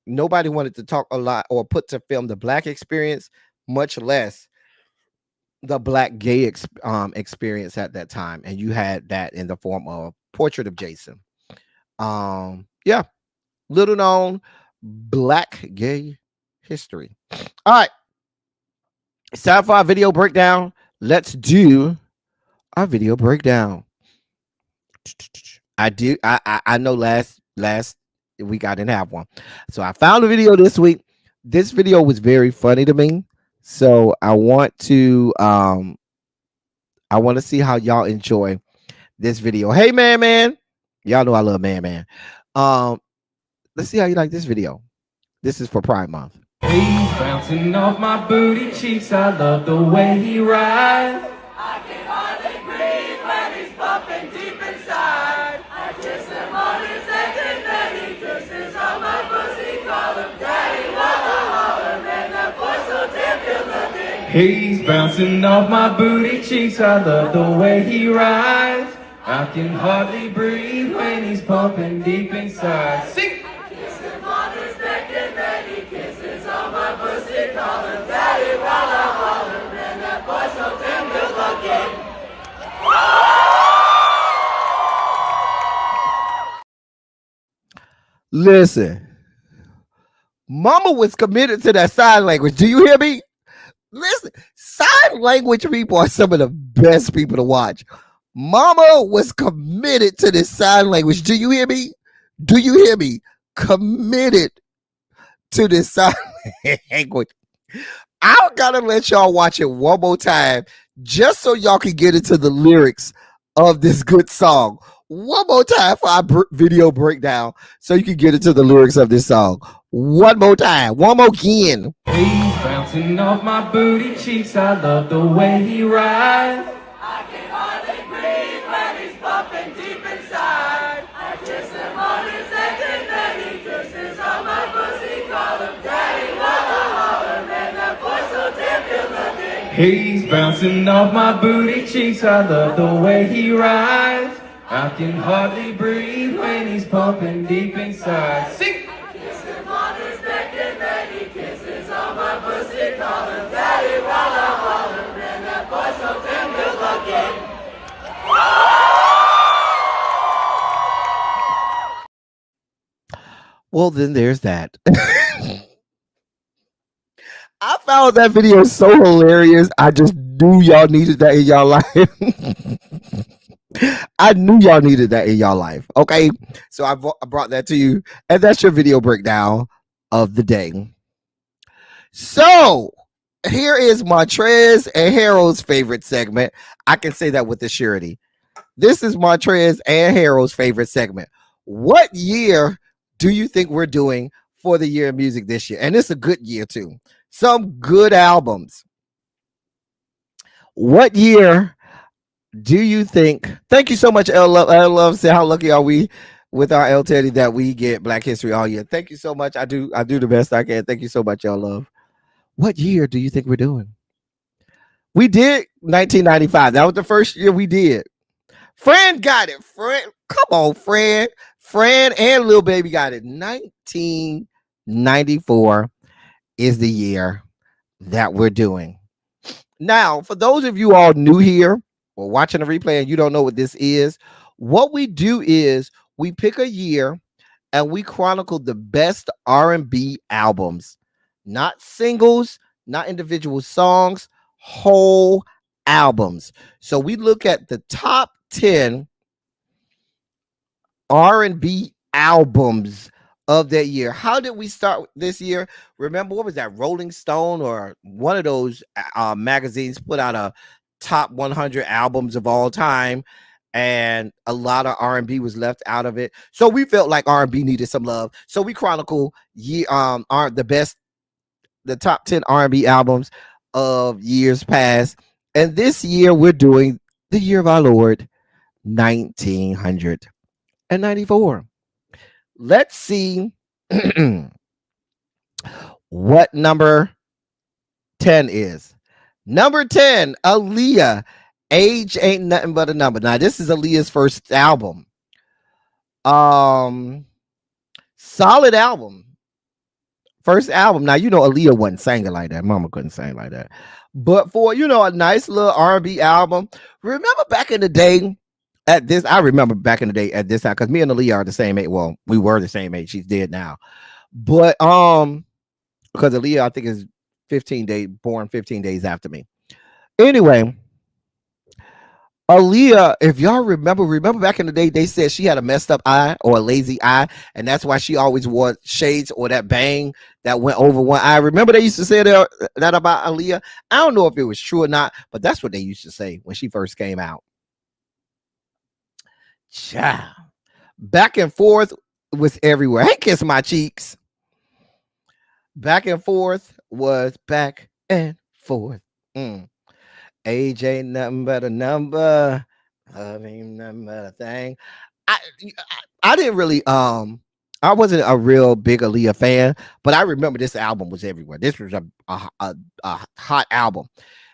H: Nobody wanted to talk a lot or put to film the black experience, much less the black gay experience at that time. And you had that in the form of Portrait of Jason. Yeah, little known black gay history. All right, it's time for our video breakdown. Let's do our video breakdown. I know last week I didn't have one, so I found a video this week. This video was very funny to me, so I want to see how y'all enjoy this video. Hey man, y'all know I love man. Let's see how you like this video. This is for Pride Month.
L: He's bouncing off my booty cheeks. I love the way he rides.
K: I can hardly breathe when he's pumping deep inside. I kiss him on his neck and then he kisses on my pussy. Call him daddy, walla holler, man, that boy's so damn good looking.
L: He's bouncing off my booty cheeks. I love the way he rides. I can hardly breathe when he's pumping deep inside. Sing.
K: I kiss him on his neck and then he kisses on my pussy. Call him daddy, walla holler, man, that boy's so damn good looking.
H: Listen, Mama was committed to that sign language. Do you hear me? Listen, sign language people are some of the best people to watch. Mama was committed to this sign language. Do you hear me? Do you hear me? Committed to this sign language. I gotta let y'all watch it one more time just so y'all can get into the lyrics of this good song. One more time for our video breakdown so you can get into the lyrics of this song. One more time. One more again.
L: He's bouncing off my booty cheeks. I love the way he rides.
K: I can hardly breathe when he's pumping deep inside. I kiss him on his neck and then he kisses on my pussy. Call him daddy, walla holler, man, that boy's so damn good looking.
L: He's bouncing off my booty cheeks. I love the way he rides. I can hardly breathe when he's pumping deep inside. Sing.
K: I kiss him on his neck and then he kisses on my pussy. Call him daddy, walla holler, man, that boy's so damn good looking.
H: Well, then there's that. I found that video so hilarious. I just knew y'all needed that in y'all life. I knew y'all needed that in y'all life. Okay, so I brought that to you, and that's your video breakdown of the day. So here is Montrez and Harold's favorite segment. I can say that with surety. This is Montrez and Harold's favorite segment. What year do you think we're doing for the year of music this year? And it's a good year too. Some good albums. What year Do you think? Thank you so much, L Love. L Love. Say how lucky are we with our L Teddy that we get Black History all year. Thank you so much. I do the best I can. Thank you so much, L Love. What year do you think we're doing? We did 1995. That was the first year we did. Fran got it. Fran, come on, Fran. Fran and Lil Baby got it. 1994 is the year that we're doing. Now, for those of you all new here or watching the replay and you don't know what this is, what we do is we pick a year and we chronicle the best R&B albums, not singles, not individual songs, whole albums. So we look at the top 10 R&B albums of that year. How did we start this year? Remember, what was that? Rolling Stone or one of those magazines put out a top 100 albums of all time, and a lot of R&B was left out of it. So we felt like R&B needed some love. So we chronicle the top 10 R&B albums of years past. And this year we're doing the year of our Lord, 1994. Let's see what number 10 is. Number 10, Aaliyah, Age Ain't Nothing But a Number. Now, this is Aaliyah's first album. Solid album. First album. Now, you know Aaliyah wasn't singing like that. Mama couldn't sing like that. But for, you know, a nice little R&B album. Remember back in the day, I remember back in the day at this time, because me and Aaliyah are the same age. Well, we were the same age. She's dead now. But because Aaliyah, I think, is born 15 days after me. Anyway, Aaliyah, if y'all remember back in the day, they said she had a messed up eye or a lazy eye, and that's why she always wore shades or that bang that went over one eye. Remember they used to say that about Aaliyah? I don't know if it was true or not, but that's what they used to say when she first came out. Child. Back and Forth was everywhere. Hey, Kiss My Cheeks. Back and Forth was back and forth. Age ain't nothing but a number. Love ain't nothing but a thing. I didn't really I wasn't a real big Aaliyah fan, but I remember this album was everywhere. This was a hot album.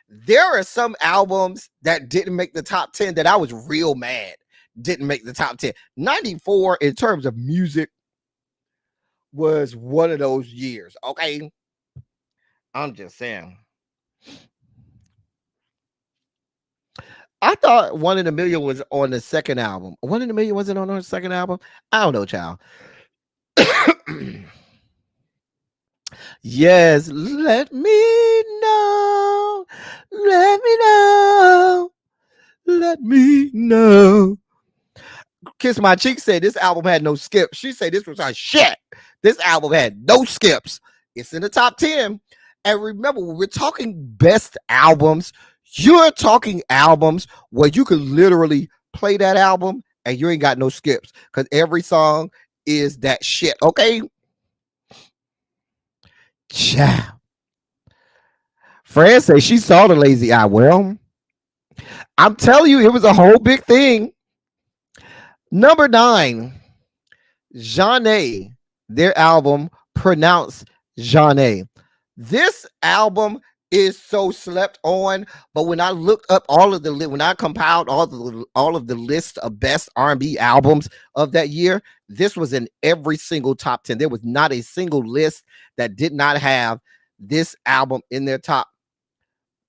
H: There are some albums that didn't make the top 10 that I was real mad didn't make the top 10. 94 in terms of music was one of those years. Okay, I'm just saying. I thought One in a Million was on the second album. One in a Million wasn't on her second album. I don't know, child. Yes, let me know. Let me know. Let me know. Kiss My Cheek said this album had no skips. She said this was her shit. This album had no skips. It's in the top 10. And remember, when we're talking best albums, you're talking albums where you could literally play that album and you ain't got no skips because every song is that shit. Okay. Ciao. Fran says she saw the lazy eye. Well, I'm telling you, it was a whole big thing. Number 9, Jeanne, their album pronounced Jeanne. This album is so slept on, but when I looked up when I compiled all of the list of best R&B albums of that year, this was in every single top 10. There was not a single list that did not have this album in their top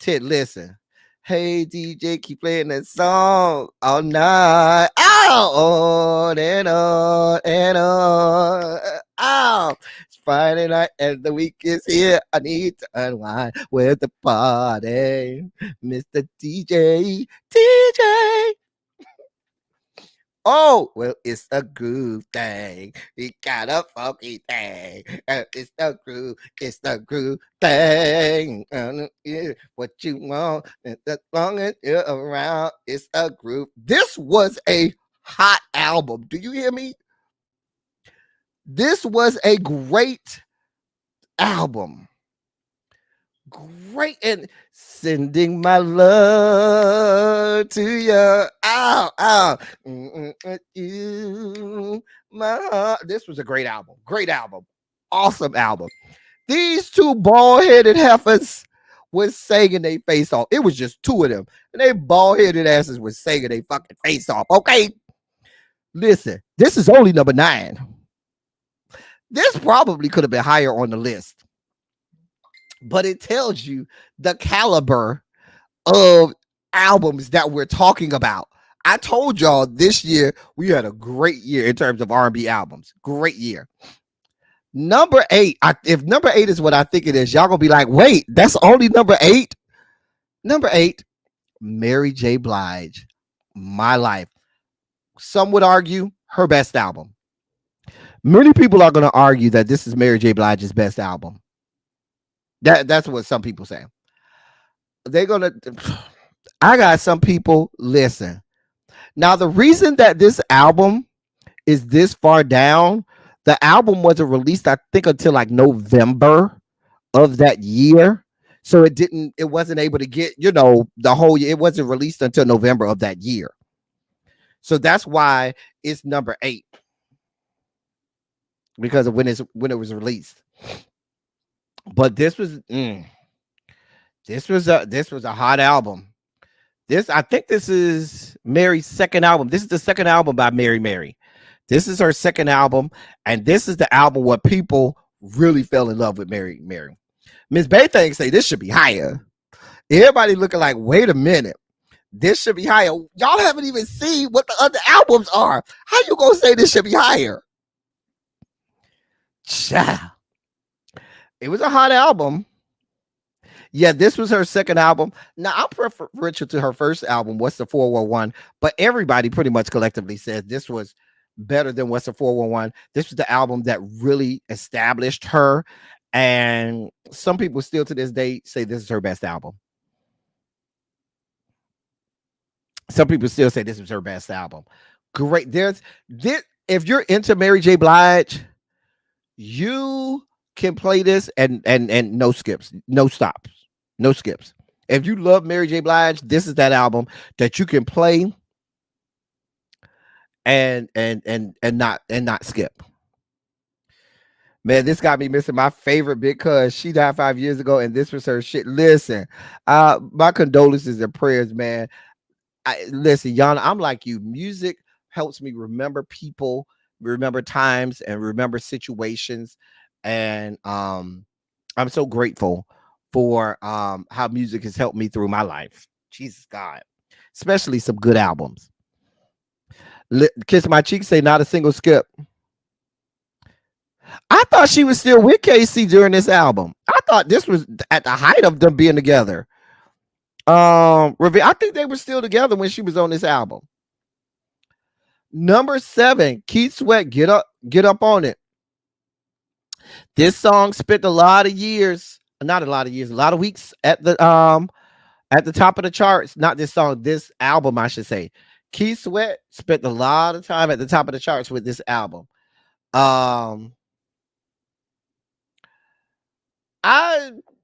H: 10. Listen. Hey DJ, keep playing that song all night. On and on and on. Ow. It's Friday night and the week is here. I need to unwind with the party. Mr. DJ. Oh, well, it's a groove thing. He got a funky thing. It's the groove thing. What you want, as long as you're around, it's a groove. This was a hot album. Do you hear me? This was a great album. Great. And sending my love to you. Ow. You, my heart. This was a great album. Awesome album. These two bald-headed heifers was singing their face off. It was just two of them. And they bald-headed asses was singing their fucking face off. Okay. Listen, this is only number 9. This probably could have been higher on the list. But it tells you the caliber of albums that we're talking about. I told y'all this year we had a great year in terms of R&B albums. Great year. Number 8. If number 8 is what I think it is, y'all gonna be like, wait, that's only number 8? Number 8, Mary J. Blige, My Life. Some would argue her best album. Many people are gonna argue that this is Mary J. Blige's best album. That's what some people say. I got some people, listen. Now, the reason that this album is this far down, the album wasn't released, I think, until like November of that year. So it wasn't able to get, the whole year. It wasn't released until November of that year. So that's why it's number 8. Because of when it was released. But this was a hot album. I think this is Mary's second album. This is the second album by Mary. This is her second album, and this is the album where people really fell in love with Mary. Miss Baythang say this should be higher. Everybody looking like, wait a minute, this should be higher. Y'all haven't even seen what the other albums are. How you gonna say this should be higher? Child. It was a hot album. Yeah, this was her second album. Now, I preferential to her first album, What's the 411, but everybody pretty much collectively said this was better than What's the 411. This was the album that really established her, and some people still to this day say this is her best album. Some people still say this is her best album. Great. If you're into Mary J. Blige, you can play this and no skips, no stops, no skips. If you love Mary J. Blige, this is that album that you can play and not skip. Man, this got me missing my favorite because she died 5 years ago, and this was her shit. Listen, my condolences and prayers, man. Listen, Yana, I'm like you. Music helps me remember people, remember times, and remember situations. And I'm so grateful for how music has helped me through my life. Jesus God, especially some good albums. Kiss My Cheek say not a single skip. I thought she was still with KC during this album. I thought this was at the height of them being together. I think they were still together when she was on this album. Number 7, Keith Sweat, Get Up on It. This song spent a lot of weeks at the top of the charts. Not this song, this album, I should say. Keith Sweat spent a lot of time at the top of the charts with this album.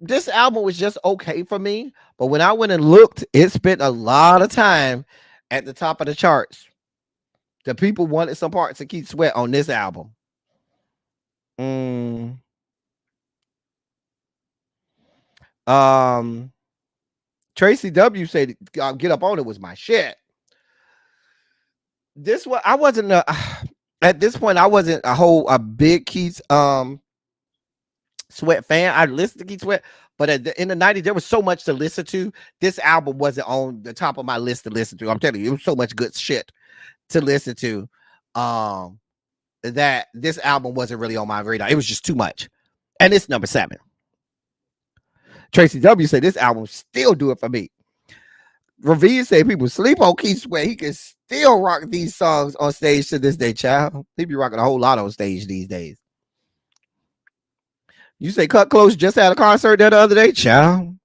H: This album was just okay for me, but when I went and looked, it spent a lot of time at the top of the charts. The people wanted some parts of Keith Sweat on this album. Tracy W said Get Up On It was my shit. This one, I wasn't at this point, I wasn't a big Keith Sweat fan. I listened to Keith Sweat, but in the 90s, there was so much to listen to. This album wasn't on the top of my list to listen to. I'm telling you, it was so much good shit to listen to that this album wasn't really on my radar. It was just too much. And it's number 7. Tracy W said this album still do it for me. Ravine said people sleep on Keith Sweat. He can still rock these songs on stage to this day, child. He be rocking a whole lot on stage these days. You say Cut Close just had a concert there the other day, child.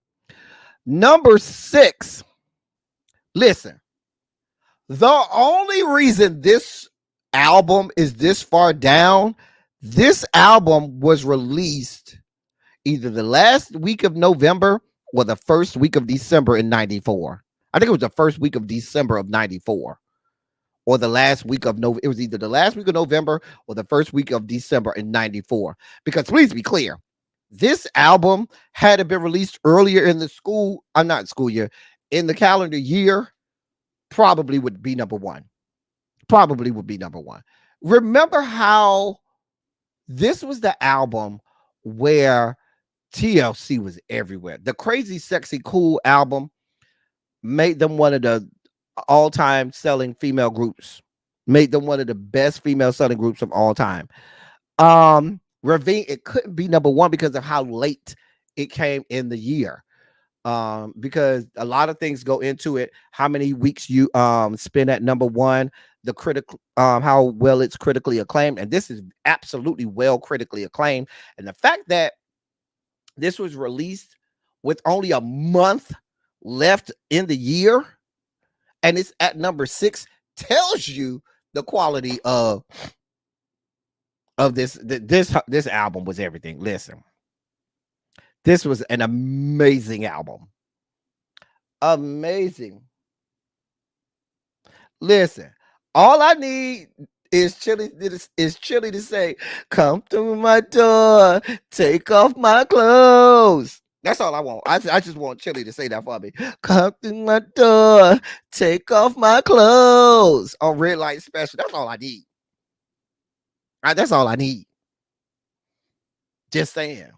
H: Number 6. Listen, the only reason this album is this far down, this album was released either the last week of November or the first week of December in 94. I think it was the first week of December of 94. Or the last week of November. It was either the last week of November or the first week of December in 94. Because please be clear, this album had it been released earlier in the in the calendar year, probably would be number one. Probably would be number one. Remember how this was the album where TLC was everywhere. The Crazy Sexy Cool album made them one of the all-time selling female groups, made them one of the best female selling groups of all time. Ravine, it couldn't be number one because of how late it came in the year. Because a lot of things go into it, how many weeks you spend at number one, the critical how well it's critically acclaimed, and this is absolutely well critically acclaimed. And the fact that this was released with only a month left in the year and it's at number 6 tells you the quality of this album was everything. Listen, this was an amazing album. Amazing. Listen, all I need is Chili to say, "Come through my door, take off my clothes." That's all I want. I just want Chili to say that for me. "Come through my door, take off my clothes" on Red Light Special. That's all I need. That's all I need. Just saying.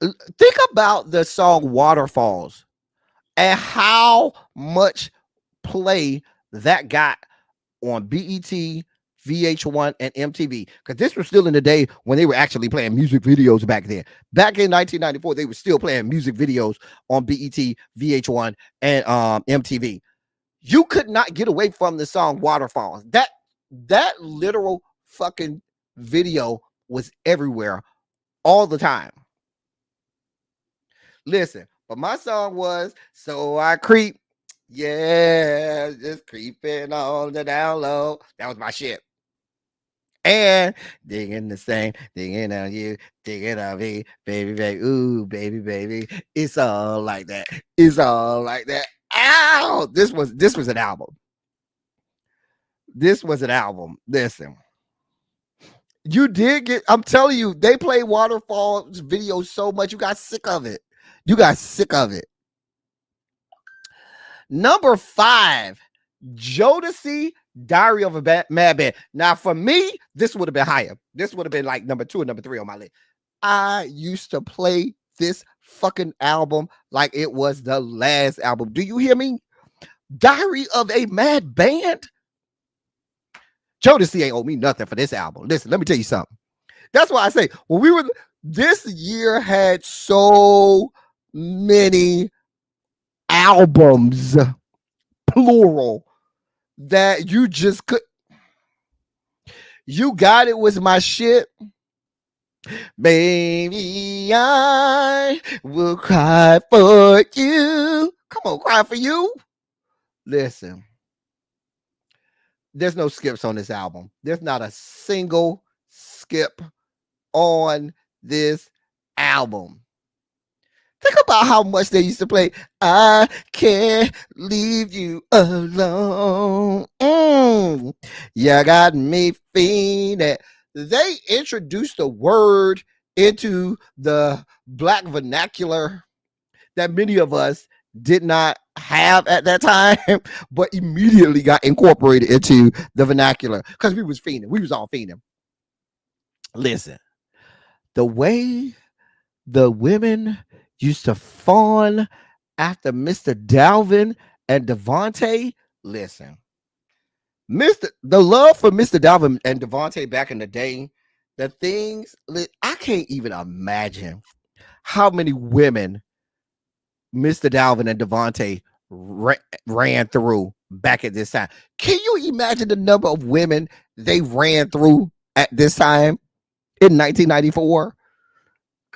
H: Think about the song Waterfalls and how much play that got on BET, VH1, and MTV. Because this was still in the day when they were actually playing music videos back then. Back in 1994, they were still playing music videos on BET, VH1, and MTV. You could not get away from the song Waterfalls. That literal fucking video was everywhere all the time. Listen, but my song was "So I Creep." Yeah, just creeping on the down low. That was my shit. And digging the same, digging on you, digging on me, baby, baby, ooh, baby, baby. It's all like that. It's all like that. Ow! This was an album. This was an album. Listen. You did get, I'm telling you, they play Waterfalls video so much, you got sick of it. You got sick of it. Number 5, Jodeci, Diary of a Madman. Now, for me, this would have been higher. This would have been like number 2 and number 3 on my list. I used to play this fucking album like it was the last album. Do you hear me? Diary of a Mad Band. Jodeci ain't owe me nothing for this album. Listen, let me tell you something. That's why I say this year had so many albums, plural, that you just could. You Got It was my shit. Baby, I will cry for you. Come on, cry for you. Listen, there's no skips on this album. There's not a single skip on this album. Think about how much they used to play "I Can't Leave You Alone." You got me feeling. They introduced the word into the black vernacular that many of us did not have at that time, but immediately got incorporated into the vernacular because we was fiending. We was all fiending. Listen, the way the women used to fawn after Mr. Dalvin and Devontae. Listen, the love for Mr. Dalvin and Devontae back in the day, the things I can't even imagine how many women Mr. Dalvin and Devontae ran through back at this time. Can you imagine the number of women they ran through at this time in 1994?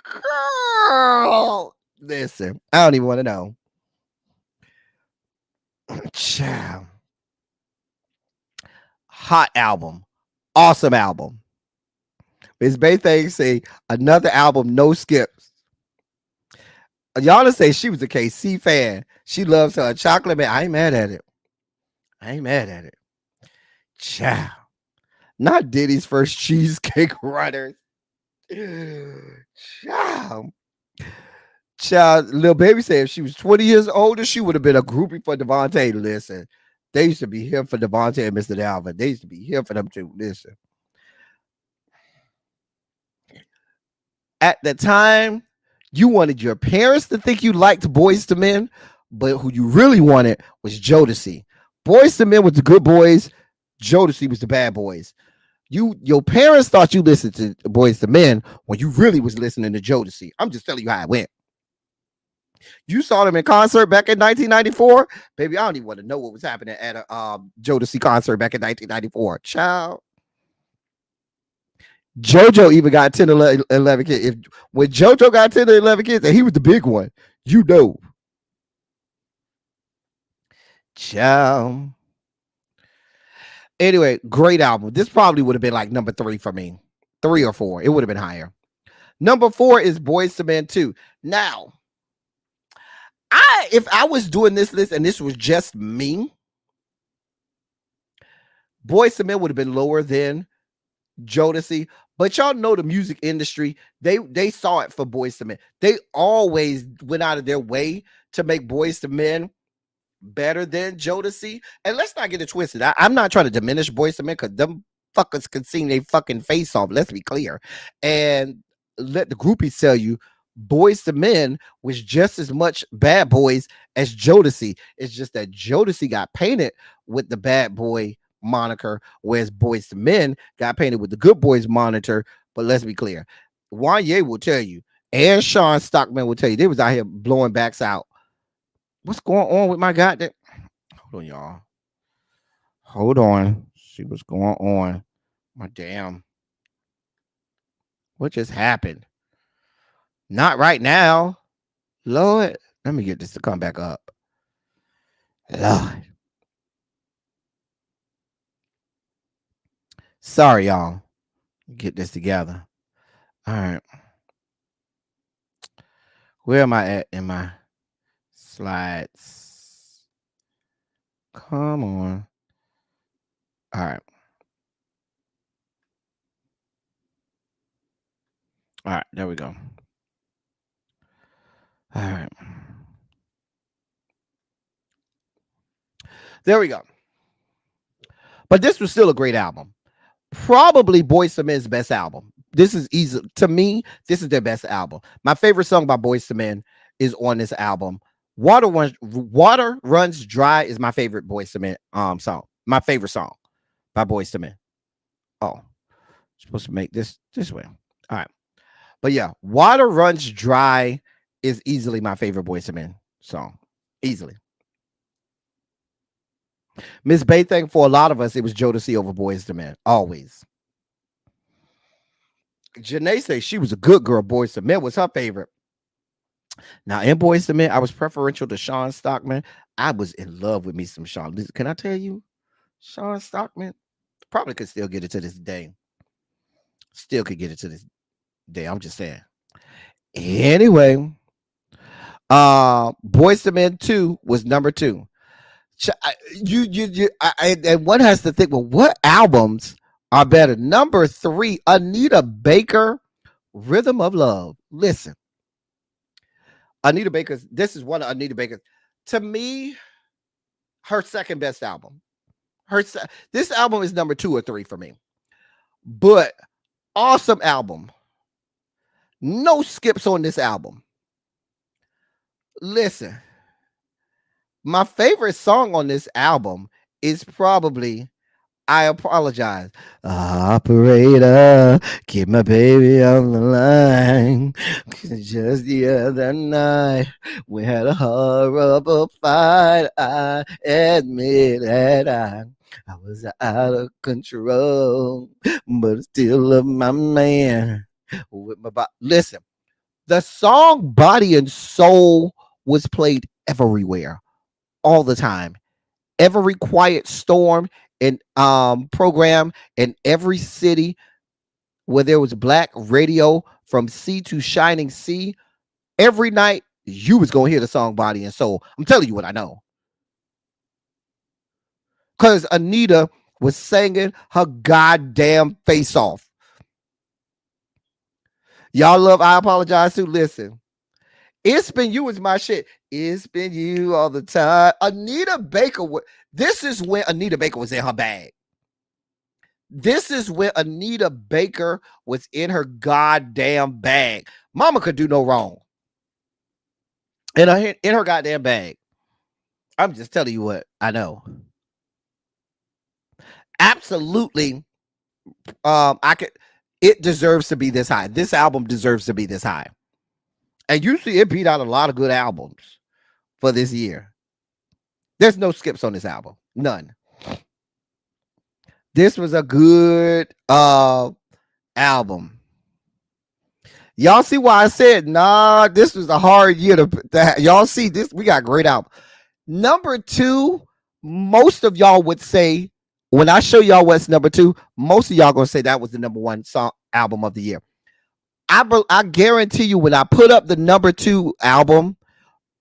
H: Girl, listen, I don't even want to know. Child. Hot album. Awesome album. Miss Baythang say another album, no skips. Y'all say she was a KC fan. She loves her chocolate man. I ain't mad at it. Child. Not Diddy's first cheesecake runners. Child, Lil Baby said if she was 20 years older, she would have been a groupie for Devontae. Listen, they used to be here for Devontae and Mr. Dalvin. They used to be here for them too. Listen. At the time, you wanted your parents to think you liked Boyz II Men, but who you really wanted was Jodeci. Boyz II Men was the good boys. Jodeci was the bad boys. Your parents thought you listened to Boyz II Men when you really was listening to Jodeci. I'm just telling you how it went. You saw them in concert back in 1994. Baby, I don't even want to know what was happening at a Jodeci concert back in 1994. Child. JoJo even got 10 or 11 kids. When JoJo got 10 or 11 kids, and he was the big one, you know. Child. Anyway, great album. This probably would have been like number 3 for me. 3 or 4. It would have been higher. Number 4 is Boyz II Men 2. Now, if I was doing this list and this was just me, Boyz II Men would have been lower than Jodeci. But y'all know the music industry, they saw it for Boyz II Men. They always went out of their way to make Boyz II Men better than Jodeci. And let's not get it twisted. I'm not trying to diminish Boyz II Men because them fuckers can sing their fucking face off. Let's be clear. And let the groupies tell you, Boyz II Men was just as much bad boys as Jodeci. It's just that Jodeci got painted with the bad boy moniker, whereas Boyz II Men got painted with the good boys monitor. But let's be clear, Wanye will tell you, and Sean Stockman will tell you, they was out here blowing backs out. What's going on with my goddamn? Hold on, y'all. Hold on. See what's going on. My damn. What just happened? Not right now. Lord. Let me get this to come back up. Lord. Sorry, y'all. Get this together. All right. Where am I at in my slides? Come on. All right. All right. There we go. All right. There we go. But this was still a great album. Probably Boyz II Men's best album. This is easy to me. This is their best album. My favorite song by Boyz II Men is on this album. Water Runs Dry is my favorite Boyz II Men song. My favorite song by Boyz II Men. Oh, supposed to make this way. All right. But yeah, Water Runs Dry is easily my favorite Boyz II Men song. Easily. Miss Bay thing, for a lot of us, it was Jodeci over Boyz II Men. Always. Janae says she was a good girl. Boyz II Men was her favorite. Now, in Boyz II Men, I was preferential to Sean Stockman. I was in love with me some Sean. Can I tell you? Sean Stockman probably could still get it to this day. Still could get it to this day. I'm just saying. Anyway, Boyz II Men 2 was number 2. And one has to think, well, what albums are better? Number 3, Anita Baker, Rhythm of Love. Listen, Anita Baker's, this is one of Anita Baker's, to me, her second best album. This album is number 2 or 3 for me, but awesome album. No skips on this album. Listen, my favorite song on this album is probably I Apologize. Operator, keep my baby on the line. Just the other night, we had a horrible fight. I admit that I was out of control, but I still love my man. With my listen, the song Body and Soul was played everywhere, all the time. Every Quiet Storm and program in every city. where there was black radio from sea to shining sea, every night you was gonna hear the song Body and Soul. I'm telling you what I know. Because Anita was singing her goddamn face off. Y'all love I Apologize too. Listen, It's Been You is my shit. It's been you all the time. Anita Baker. This is when Anita Baker was in her bag. This is when Anita Baker was in her goddamn bag. Mama could do no wrong. In her goddamn bag. I'm just telling you what I know. Absolutely. It deserves to be this high. This album deserves to be this high. And you see it beat out a lot of good albums for this year. There's no skips on this album. None. This was a good album. Y'all see why I said, nah, this was a hard year to y'all see this. We got great album. Number 2, most of y'all would say, when I show y'all what's number 2, most of y'all gonna say that was the number 1 song album of the year. I guarantee you, when I put up the number 2 album,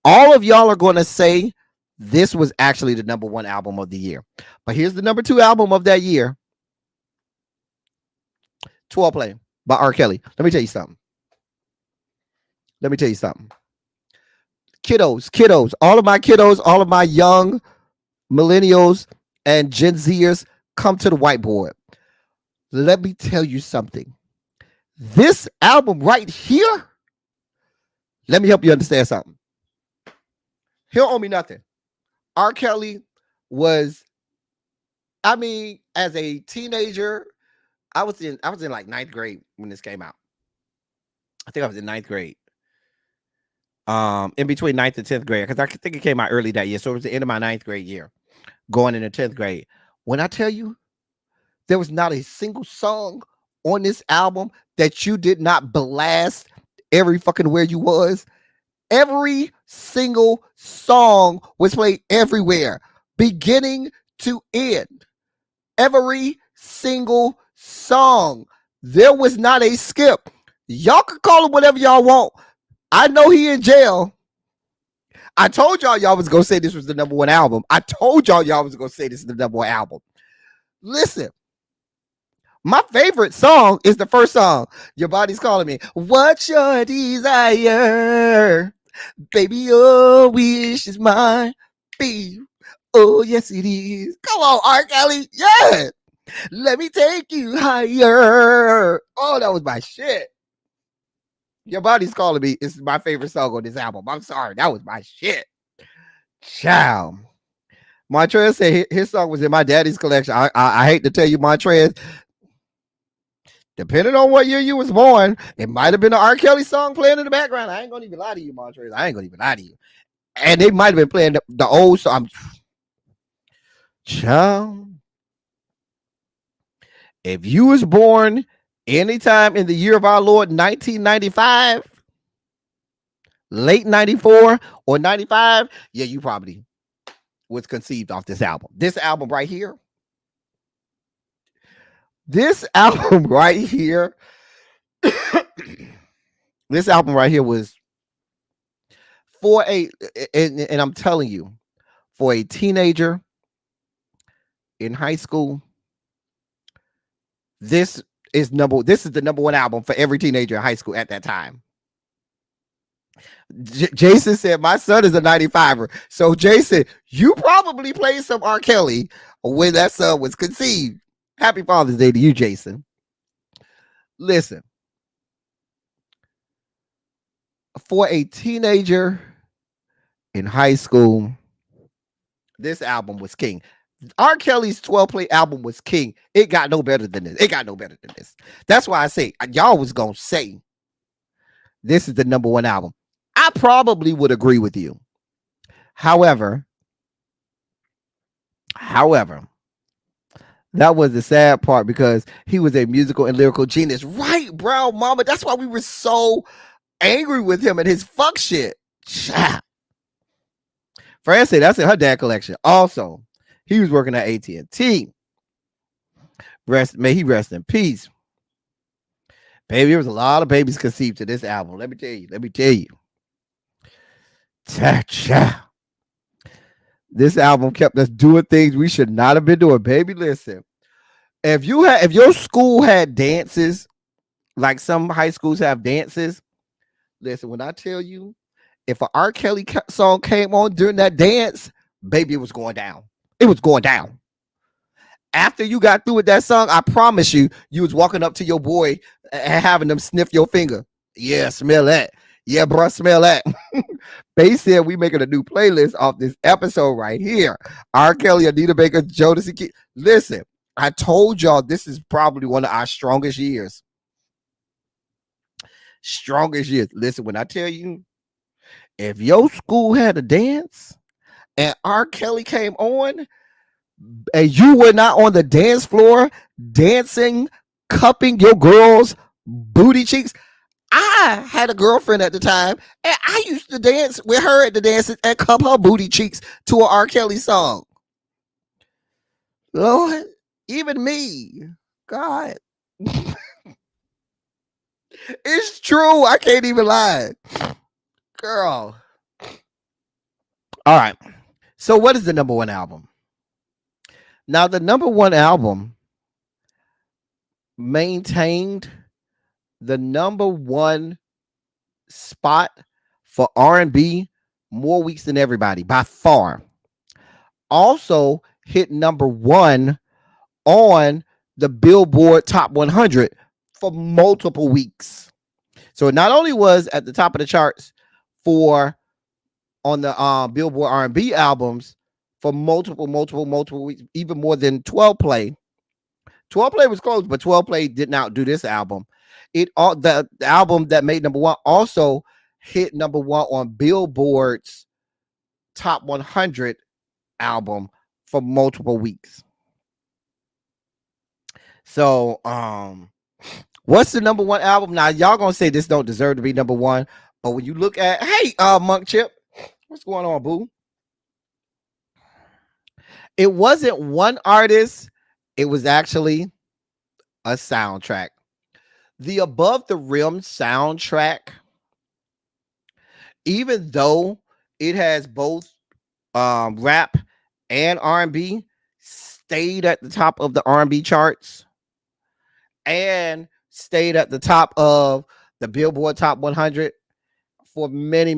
H: all of y'all are gonna say this was actually the number 1 album of the year. But here's the number 2 album of that year. 12 Play by R. Kelly. Let me tell you something. Kiddos, all of my kiddos, all of my young millennials and Gen Zers, come to the whiteboard. Let me tell you something. This album right here, let me help you understand something. He don't owe me nothing. R. Kelly was, as a teenager, I was in like 9th grade when this came out. I think I was in 9th grade. In between 9th and 10th grade, because I think it came out early that year. So it was the end of my 9th grade year, going into 10th grade. When I tell you, there was not a single song on this album that you did not blast every fucking where you was. Every single song was played everywhere, beginning to end. Every single song. There was not a skip. Y'all can call him whatever y'all want. I know he in jail. I told y'all was gonna say this was the number 1 album. I told y'all was gonna say this is the number 1 album. Listen, my favorite song is the first song. Your Body's Calling Me. What's your desire? Baby, your wish is mine. Babe. Oh, yes, it is. Come on, R. Kelly. Yeah. Let me take you higher. Oh, that was my shit. Your Body's Calling Me is my favorite song on this album. I'm sorry. That was my shit. Ciao. Montrez said his song was in my daddy's collection. I hate to tell you, Montrez, depending on what year you was born, it might have been an R. Kelly song playing in the background. I ain't gonna even lie to you, Montrez. I ain't gonna even lie to you. And they might have been playing the old song. Ciao. If you was born anytime in the year of our Lord 1995, late 94 or 95, yeah, you probably was conceived off this album. This album right here. This album right here. This album right here was for and I'm telling you, for a teenager in high school, this is the number 1 album for every teenager in high school at that time. Jason said, my son is a 95er. So Jason, you probably played some R. Kelly when that son was conceived. Happy Father's Day to you, Jason. Listen, for a teenager in high school, this album was king. R. Kelly's 12 Play album was king. It got no better than this. That's why I say, y'all was going to say this is the number 1 album. I probably would agree with you. However, that was the sad part, because he was a musical and lyrical genius. Right, bro, mama. That's why we were so angry with him and his fuck shit. Fran said that's in her dad collection. Also, he was working at AT&T. May he rest in peace. Baby, there was a lot of babies conceived to this album. Let me tell you. Cha-cha. This album kept us doing things we should not have been doing. Baby, listen. If your school had dances, like some high schools have dances, listen, when I tell you, if an R. Kelly song came on during that dance, baby, it was going down. It was going down. After you got through with that song, I promise you was walking up to your boy and having them sniff your finger. Yeah, smell that. Yeah, bro, smell that. They said we making a new playlist off this episode right here. R. Kelly, Anita Baker, Jodeci Kid. Listen, I told y'all this is probably one of our strongest years. Strongest years. Listen, when I tell you, if your school had a dance and R. Kelly came on, and you were not on the dance floor dancing, cupping your girl's booty cheeks. I had a girlfriend at the time, and I used to dance with her at the dances and cup her booty cheeks to an R. Kelly song. Lord, even me, God. It's true. I can't even lie. Girl. All right. So what is the number one album? Now, the number one album maintained the number one spot for R&B more weeks than everybody, by far. Also hit number one on the Billboard Top 100 for multiple weeks. So it not only was at the top of the charts on the Billboard R&B albums, for multiple weeks, even more than 12 Play. 12 Play was close, but 12 Play did not do this album. The album that made number one also hit number one on Billboard's Top 100 album for multiple weeks. So, what's the number one album? Now, y'all gonna say this don't deserve to be number one, but when you look at, hey, Monk Chip, what's going on, boo? It wasn't one artist. It was actually a soundtrack. The Above the Rim soundtrack, even though it has both rap and R&B, stayed at the top of the R&B charts and stayed at the top of the Billboard Top 100 for many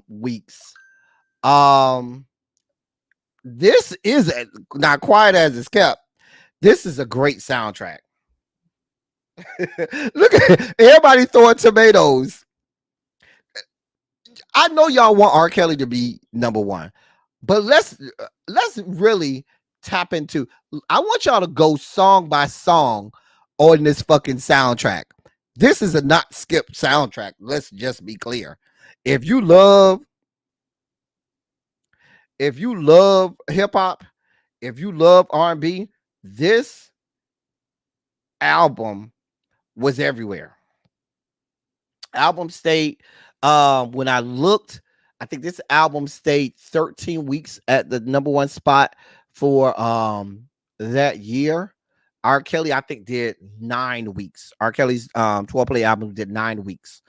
H: weeks. This is not quiet as it's kept. This is a great soundtrack. Look at everybody throwing tomatoes. I know y'all want R. Kelly to be number one, but let's really tap into. I want y'all to go song by song on this fucking soundtrack. This is a not skip soundtrack. Let's just be clear. If you love hip hop, if you love R&B, this album was everywhere. Album stayed, when I looked, I think this album stayed 13 weeks at the number one spot for that year. R. Kelly, I think, did 9 weeks. R. Kelly's 12 Play album did 9 weeks.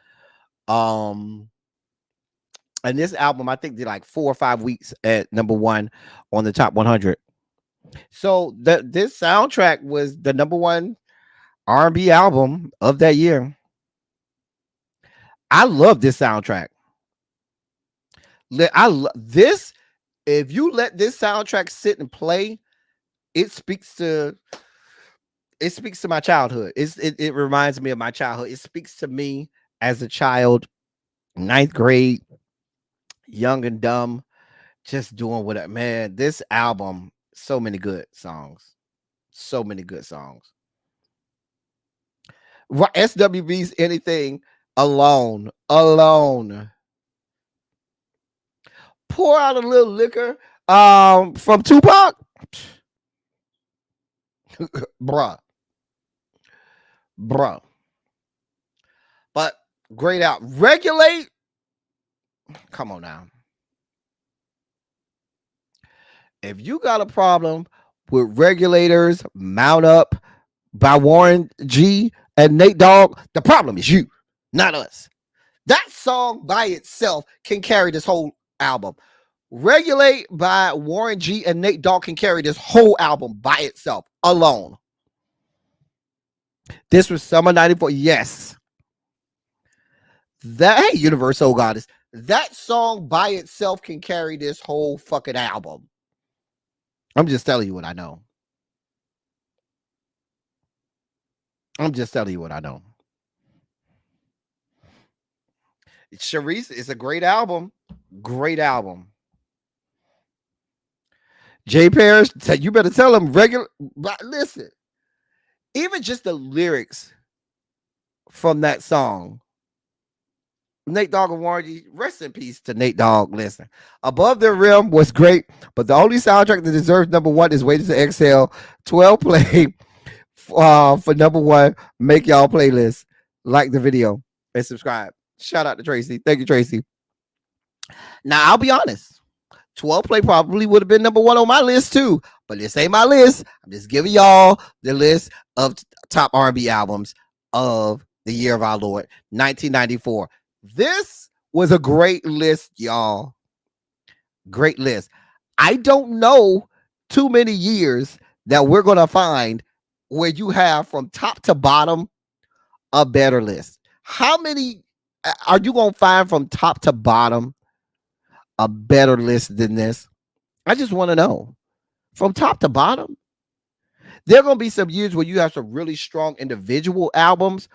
H: And this album, I think, did like 4 or 5 weeks at number one on the Top 100. So this soundtrack was the number one R&B album of that year. I love this soundtrack. This. If you let this soundtrack sit and play, it speaks to my childhood. It reminds me of my childhood. It speaks to me as a child, 9th grade, young and dumb, just doing what man. This album, so many good songs. So many good songs. SWV's Anything alone. Pour out a little liquor from Tupac. Bruh. But great out. Regulate. Come on now. If you got a problem with Regulators, Mount Up, by Warren G and Nate Dogg. The problem is you, not us. That song by itself can carry this whole album. Regulate by Warren G and Nate Dogg can carry this whole album by itself alone. This was summer 94. Yes. That, hey, Universal Goddess. That song by itself can carry this whole fucking album. I'm just telling you what I know. I'm just telling you what I know. Sharice is a great album. Great album. Jay Parrish, you better tell him regular. Listen, even just the lyrics from that song. Nate Dogg and Warren G, rest in peace to Nate Dogg. Listen, Above the Rim was great, but the only soundtrack that deserves number one is Waiting to Exhale. 12 play for number one. Make y'all playlist. Like the video and subscribe. Shout out to Tracy. Thank you, Tracy. Now, I'll be honest. 12 play probably would have been number one on my list too, but this ain't my list. I'm just giving y'all the list of top R&B albums of the year of our Lord, 1994. This was a great list, y'all. Great list. I don't know too many years that we're going to find where you have from top to bottom a better list. How many are you going to find from top to bottom a better list than this? I just want to know. From top to bottom, there are going to be some years where you have some really strong individual albums,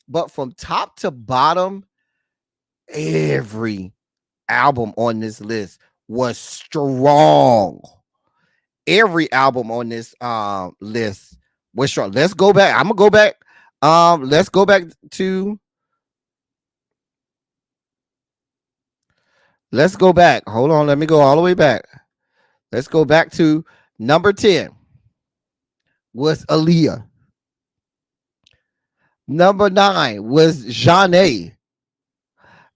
H: but from top to bottom, every album on this list was strong. Every album on this list was strong. Let's go back. I'm gonna go back. Let's go back to. Let's go back. Hold on. Let me go all the way back. Let's go back to number 10 was Aaliyah. Number 9 was Janae.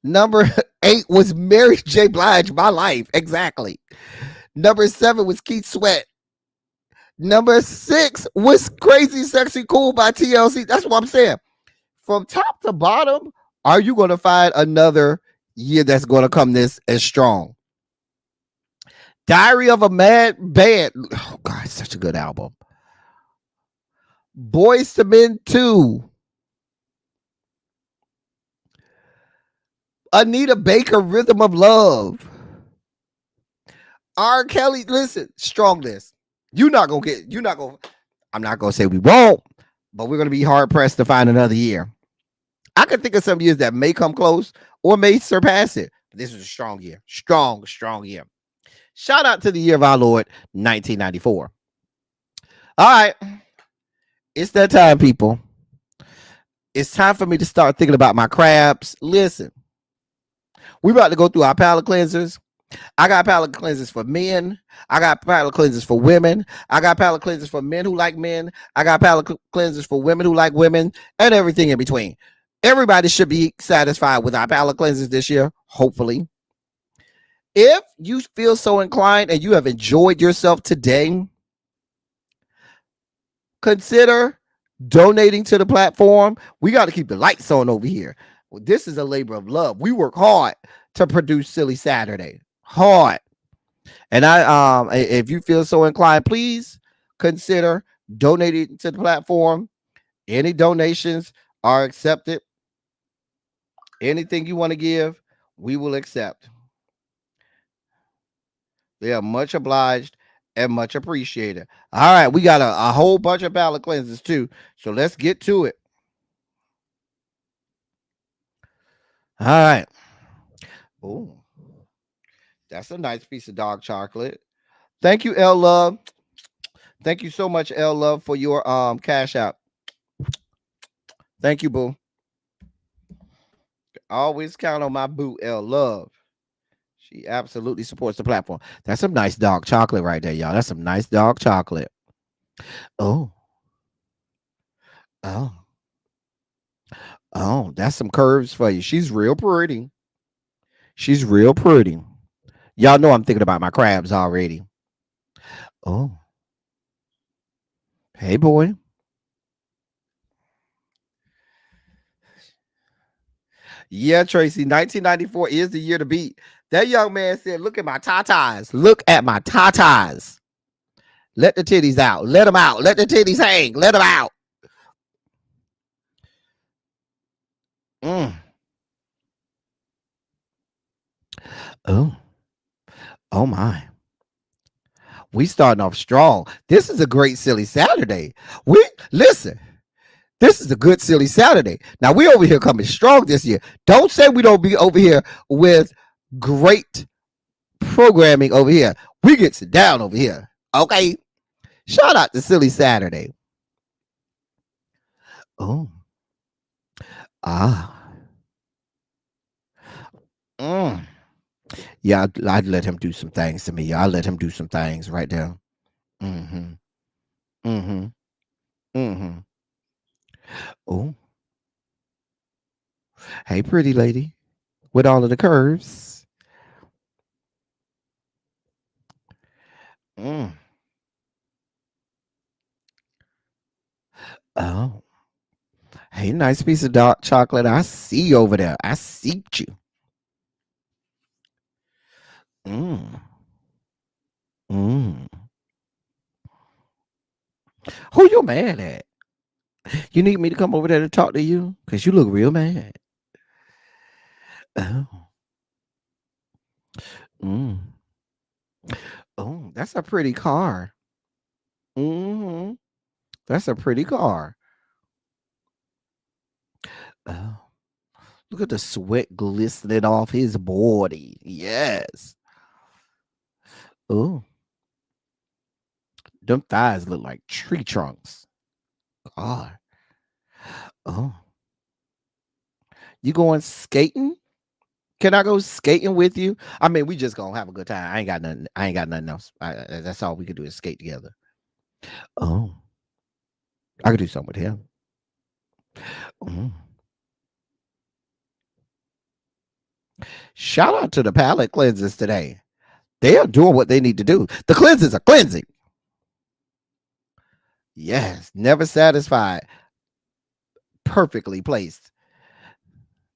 H: Number 8 was Mary J. Blige, My Life. Exactly. Number 7 was Keith Sweat. Number 6 was Crazy Sexy Cool by TLC. That's what I'm saying. From top to bottom, are you going to find another year that's going to come this as strong? Diary of a Mad Band. Oh, God, such a good album. Boys to Men 2. Anita Baker, Rhythm of Love. R. Kelly, listen, strong list. I'm not going to say we won't, but we're going to be hard pressed to find another year. I can think of some years that may come close or may surpass it. But this was a strong year. Strong year. Shout out to the year of our Lord, 1994. All right. It's that time, people. It's time for me to start thinking about my crabs. Listen. We're about to go through our palate cleansers. I got palate cleansers for men. I got palate cleansers for women. I got palate cleansers for men who like men. I got palate cleansers for women who like women, and everything in between. Everybody should be satisfied with our palate cleansers this year, hopefully. If you feel so inclined and you have enjoyed yourself today, consider donating to the platform. We got to keep the lights on over here. This is a labor of love. We work hard to produce Silly Saturday. Hard. And if you feel so inclined, please consider donating to the platform. Any donations are accepted. Anything you want to give, we will accept. They are much obliged and much appreciated. All right, we got a whole bunch of palate cleansers too. So let's get to it. All right. Oh, that's a nice piece of dark chocolate. Thank you, L Love. Thank you so much, L Love, for your cash out. Thank you, boo. Always count on my boo, L Love. She absolutely supports the platform. That's some nice dark chocolate right there, y'all. That's some nice dark chocolate. Oh, that's some curves for you. She's real pretty. She's real pretty. Y'all know I'm thinking about my crabs already. Oh. Hey, boy. Yeah, Tracy, 1994 is the year to beat. That young man said, look at my tatas. Look at my tatas. Let the titties out. Let them out. Let the titties hang. Let them out. Oh. Oh, my. We starting off strong. This is a great silly Saturday. Listen. This is a good silly Saturday. Now we over here coming strong this year. Don't say we don't be over here with great programming over here. We get sit down over here. Okay. Shout out to Silly Saturday. Oh. Ah. Yeah, I'd let him do some things to me. I'll let him do some things right there. Oh. Hey, pretty lady. With all of the curves. Oh. Hey, nice piece of dark chocolate. I see you over there. I see you. Who you mad at? You need me to come over there to talk to you? Because you look real mad. Oh. Oh, that's a pretty car. That's a pretty car. Oh. Look at the sweat glistening off his body. Yes. Oh. Them thighs look like tree trunks. God. Oh. You going skating? Can I go skating with you? I mean, we just gonna have a good time. I ain't got nothing else. That's all we could do is skate together. Oh. I could do something with him. Shout out to the palate cleansers today. They are doing what they need to do. The cleansers are cleansing. Yes, never satisfied. Perfectly placed.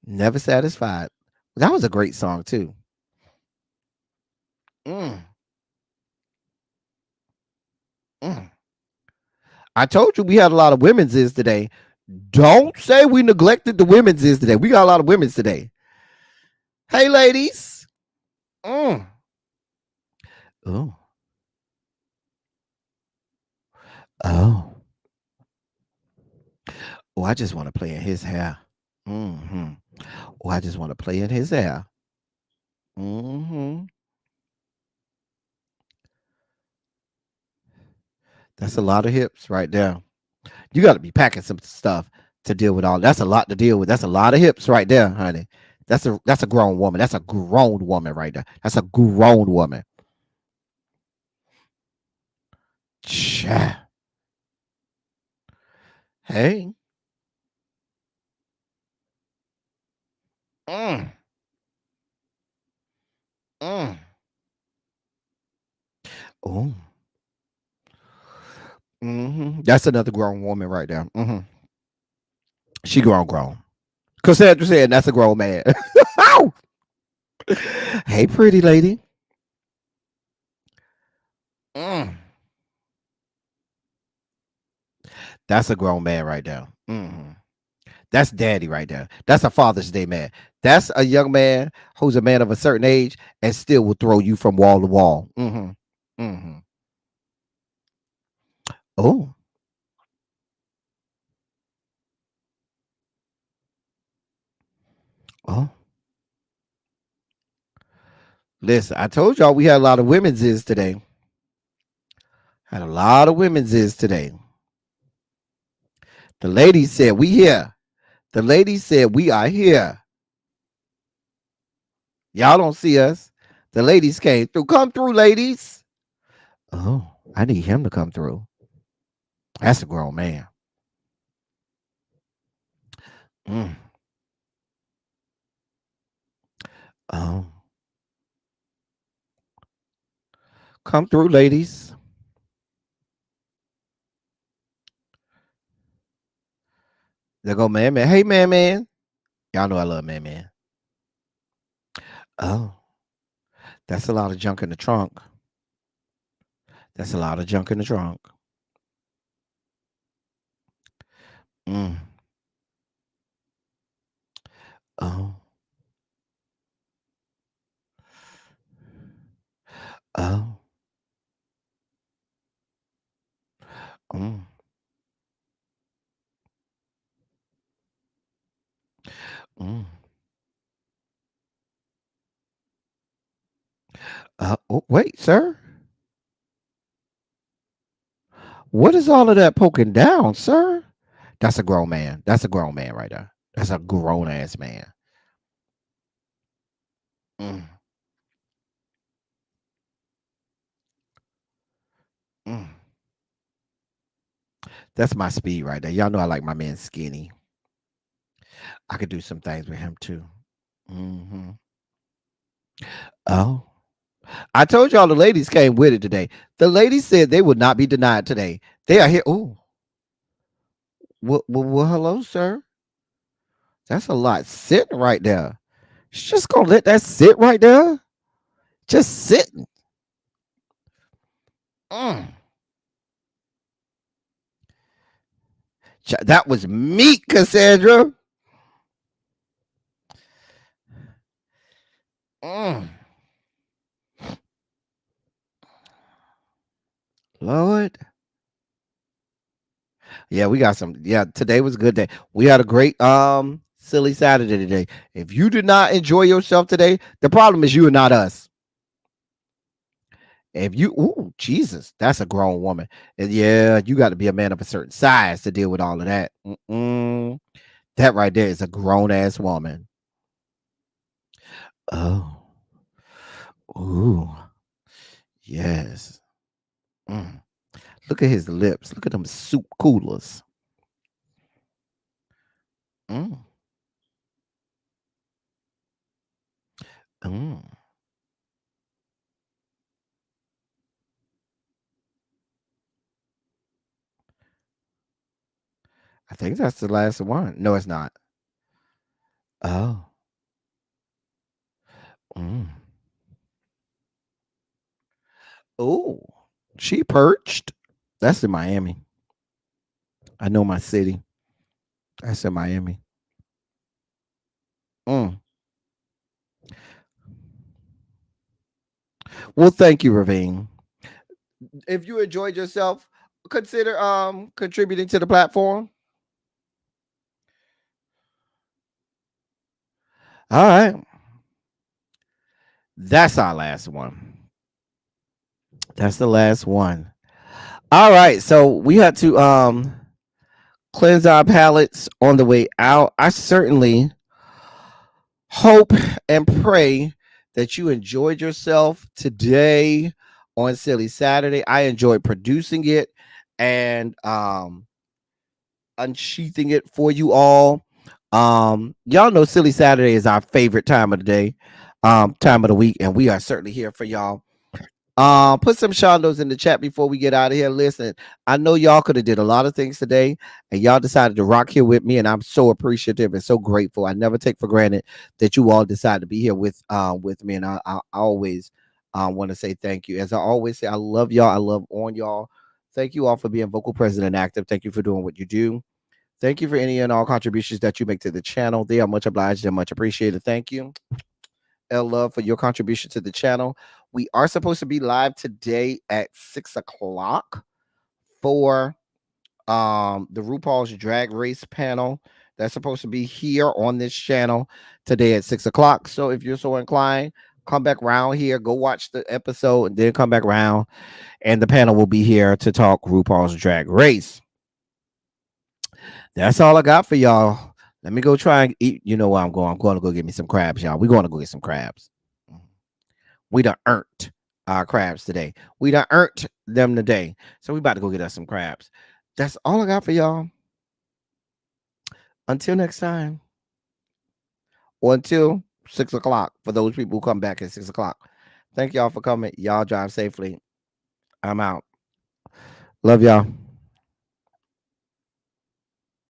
H: Never satisfied. That was a great song too. I told you we had a lot of women's is today. Don't say we neglected the women's is today. We got a lot of women's today. Hey, ladies. Oh. Oh, I just want to play in his hair. Oh, I just want to play in his hair. That's a lot of hips right there. You got to be packing some stuff to deal with all. That's a lot to deal with. That's a lot of hips right there, honey. That's a grown woman. That's a grown woman right there. That's a grown woman. Hey. Oh. That's another grown woman right there. She grown. Cassandra said that's a grown man. Hey, pretty lady. That's a grown man right there. That's daddy right there. That's a Father's Day man. That's a young man who's a man of a certain age and still will throw you from wall to wall. Oh. Oh. Listen, I told y'all we had a lot of women's is today. Had a lot of women's is today. The ladies said we here. The ladies said we are here. Y'all don't see us. The ladies came through. Come through, ladies. Oh, I need him to come through. That's a grown man. Oh. Come through, ladies. There go man. Hey, man. Y'all know I love man. Oh, that's a lot of junk in the trunk. That's a lot of junk in the trunk. Mm. Oh. Oh. Mm. Mm. Oh, wait, sir. What is all of that poking down, sir? That's a grown man. That's a grown man right there. That's a grown ass man. Mm. Mm. That's my speed right there. Y'all know I like my man skinny. I could do some things with him too. Hmm. Oh, I told y'all the ladies came with it today. The ladies said they would not be denied today. They are here. Oh, well, hello, sir. That's a lot sitting right there. She's just gonna let that sit right there. Just sitting. Mm. That was meat, Cassandra. Mm. Lord. Yeah, we got some. Yeah, today was a good day. We had a great silly Saturday today. If you did not enjoy yourself today, the problem is you and not us. If you, ooh, Jesus, that's a grown woman. And yeah, you got to be a man of a certain size to deal with all of that. Mm-mm. That right there is a grown ass woman. Oh, ooh, yes. Mm. Look at his lips. Look at them soup coolers. Mm. Mm. I think that's the last one. No, it's not. Oh. Mm. Oh, she perched. That's in Miami. I know my city. That's in Miami. Mm. Well, thank you, Ravine. If you enjoyed yourself, consider contributing to the platform. All right. That's our last one. That's the last one. All right. So we had to cleanse our palates on the way out. I certainly hope and pray that you enjoyed yourself today on Silly Saturday. I enjoyed producing it and unsheathing it for you all. Y'all know Silly Saturday is our favorite time of the day, time of the week, and we are certainly here for y'all. Put some shondos in the chat before we get out of here. Listen, I know y'all could have did a lot of things today, and y'all decided to rock here with me, and I'm so appreciative and so grateful. I never take for granted that you all decided to be here with me, and I always want to say thank you. As I always say, I love y'all. I love on y'all. Thank you all for being vocal, present, and active. Thank you for doing what you do. Thank you for any and all contributions that you make to the channel. They are much obliged and much appreciated. Thank you. Love for your contribution to the channel. We are supposed to be live today at 6 o'clock for the RuPaul's Drag Race panel. That's supposed to be here on this channel today at 6 o'clock. So if you're so inclined, come back around here, go watch the episode, and then come back around, and the panel will be here to talk RuPaul's Drag Race. That's all I got for y'all. Let me go try and eat. You know where I'm going. I'm going to go get me some crabs, y'all. We're going to go get some crabs. We done earned our crabs today. We done earned them today. So we about to go get us some crabs. That's all I got for y'all. Until next time. Or until 6 o'clock for those people who come back at 6 o'clock. Thank y'all for coming. Y'all drive safely. I'm out. Love y'all.